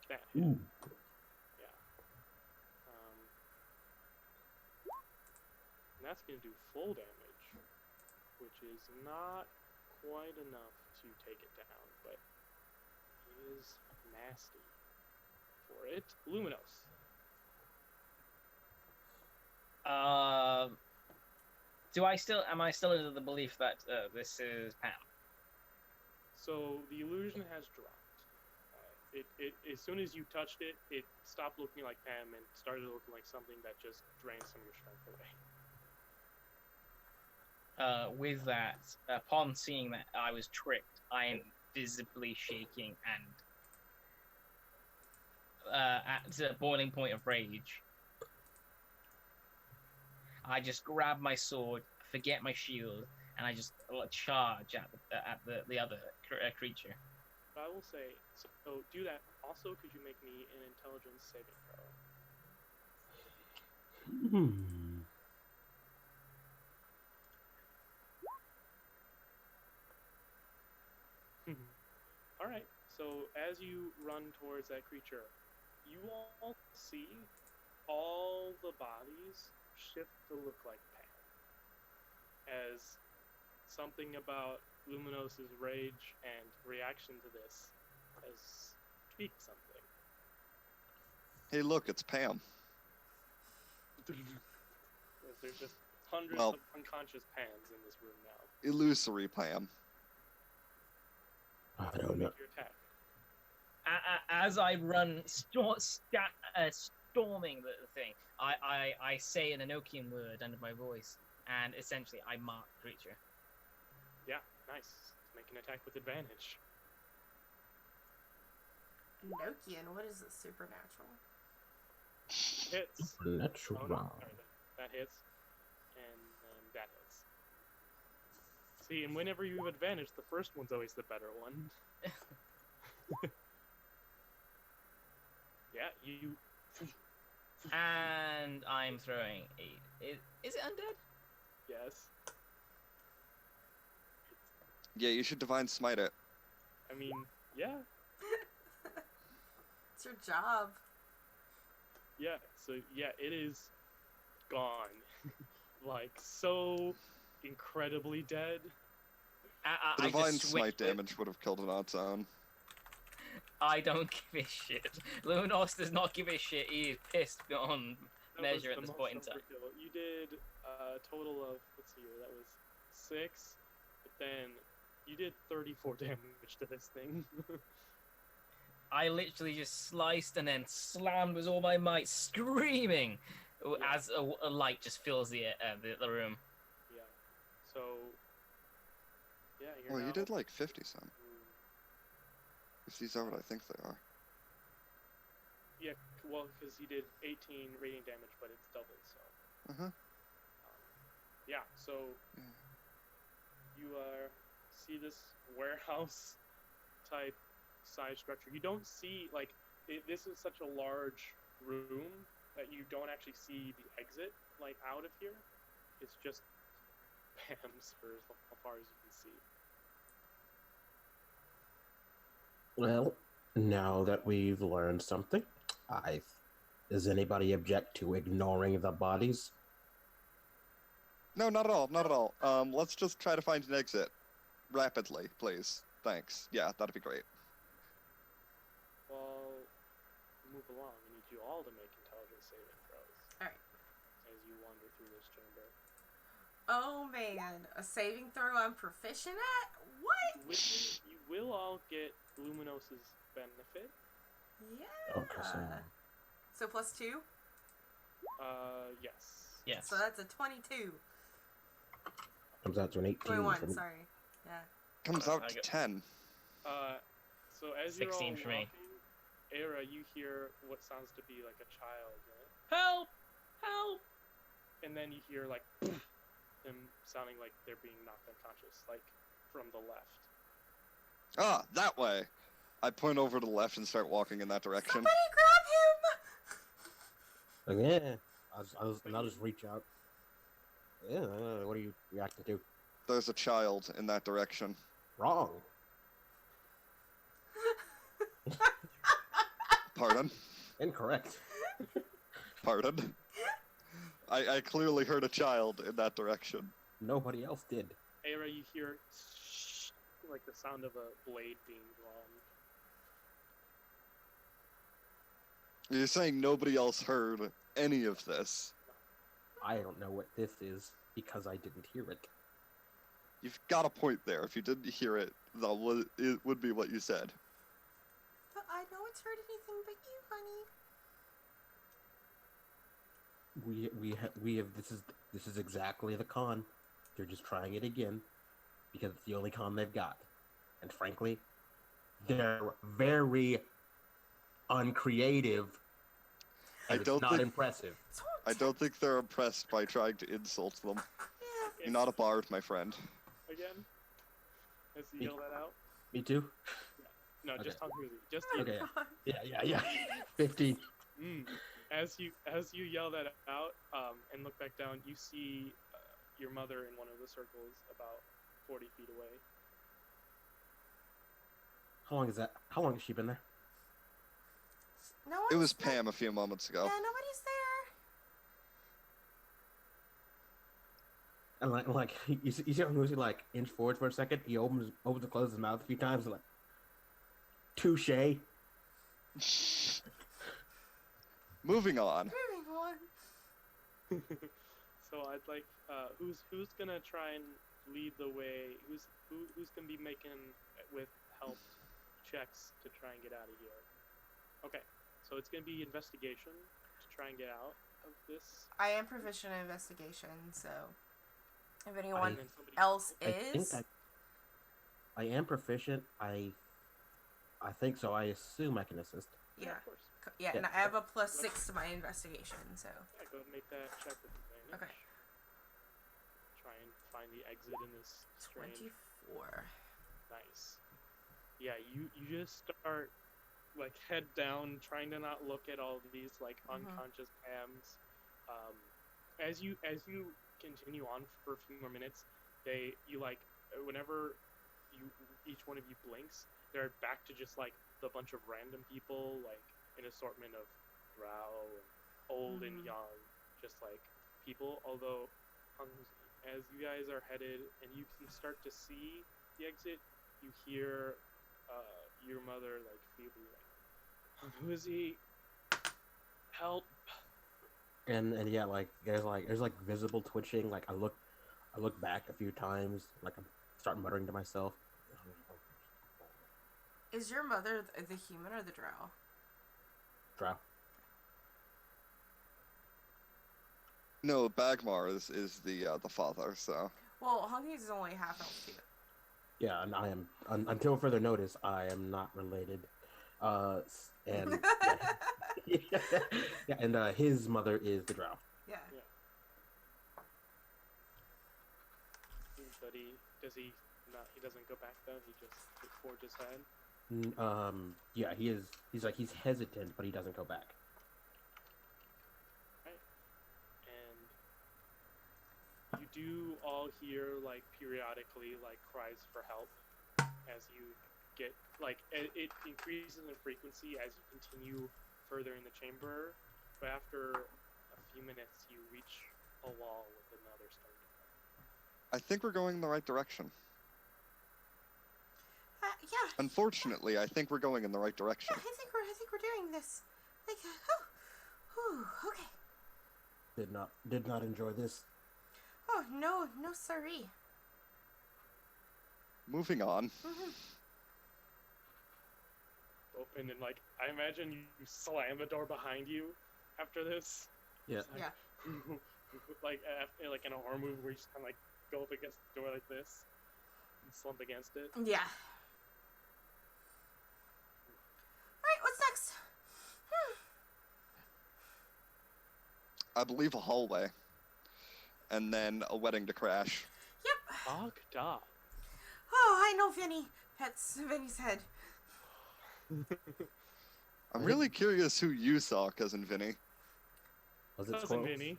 That hit. Ooh. Yeah. And that's going to do full damage, which is not quite enough to take it down, but it is nasty for it. Luminos. Am I still under the belief that this is Pam? So the illusion has dropped. It as soon as you touched it, it stopped looking like Pam and started looking like something that just drains some of your strength away. With that, upon seeing that I was tricked, I am visibly shaking and at the boiling point of rage. I just grab my sword, forget my shield, and I just charge at the other creature. But I will say, so do that. Also, could you make me an intelligence saving throw? All right. So as you run towards that creature, you all see all the bodies shift to look like Pam. As something about Luminos's rage and reaction to this has tweaked something. Hey, look, it's Pam. There's just hundreds Well- of unconscious Pams in this room now. Illusory Pam. I don't know. Make your attack. As I run, storming the thing, I say an Enochian word under my voice, and essentially I mark the creature. Yeah, nice. Make an attack with advantage. Enochian, what is this? Supernatural? Hits. Natural. Oh, no, sorry, that hits. And that hits. See, and whenever you have advantage, the first one's always the better one. Yeah, you. And I'm throwing a. Is it undead? Yes. Yeah, you should divine smite it. I mean, yeah. It's your job. Yeah. So yeah, it is gone. Like so incredibly dead. The I divine just smite switched it. damage would have killed it on its own. I don't give a shit. Luminos does not give a shit. He is pissed beyond That measure was at the this most point in time. overkill. You did a total of, let's see here, that was 6, but then you did 34 damage to this thing. I literally just sliced and then slammed with all my might, screaming as a light just fills the room. Yeah. So, yeah, you're Well, now... you did like 50 some. Ooh. If these are what I think they are. Yeah, well, because you did 18 radiant damage, but it's double, so... Uh-huh. Yeah, so... Yeah. You see this warehouse type size structure. You don't see, like, this is such a large room that you don't actually see the exit, like, out of here. It's just PAMs for as far as you can see. Well, now that we've learned something, does anybody object to ignoring the bodies? No, not at all, not at all. Let's just try to find an exit. Rapidly, please. Thanks. Yeah, that'd be great. Well, move along. I need you all to make intelligence saving throws. Alright. As you wander through this chamber. Oh man, a saving throw I'm proficient at? What? You will all get Luminos's benefit. Yeah. Okay, So plus 2? Yes. Yes. So that's a 22. comes out to an 18. 21, for me. sorry. Yeah. Comes I out to got- 10. So as you're all 16 for me. walking, Era, you hear what sounds to be like a child. Help! Help! And then you hear like them sounding like they're being knocked unconscious, like from the left. Ah, that way! I point over to the left and start walking in that direction. Somebody grab him! Yeah, I'll just reach out. Yeah, what are you reacting to? There's a child in that direction. Wrong. Pardon? Incorrect. Pardon? I clearly heard a child in that direction. Nobody else did. Era, you hear like the sound of a blade being drawn. You're saying nobody else heard any of this. I don't know what this is because I didn't hear it. You've got a point there. If you didn't hear it, it would be what you said. But I know it's heard anything but you, honey. We have this is exactly the con. They're just trying it again because it's the only con they've got. And frankly, they're very uncreative. I And don't it's not think- impressive. So I don't think they're impressed by trying to insult them. Yeah. You're not a bard, my friend. Again? As you Me- yell that out? Me too? No, Okay. just on Ruby. Just you. Okay. Yeah. 15. As you yell that out and look back down, you see your mother in one of the circles about 40 feet away. How long is that? How long has she been there? No It one's was there. Pam a few moments ago. Yeah, nobody's there. And like you see him losing like inch forward for a second. He opens and closes his mouth a few times. And like, touche. Moving on. Moving on. So I'd like who's gonna try and lead the way? Who's gonna be making with help checks to try and get out of here? Okay, so it's gonna be investigation to try and get out of this. I am proficient in investigation, so if anyone And then somebody else I think is, I am proficient. I think so. I assume I can assist. yeah, of course. yeah, Yeah. and I have a +6 to my investigation, so Yeah, go ahead and make that check with advantage. okay, Try and find the exit in this strange. 24. Nice. Yeah, you just start like head down, trying to not look at all of these like Mhm. unconscious Pams. As you continue on for a few more minutes, whenever each one of you blinks, they're back to just like the bunch of random people, like an assortment of drow and old and young, just like people. Although as you guys are headed and you can start to see the exit, you hear your mother like feebly like, "Who is he? Help!" And yeah, like there's like visible twitching. Like I look back a few times, like I'm starting muttering to myself. Is your mother the human or the drow? Drow. No, Bagmar is the father. So Well, Hunky's is only half elf too. Yeah, and I am until further notice. I am not related. And yeah, and his mother is the drow. Yeah. But he doesn't go back though. He just forges ahead. Yeah, he's hesitant, but he doesn't go back. Right. And you do all hear like periodically like cries for help as you get like it increases in frequency as you continue further in the chamber. But after a few minutes, you reach a wall with another stone door. I think we're going in the right direction. Yeah. Unfortunately, I think we're going in the right direction. Yeah, I think we're doing this. Like, okay. Did not enjoy this. Oh no, siree. Moving on. Open and like I imagine you slam the door behind you after this. Yeah. Like, like in a horror movie where you just kind of like go up against the door like this and slump against it. Yeah. Alright, what's next? I believe a hallway, and then a wedding to crash. Yep. Agda. Oh, I know Vinny. Pets Vinny's head. I'm really curious who you saw, Cousin Vinny. Was it Cousin squirrels? Vinny.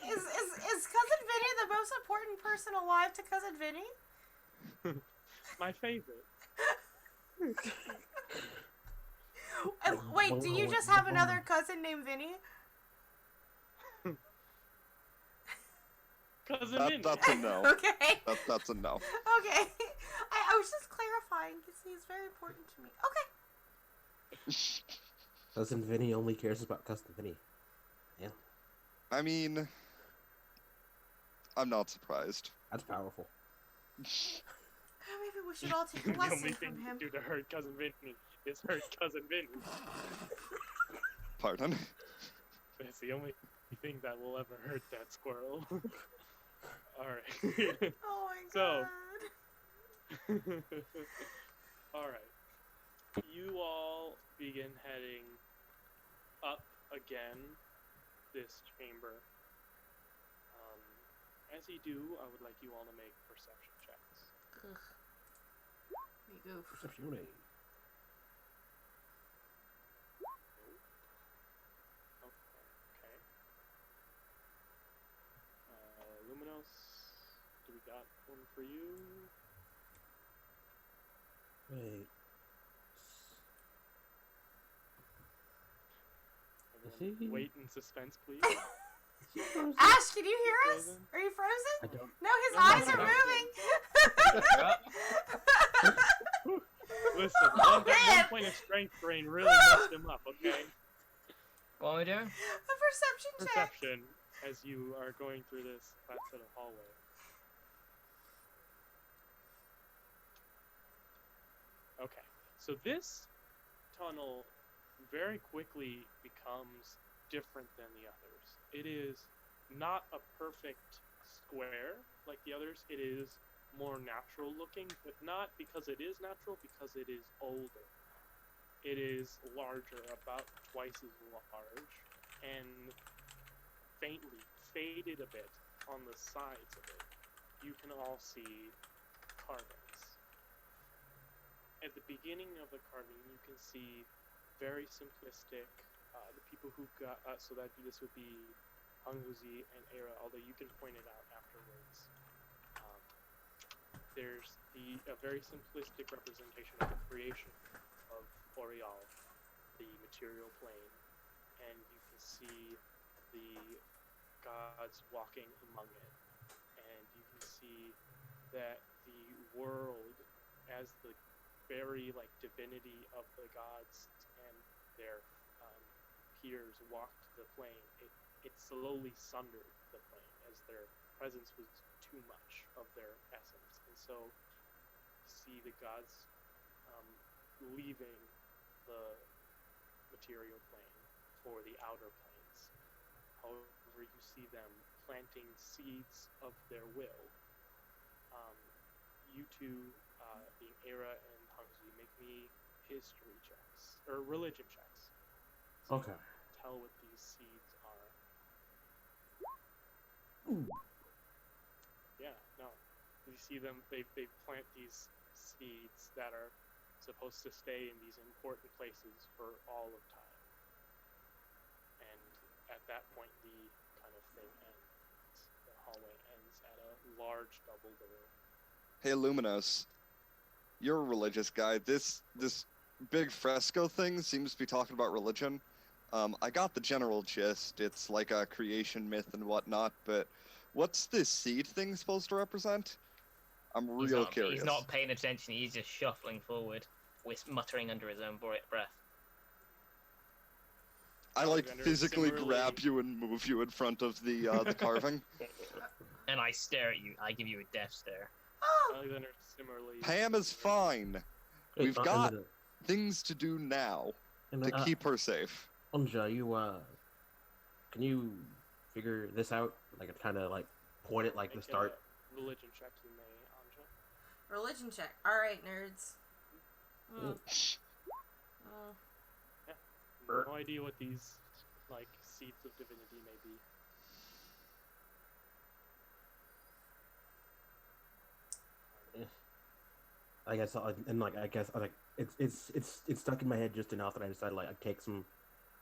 Is Cousin Vinny the most important person alive to Cousin Vinny? My favorite. Wait, do you just have another cousin named Vinny? Cousin Vinny. That's a no. Okay. That's a no. Okay. I was just clarifying because he's very important to me. Okay. Cousin Vinny only cares about Cousin Vinny. Yeah. I mean, I'm not surprised. That's powerful. Maybe we should all take a The lesson only thing from you him. can do to hurt Cousin Vinny is hurt Cousin Vinny. Pardon? It's the only thing that will ever hurt that squirrel. Alright. Oh my So- god. Alright. You all begin heading up again this chamber. As you do, I would like you all to make perception checks. Ugh. Me goof. Perception. Okay. Luminos, do we got one for you? Wait. Everyone Is he- wait in suspense, please. Ash, can you hear us? Frozen? Are you frozen? I don't. No, his No, eyes are no. moving. Listen, Oh, that man. one point of strength drain really messed him up, okay? What are we doing? A perception check. Perception as you are going through this flat set of hallway. Okay, so this tunnel very quickly becomes different than the others. It is not a perfect square like the others. It is more natural looking, but not because it is natural, because it is older. It is larger, about twice as large, and faintly faded a bit on the sides of it. You can all see carvings. At the beginning of the carving, you can see very simplistic, the people who got so that this would be Hanghuzi and Era, although you can point it out afterwards. Um, there's a very simplistic representation of the creation of Orial, the material plane, and you can see the gods walking among it, and you can see that the world, as the very divinity of the gods and their peers walked the plane, it slowly sundered the plane as their presence was too much of their essence, and so you see the gods leaving the material plane for the outer planes. However, you see them planting seeds of their will. You two, being Era and Hangzi, make me history checks, or religion checks. So Okay. tell what these seeds are. Ooh. Yeah, no. You see them, they plant these seeds that are supposed to stay in these important places for all of time. And at that point, the kind of thing ends. The hallway ends at a large double door. Hey, Luminos, you're a religious guy. This big fresco thing seems to be talking about religion. I got the general gist. It's like a creation myth and whatnot, but what's this seed thing supposed to represent? I'm real curious. He's not paying attention. He's just shuffling forward, muttering under his own breath. I Alexander, physically similarly- grab you and move you in front of the carving. And I stare at you. I give you a death stare. Oh, Alexander similarly. Pam is fine. Hey, We've got things to do now to keep her safe. Anja, can you figure this out? Kind of point it Make the a start. Religion check, you may, Anja. religion check. All right, nerds. Mm. No idea what these seeds of divinity may be. I guess it's stuck in my head just enough that I decided I take some,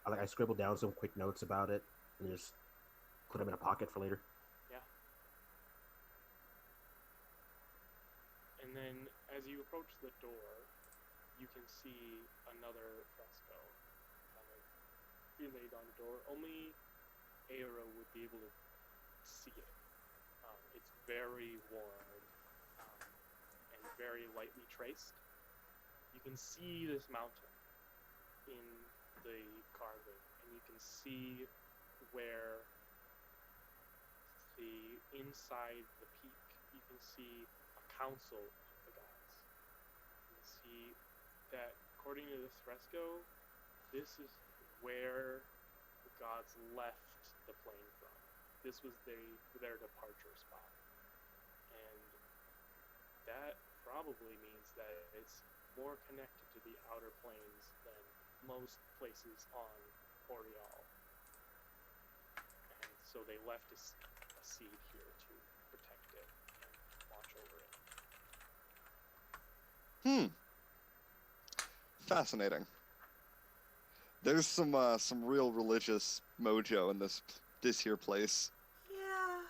I scribbled down some quick notes about it and just put them in a pocket for later. Yeah. And then as you approach the door, you can see another fresco kind of inlaid on the door. Only Aero would be able to see it. It's very worn and very lightly traced. You can see this mountain in the carving, and you can see where inside the peak, you can see a council of the gods. You can see that, according to this fresco, this is where the gods left the plane from. This was their departure spot. And that probably means that it's more connected to the outer planes than most places on Orial. And so they left a seed here to protect it and watch over it. Fascinating. There's some real religious mojo in this here place. Yeah.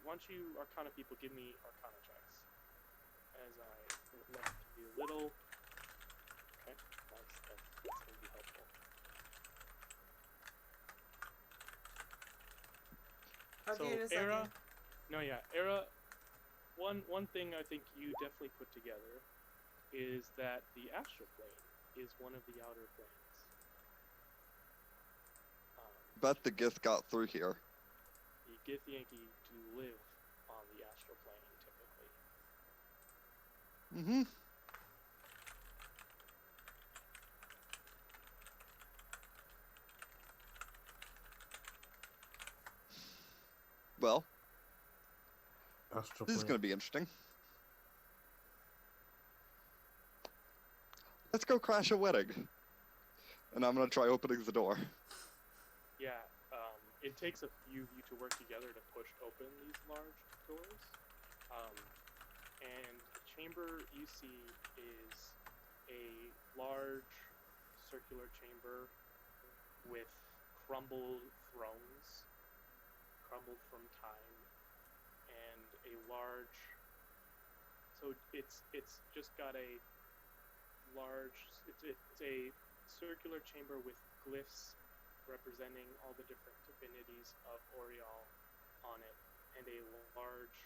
Why don't you Arcana people give me Arcana checks as I left you a little. Okay, nice. That's gonna be helpful. I'll So do it in a second. Era. One thing I think you definitely put together is that the astral plane is one of the outer planes. Bet the Gith got through here. The Githyanki do live on the astral plane typically. Well, Astral this is plane. going to be interesting. Let's go crash a wedding. And I'm going to try opening the door. Yeah, it takes a few of you to work together to push open these large doors. And the chamber you see is a large circular chamber with crumbled thrones, crumbled from time, and a large. So it's just got a large. It's a circular chamber with glyphs representing all the different divinities of Oriol on it, and a large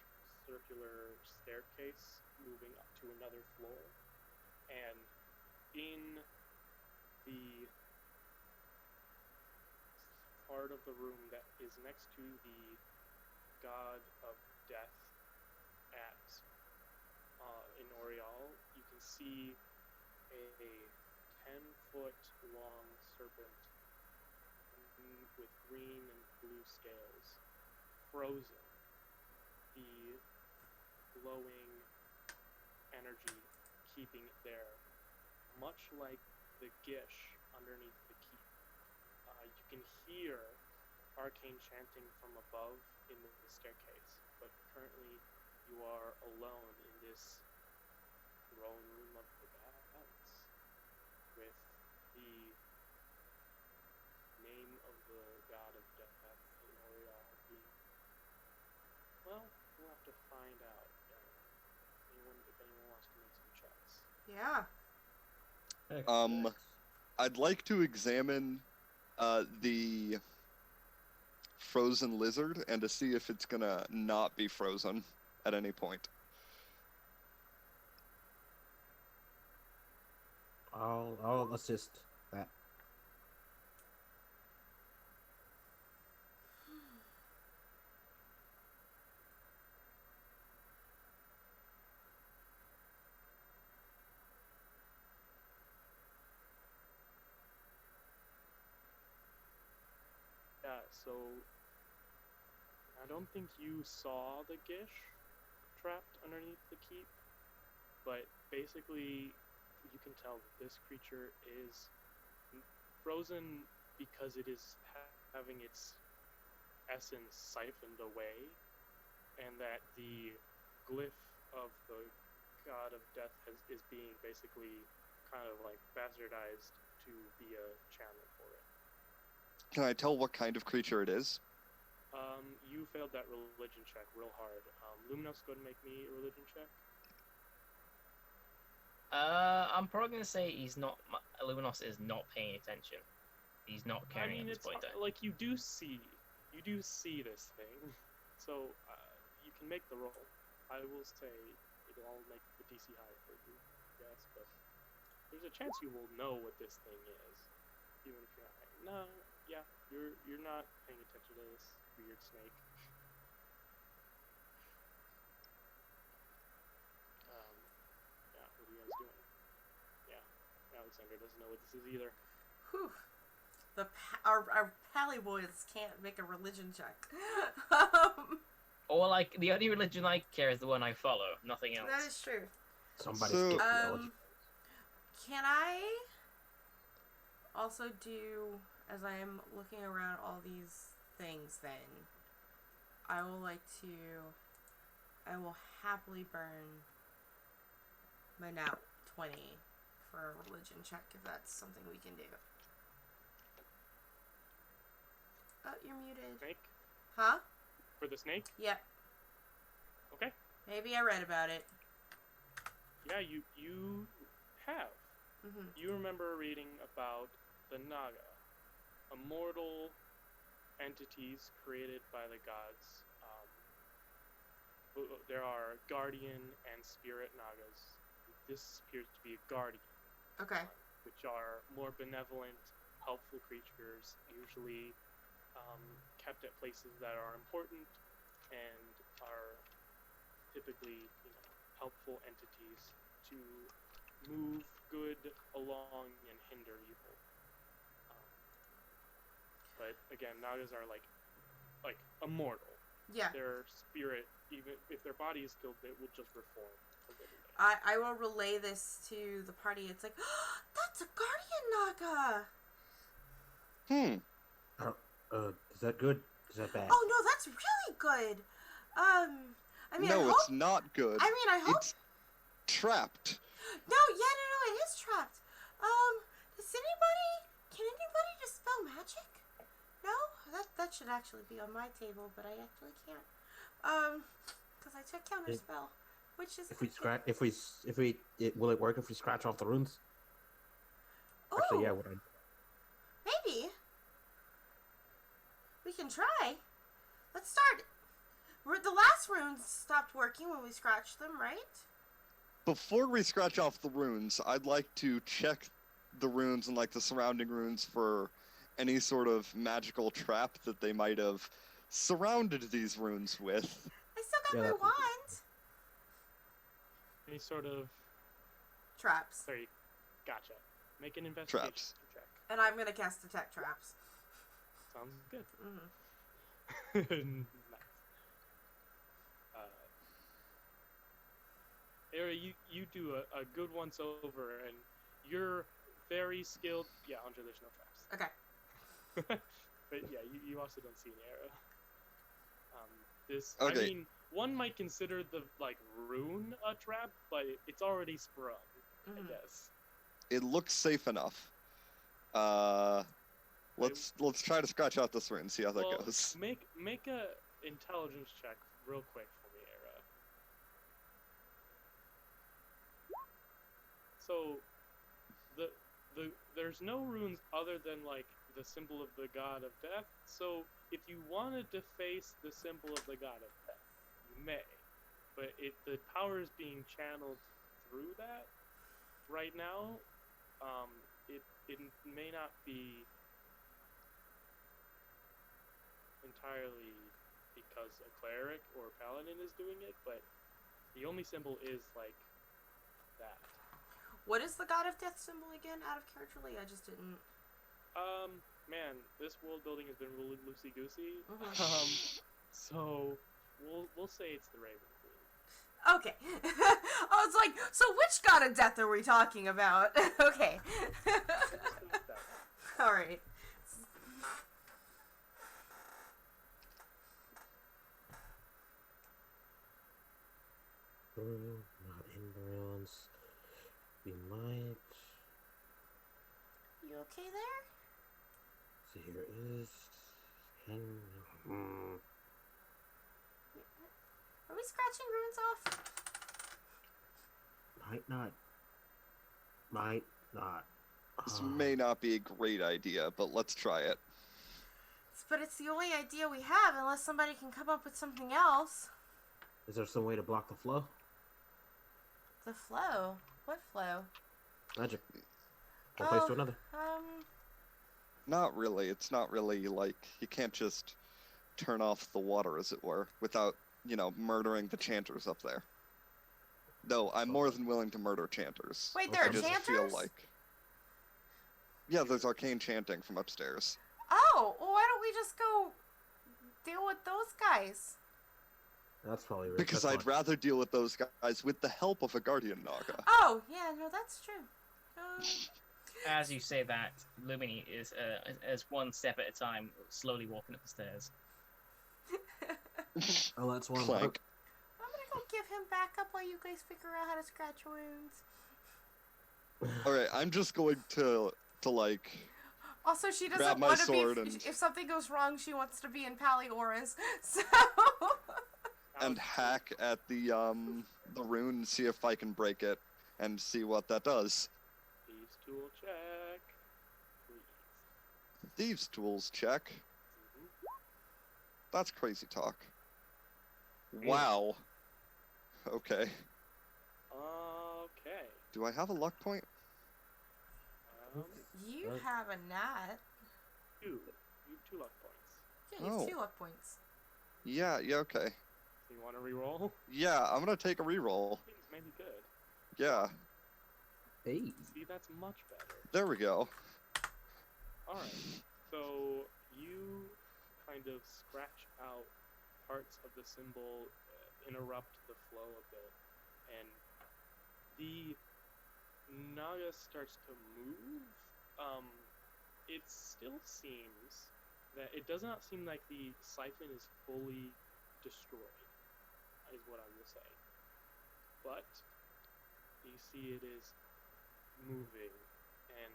circular staircase moving up to another floor. And in the part of the room that is next to the god of death at in Oriol, you can see a 10-foot long serpent with green and blue scales, frozen. The glowing energy keeping it there, much like the gish underneath the keep. You can hear arcane chanting from above in the staircase, but currently you are alone in this throne room of the gods, with the name of the god of death in Oriol being. Well, we'll have to find out. If anyone wants to make some checks. Yeah. I'd like to examine the frozen lizard and to see if it's gonna not be frozen at any point. I'll assist that. Yeah, so I don't think you saw the gish trapped underneath the keep, but basically you can tell that this creature is frozen because it is having its essence siphoned away, and that the glyph of the god of death is being basically kind of like bastardized to be a channel for it. Can I tell what kind of creature it is? You failed that religion check real hard. Luminos, go ahead and make me a religion check. I'm probably gonna say Luminos is not paying attention. He's not caring at this point. Like you do see this thing, so you can make the roll. I will say it'll all make the DC higher for you, yes, but there's a chance you will know what this thing is, even if you're not. No, yeah, you're not paying attention to this weird snake. Yeah, what are you guys doing? Yeah, Alexander doesn't know what this is either. Whew. Our pally boys can't make a religion check. Or like the only religion I care is the one I follow, nothing else. That is true. Somebody's So- getting knowledge. Can I also do, as I am looking around all these things, then I will happily burn my nat 20 for a religion check if that's something we can do. Oh, you're muted. Snake? Huh? For the snake? Yep. Okay. Maybe I read about it. Yeah, you have. Mm-hmm. You remember reading about the Naga, immortal entities created by the gods. There are guardian and spirit Nagas. This appears to be a guardian. Okay. Which are more benevolent, helpful creatures, usually kept at places that are important and are typically, helpful entities to move good along and hinder evil. But again, Nagas are like immortal. Yeah. Their spirit, even if their body is killed, it will just reform a little bit. I will relay this to the party. It's like, oh, that's a guardian Naga. Is that good? Is that bad? Oh no, that's really good. I mean, No, I hope. it's not good. I mean, I hope. It's trapped. No, it is trapped. should actually be on my table, but I actually can't. Because I took counterspell, which is. If we scratch, will it work if we scratch off the runes? Ooh, Actually, yeah. Would I? maybe. We can try. Let's start. The last runes stopped working when we scratched them, right? Before we scratch off the runes, I'd like to check the runes and like the surrounding runes for any sort of magical trap that they might have surrounded these runes with. I still got Yeah, my that's wand. Any sort of Traps. sorry, gotcha. Make an investigation Traps. check. And I'm gonna cast detect traps. Sounds good. Mm-hmm. Nice. Era, you do a good once over, and you're very skilled. Yeah, Andre, there's no traps. Okay. But yeah, you also don't see an arrow. This, Okay. I mean, one might consider the like rune a trap, but it's already sprung. I Mhm. guess. It looks safe enough. Let's try to scratch out this rune and see how that Well, goes. make a intelligence check real quick for me, Era. So, there's no runes other than like the symbol of the god of death. So if you wanted to face the symbol of the god of death, you may, but the power is being channeled through that right now. It may not be entirely because a cleric or a paladin is doing it, but the only symbol is like that. What is the god of death symbol again? Out of characterly, I just didn't. Man, this world building has been really loosey goosey. Mhm. So we'll say it's the Raven Queen. Okay. I was like, so which god of death are we talking about? Okay. All right. Not in the runes. We might. You okay there? See, here it is. Are we scratching runes off? Might not. Might not. This may not be a great idea, but let's try it. But it's the only idea we have, unless somebody can come up with something else. Is there some way to block the flow? The flow? What flow? Magic. One place to another. Not really. It's not really like you can't just turn off the water, as it were, without, murdering the chanters up there. No, I'm more than willing to murder chanters. Wait, there I are just chanters? feel like. Yeah, there's arcane chanting from upstairs. Oh, well, why don't we just go deal with those guys? That's probably right. Because That's I'd fine. rather deal with those guys with the help of a guardian Naga. Oh, yeah, no, that's true. As you say that, Lumini is as one step at a time, slowly walking up the stairs. Oh, that's one. Clank. I'm gonna go give him backup while you guys figure out how to scratch wounds. Alright, I'm just going to Also, she Grab doesn't my want to sword be. and- If something goes wrong, she wants to be in Pally Auras. So. and hack at the rune and see if I can break it and see what that does. Thieves tool check, please. Thieves tools check. That's crazy talk. Wow. Okay. Okay. Do I have a luck point? You What? have a nat. You have 2 luck points. Yeah, you have Oh. 2 luck points. Yeah, okay. So you want to reroll? Yeah, I'm gonna take a reroll. Things may be good. Yeah, Hey. See, that's much better. there we go. Alright, so you kind of scratch out parts of the symbol, interrupt the flow a bit, and the Naga starts to move. It still seems that it does not seem like the siphon is fully destroyed, is what I will say. But you see it is moving, and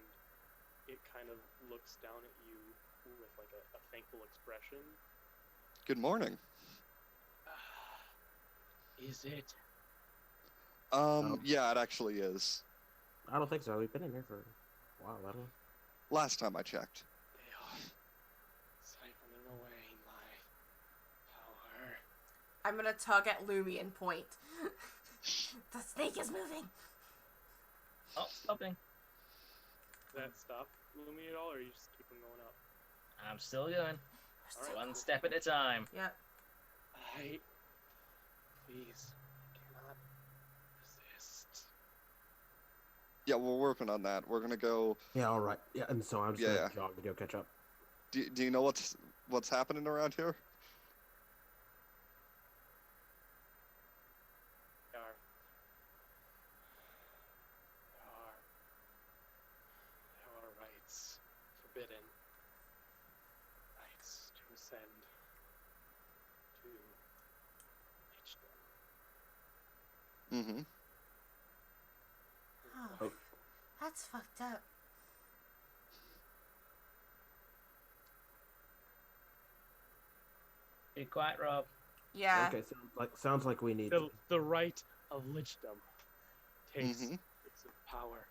it kind of looks down at you with like a thankful expression. Good morning. Is it? Yeah, it actually is. I don't think so. We've been in here for a while, haven't we? Last time I checked. They are siphoning away my power. I'm gonna tug at Lumi and point. The snake is moving. Oh, stopping. Does that stop Lumi at all, or you just keep them going up? I'm still going. We're so One cool. step at a time. Yep. Please, I cannot resist. Yeah, we're working on that. We're gonna go. Yeah, all right. Yeah, and so I'm just Yeah, gonna yeah. jog to go catch up. Do you know what's happening around here? There are rites forbidden. Rites to ascend to Lichdom. Mm-hmm. Oh, that's fucked up. Be quiet, Rob. Yeah. Okay, sounds like we need. The rite of Lichdom takes Mhm. its power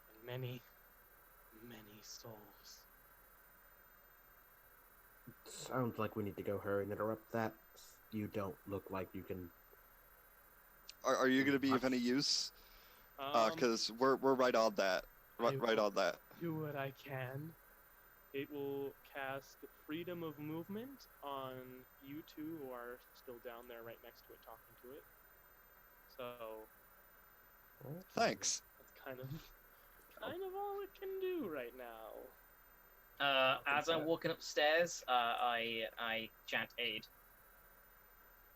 and many, many souls. Sounds like we need to go hurry and interrupt that. You don't look like you can. Are you gonna be of any use? Because we're right on that. Right on that. Do what I can. It will cast freedom of movement on you two who are still down there right next to it talking to it. So Thanks. that's kind of all it can do right now. As I'm walking upstairs, I chant aid.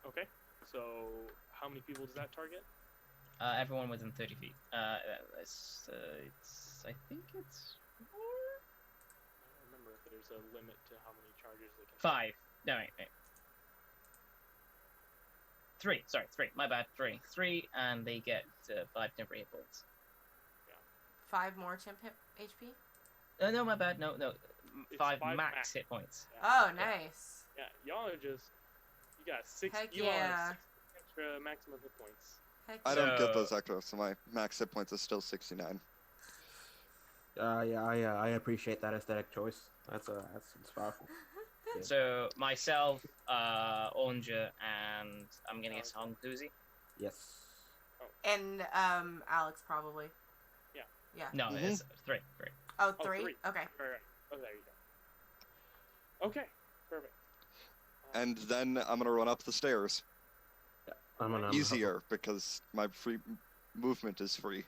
Okay. So how many people does that target? Everyone within 30 feet. It's I think it's 4? I don't remember if there's a limit to how many charges they can. 5. No, wait. 3. Sorry, 3. My bad. 3. 3, and they get 5 temporary hit points. 5 more temp HP? No, my bad. No. It's 5 5 max max. hit points. Yeah. Oh, nice. Yeah, y'all are just. You got 6. Heck You all yeah. have 6 extra maximum hit points. Heck I yeah. don't get So- those extra, so my max hit points is still 69. Yeah, I appreciate that aesthetic choice. That's it's powerful. Yeah. So myself, Onja, and I'm gonna guess Hong Kuzi. Yes. And Alex probably. Yeah. Yeah. No, Mhm. it's 3. Oh, Oh, 3? 3. Okay. Right. Oh, there you go. Okay, perfect. And then I'm gonna run up the stairs. I'm gonna Easier because my free movement is free.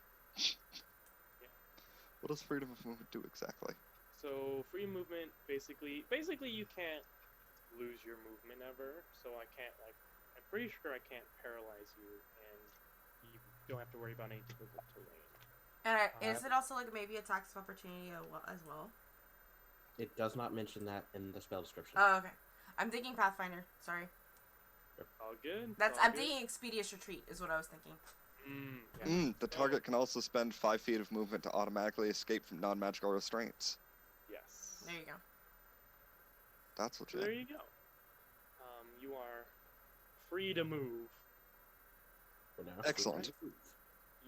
What does freedom of movement do exactly? So free movement, basically you can't lose your movement ever. So I can't I'm pretty sure I can't paralyze you, and you don't have to worry about any difficult terrain. And is it also like maybe attacks of opportunity as well? It does not mention that in the spell description. Oh, okay. I'm thinking Pathfinder. Sorry. All good. I'm thinking Expeditious Retreat is what I was thinking. Yeah. The target can also spend 5 feet of movement to automatically escape from non-magical restraints. Yes. There you go. That's So legit. there you go. You are free to move. For now. Excellent.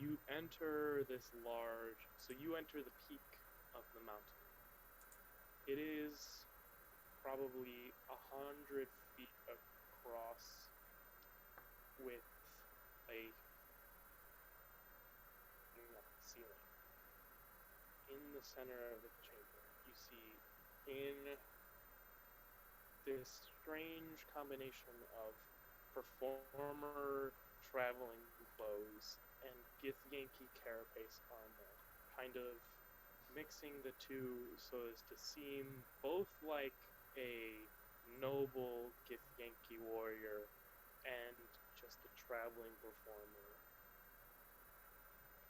You enter this large. So you enter the peak of the mountain. It is probably 100 feet across, with a ceiling. In the center of the chamber, you see in this strange combination of performer traveling clothes and Gith Yankee carapace armor, kind of mixing the two so as to seem both like a noble Gith Yankee warrior and just a traveling performer.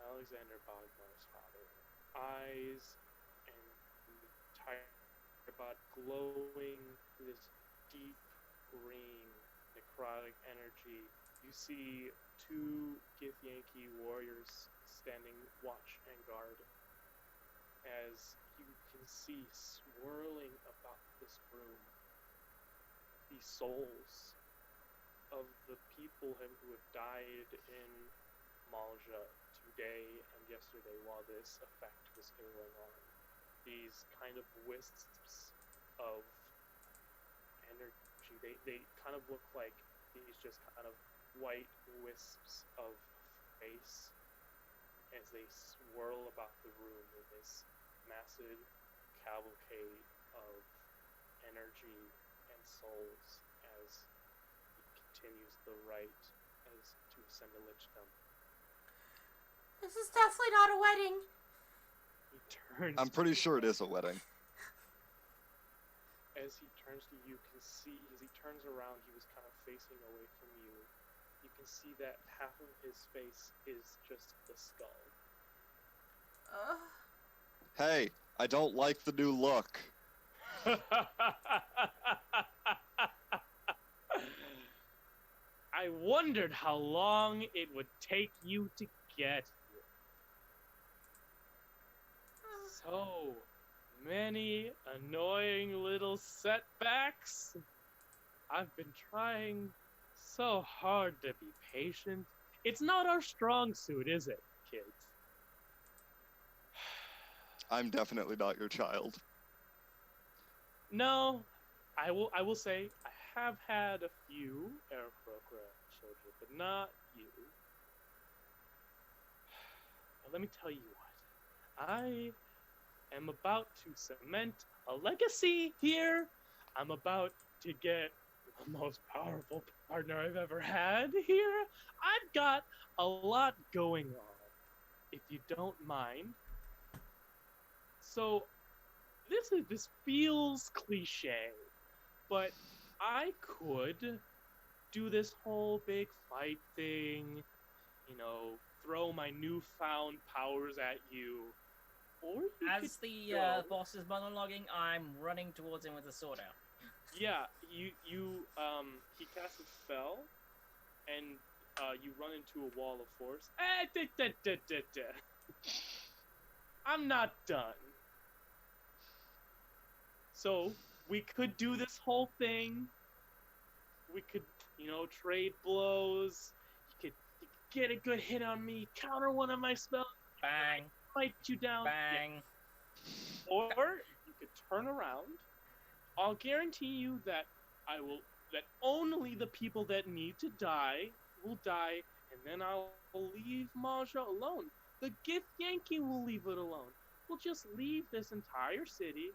Alexander Bogmar's father. Eyes and entire body glowing this deep green necrotic energy. You see 2 Gith Yankee warriors standing watch and guard. as you can see swirling about this room the souls of the people who have died in Malja today and yesterday while this effect was going on. These kind of wisps of energy, they kind of look like these just kind of white wisps of face as they swirl about the room in this massive cavalcade of energy and souls as he continues the rite as to ascend a lichdom. This is definitely not a wedding. He turns. I'm pretty sure it is a wedding. As he turns to you, can see as he turns around, he was kind of facing away from you. You can see that half of his face is just the skull. Hey, I don't like the new look. I wondered how long it would take you to get here. So many annoying little setbacks. I've been trying so hard to be patient. It's not our strong suit, is it, kids? I'm definitely not your child. No, I will say I have had a few Aarakocra children, but not you. Now, let me tell you what. I am about to cement a legacy here. I'm about to get the most powerful partner I've ever had here. I've got a lot going on, if you don't mind. So, this feels cliche, but I could do this whole big fight thing, you know, throw my newfound powers at you, or you As could the go. boss is monologuing, I'm running towards him with a sword out. Yeah, he casts a spell, and you run into a wall of force. I'm not done. So, we could do this whole thing. We could, trade blows. You could get a good hit on me, counter one of my spells, Bang, fight you down. bang. Yeah. Or you could turn around. I'll guarantee you that that only the people that need to die will die, and then I'll leave Maja alone. The Gith Yankee will leave it alone. We'll just leave this entire city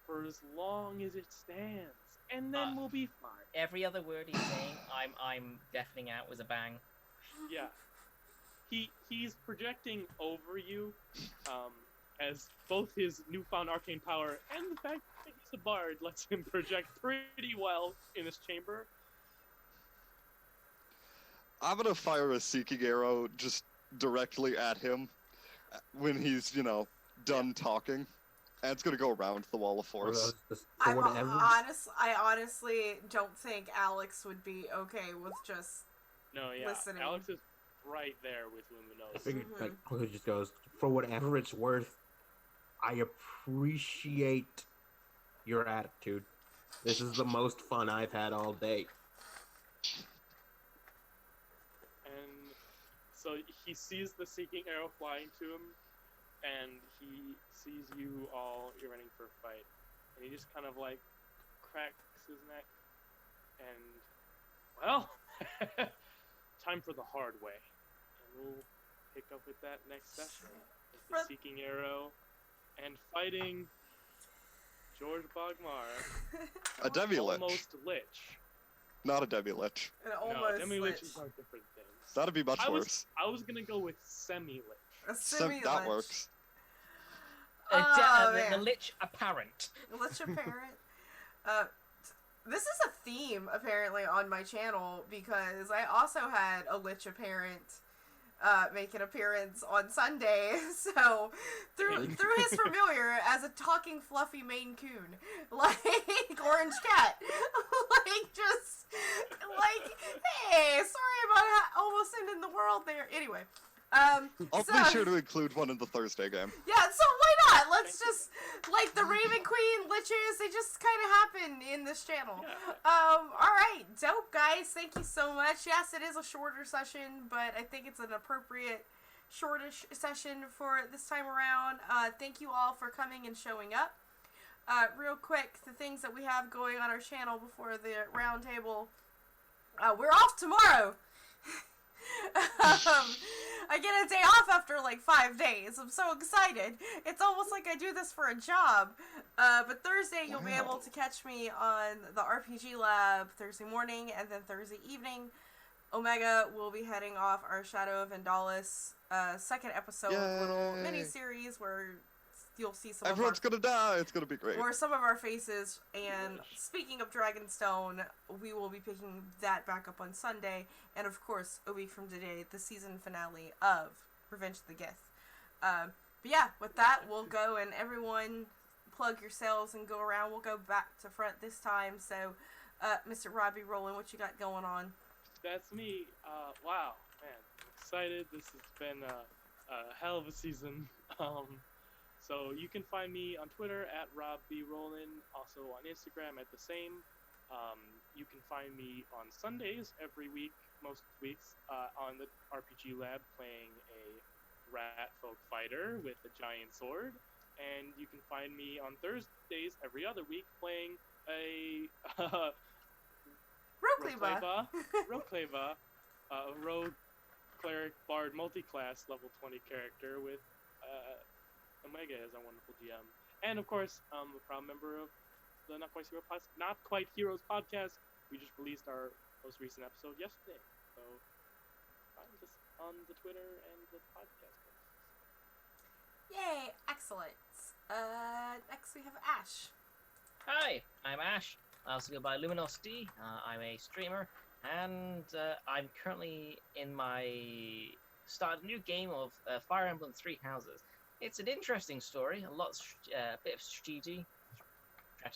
for as long as it stands, and then we'll be fine. Every other word he's saying, I'm deafening out was a bang. Yeah. He's projecting over you, as both his newfound arcane power and the fact that he's a bard lets him project pretty well in this chamber. I'm gonna fire a seeking arrow just directly at him when he's, done talking. And it's gonna go around the wall of force. I honestly don't think Alex would be okay with just No, yeah. listening. Alex is right there with I Luminos. figured it just goes, for whatever it's worth, I appreciate your attitude. This is the most fun I've had all day. And so he sees the seeking arrow flying to him, and he sees you all, you're running for a fight, and he just kind of cracks his neck, and well, time for the hard way, and we'll pick up with that next session with the seeking arrow and fighting George Bogmar, A demi-lich. almost lich. Not a demi-lich. No, demi-liches are different things. That'd be much worse. I was gonna go with semi-lich. A semi-lich. That works. The lich apparent. Lich apparent. This is a theme apparently on my channel because I also had a lich apparent make an appearance on Sunday. So through his familiar as a talking fluffy Maine Coon, like orange cat, hey, sorry about almost ending the world there. Anyway. I'll be sure to include one in the Thursday game. Yeah, so why not? Let's just, like, the Raven Queen liches, they just kind of happen in this channel. Yeah. Alright, dope, guys. Thank you so much. Yes, it is a shorter session, but I think it's an appropriate shortish session for this time around. Thank you all for coming and showing up. Real quick, the things that we have going on our channel before the round table. We're off tomorrow. I get a day off after like 5 days. I'm so excited. It's almost like I do this for a job. But Thursday you'll be able to catch me on the RPG Lab Thursday morning, and then Thursday evening, Omega will be heading off our Shadow of Vandalis second episode little mini series where you'll see some Everyone's gonna die. It's gonna be great. or some of our faces. And speaking of Dragonstone, we will be picking that back up on Sunday, and of course a week from today, the season finale of Revenge of the Gith. But yeah, with that, we'll go and everyone plug yourselves and go around. We'll go back to front this time. So, Mr. Robbie Rowland, what you got going on? That's me. Wow, man, I'm excited. This has been a hell of a season. So you can find me on Twitter at RobBRowland, also on Instagram at the same. You can find me on Sundays every week, most weeks, on the RPG Lab playing a rat folk fighter with a giant sword. And you can find me on Thursdays every other week playing a Rokleva, a rogue cleric bard multi-class level 20 character with Omega as our wonderful GM, and of course, a proud member of the Not Quite Heroes podcast. We just released our most recent episode yesterday, so find us on the Twitter and the podcast posts. Yay! Excellent. Next we have Ash. Hi, I'm Ash. I also go by Luminosity. I'm a streamer, and I'm currently in my start a new game of Fire Emblem Three Houses. It's an interesting story, a bit of strategy, a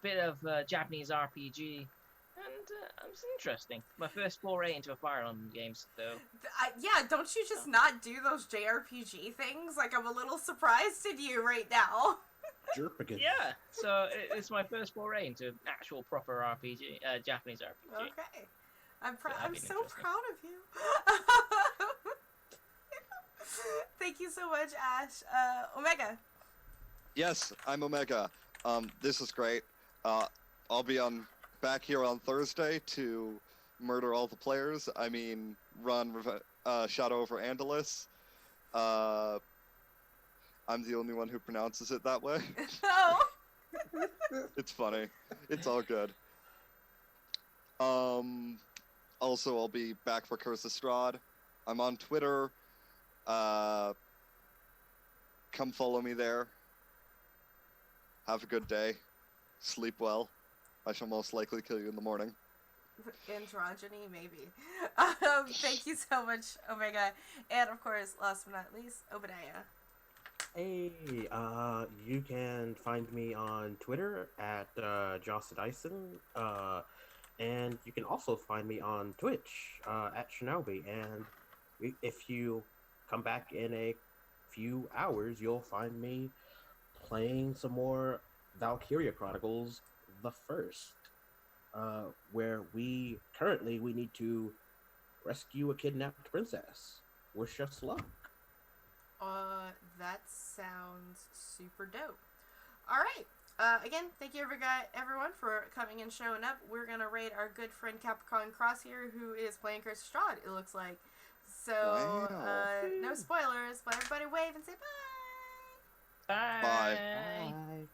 bit of Japanese RPG, and it's interesting. My first foray into a Fire Emblem game, so... Yeah, don't you just not do those JRPG things? Like, I'm a little surprised in you right now. Jerpigan. Yeah, so it's my first foray into actual proper RPG, Japanese RPG. Okay. I'm so interesting. proud of you. Thank you so much, Ash. Omega. Yes, I'm Omega. This is great. I'll be back here on Thursday to murder all the players. I mean, run Shadow over Andalis. I'm the only one who pronounces it that way. Oh. It's funny. It's all good. Also, I'll be back for Curse of Strahd. I'm on Twitter. Come follow me there. Have a good day. Sleep well. I shall most likely kill you in the morning. Androgyny, maybe. Thank you so much, Omega. And of course, last but not least, Obadiah. Hey, you can find me on Twitter at Jossadison, and you can also find me on Twitch at Shinobi. And if you come back in a few hours, you'll find me playing some more Valkyria Chronicles the First, where we need to rescue a kidnapped princess. Wish us luck. That sounds super dope. All right. Again, thank you everyone for coming and showing up. We're gonna raid our good friend Capricorn Cross here, who is playing Curse of Strahd, it looks like. So, no spoilers, but everybody wave and say bye! Bye! Bye. Bye.